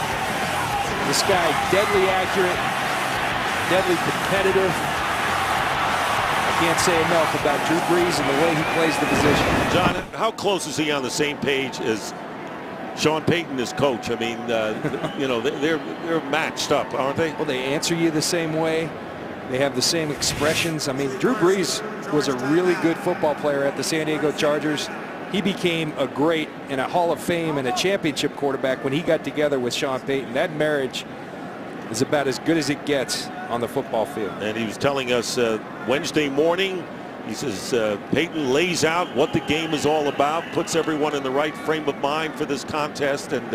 This guy, deadly accurate, deadly competitive. I can't say enough about Drew Brees and the way he plays the position. John, how close is he on the same page as Sean Payton, his coach? I mean, you know, they're matched up, aren't they? Well, they answer you the same way. They have the same expressions. I mean, Drew Brees was a really good football player at the San Diego Chargers. He became a great and a Hall of Fame and a championship quarterback when he got together with Sean Payton. That marriage is about as good as it gets on the football field. And he was telling us Wednesday morning, he says Payton lays out what the game is all about, puts everyone in the right frame of mind for this contest, and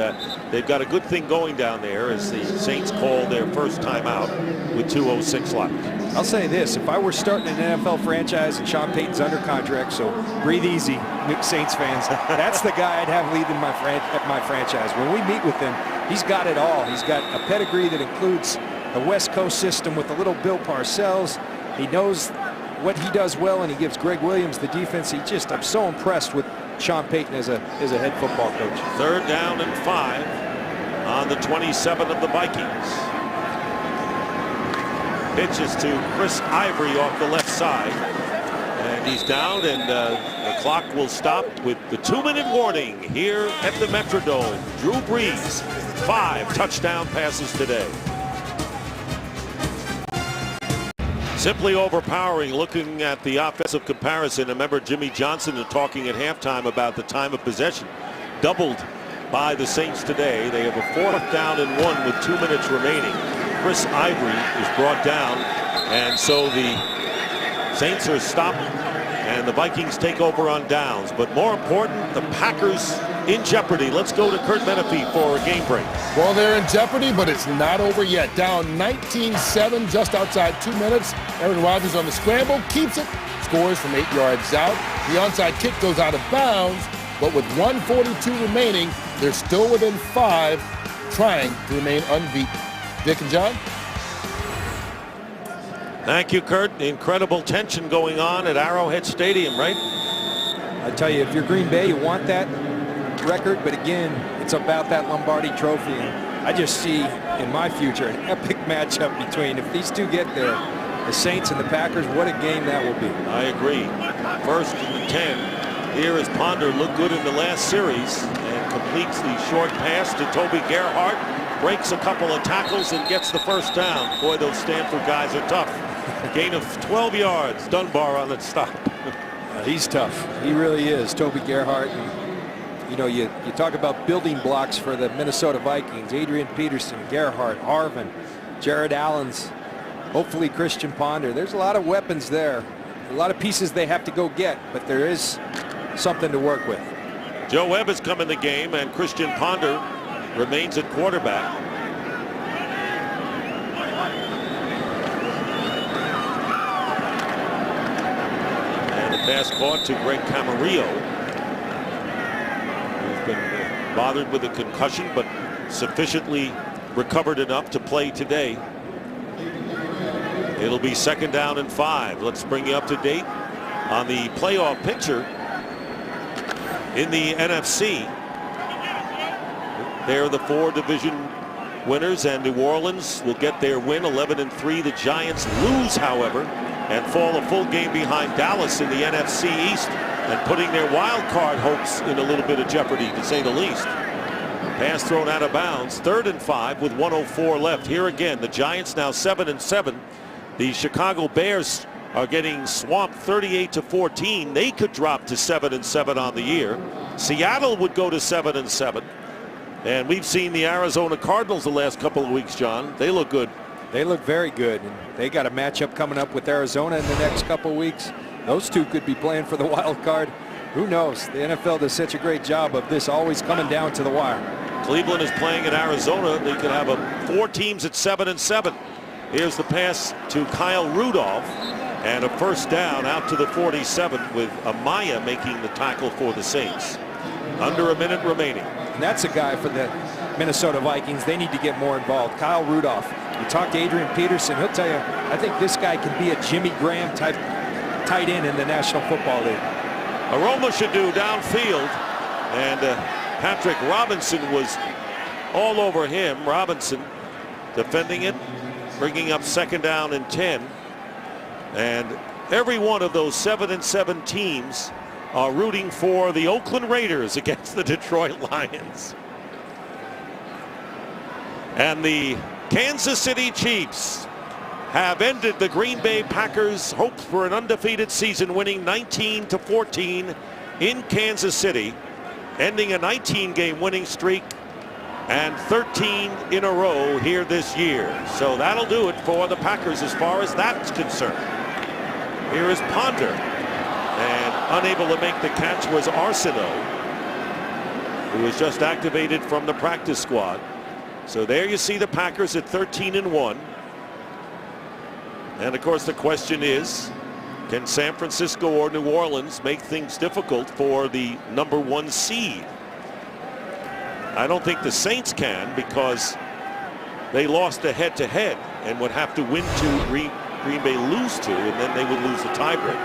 they've got a good thing going down there as the Saints call their first time out with 2:06 left. I'll say this, if I were starting an NFL franchise and Sean Payton's under contract, so breathe easy, Saints fans, that's the guy I'd have leading my franchise. When we meet with him, he's got it all. He's got a pedigree that includes the West Coast system with a little Bill Parcells. He knows what he does well, and he gives Greg Williams the defense. I'm so impressed with Sean Payton as a head football coach. 3rd down and 5 on the 27 of the Vikings. Pitches to Chris Ivory off the left side, and he's down, and the clock will stop with the 2-minute warning here at the Metrodome. Drew Brees, 5 touchdown passes today. Simply overpowering. Looking at the offensive comparison, remember Jimmy Johnson talking at halftime about the time of possession doubled by the Saints today. They have a 4th down and 1 with 2 minutes remaining. Chris Ivory is brought down, and so the Saints are stopped, and the Vikings take over on downs. But more important, the Packers in jeopardy. Let's go to Kurt Menefee for a game break. Well, they're in jeopardy, but it's not over yet. Down 19-7, just outside 2 minutes. Aaron Rodgers on the scramble, keeps it, scores from 8 yards out. The onside kick goes out of bounds, but with 1:42 remaining, they're still within 5, trying to remain unbeaten. Dick and John? Thank you, Kurt. Incredible tension going on at Arrowhead Stadium, right? I tell you, if you're Green Bay, you want that record, but again, it's about that Lombardi trophy. And I just see in my future an epic matchup between, if these two get there, the Saints and the Packers. What a game that will be. I agree. 1st and 10. Here is Ponder, looked good in the last series and completes the short pass to Toby Gerhart. Breaks a couple of tackles and gets the 1st down. Boy, those Stanford guys are tough. Gain of 12 yards. Dunbar on the stop. He's tough. He really is. Toby Gerhart. And, you know, you talk about building blocks for the Minnesota Vikings. Adrian Peterson, Gerhart, Harvin, Jared Allen's, hopefully Christian Ponder. There's a lot of weapons there. A lot of pieces they have to go get, but there is something to work with. Joe Webb has come in the game, and Christian Ponder remains at quarterback. And the pass caught to Greg Camarillo, who's been bothered with a concussion, but sufficiently recovered enough to play today. It'll be 2nd down and 5. Let's bring you up to date on the playoff picture in the NFC. They're the 4 division winners, and New Orleans will get their win, 11-3. The Giants lose, however, and fall a full game behind Dallas in the NFC East, and putting their wild card hopes in a little bit of jeopardy, to say the least. Pass thrown out of bounds. 3rd and 5 with 1:04 left. Here again, the Giants now 7-7. The Chicago Bears are getting swamped 38-14. They could drop to 7-7 on the year. Seattle would go to 7-7. And we've seen the Arizona Cardinals the last couple of weeks, John. They look good. They look very good. And they got a matchup coming up with Arizona in the next couple of weeks. Those two could be playing for the wild card. Who knows? The NFL does such a great job of this always coming down to the wire. Cleveland is playing in Arizona. They could have 4 teams at 7-7. Here's the pass to Kyle Rudolph, and a 1st down out to the 47 with Amaya making the tackle for the Saints. Under a minute remaining. And that's a guy for the Minnesota Vikings. They need to get more involved. Kyle Rudolph. You talk to Adrian Peterson, he'll tell you, I think this guy can be a Jimmy Graham type tight end in the National Football League. Aroma should do downfield, and Patrick Robinson was all over him. Robinson defending it, bringing up 2nd down and 10. And every one of those 7-7 teams are rooting for the Oakland Raiders against the Detroit Lions. And the Kansas City Chiefs have ended the Green Bay Packers' hopes for an undefeated season, winning 19-14 in Kansas City, ending a 19-game winning streak and 13 in a row here this year. So that'll do it for the Packers as far as that's concerned. Here is Ponder, and unable to make the catch was Arsenault, who was just activated from the practice squad. So there you see the Packers at 13-1. And of course the question is, can San Francisco or New Orleans make things difficult for the #1 seed? I don't think the Saints can, because they lost a head-to-head and would have to win 2, Green Bay lose 2, and then they would lose the tiebreak.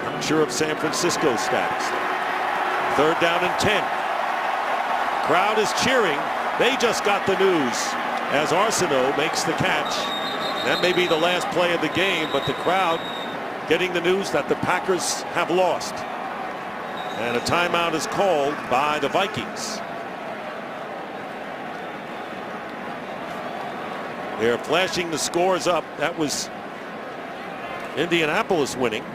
I'm not sure of San Francisco's status. 3rd down and 10. Crowd is cheering. They just got the news as Arsenault makes the catch. That may be the last play of the game, but the crowd getting the news that the Packers have lost. And a timeout is called by the Vikings. They're flashing the scores up. That was Indianapolis winning.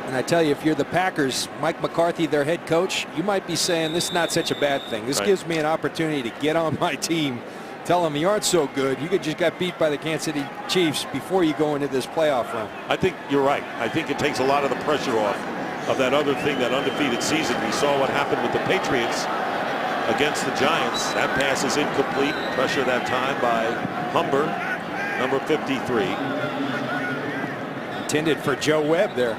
And I tell you, if you're the Packers, Mike McCarthy, their head coach, you might be saying this is not such a bad thing. This gives me an opportunity to get on my team, tell them you aren't so good. You just got beat by the Kansas City Chiefs before you go into this playoff run. I think you're right. I think it takes a lot of the pressure off of that other thing, that undefeated season. We saw what happened with the Patriots against the Giants. That pass is incomplete. Pressure that time by Humber, number 53. Intended for Joe Webb there.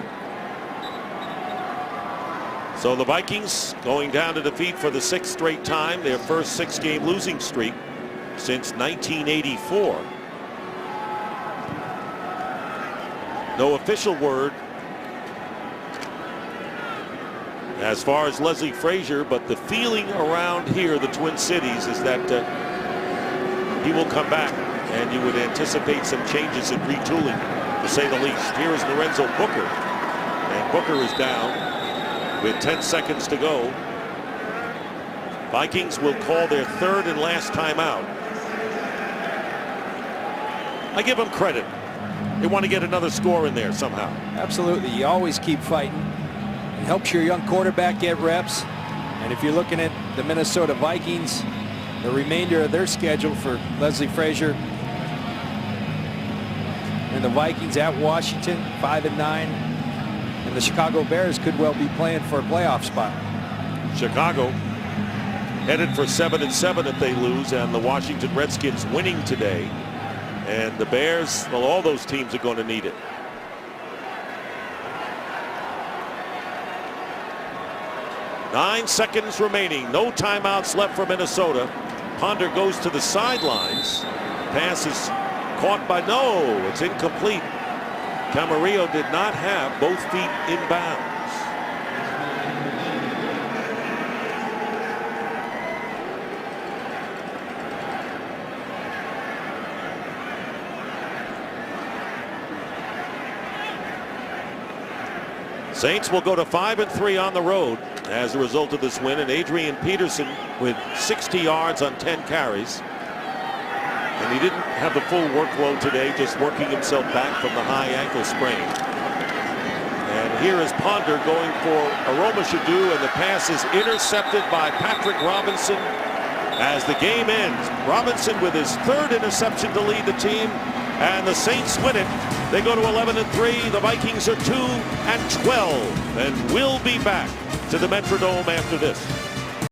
So the Vikings going down to defeat for the 6th straight time, their first 6-game losing streak since 1984. No official word as far as Leslie Frazier, but the feeling around here, the Twin Cities, is that he will come back, and you would anticipate some changes in retooling, to say the least. Here is Lorenzo Booker, and Booker is down with 10 seconds to go. Vikings will call their 3rd and last timeout. I give them credit. They want to get another score in there somehow. Absolutely. You always keep fighting. It helps your young quarterback get reps. And if you're looking at the Minnesota Vikings, the remainder of their schedule for Leslie Frazier and the Vikings at Washington, 5-9. And the Chicago Bears could well be playing for a playoff spot. Chicago headed for 7-7 if they lose, and the Washington Redskins winning today. And the Bears, well, all those teams are going to need it. Nine seconds remaining. No timeouts left for Minnesota. Ponder goes to the sidelines. Pass is caught by, no, it's incomplete. Camarillo did not have both feet in bounds. Saints will go to 5-3 on the road as a result of this win, and Adrian Peterson with 60 yards on 10 carries. And he didn't have the full workload today, just working himself back from the high ankle sprain. And here is Ponder going for Aroma Shadu, and the pass is intercepted by Patrick Robinson as the game ends. Robinson with his 3rd interception to lead the team, and the Saints win it. They go to 11-3. The Vikings are 2-12, and will be back to the Metrodome after this.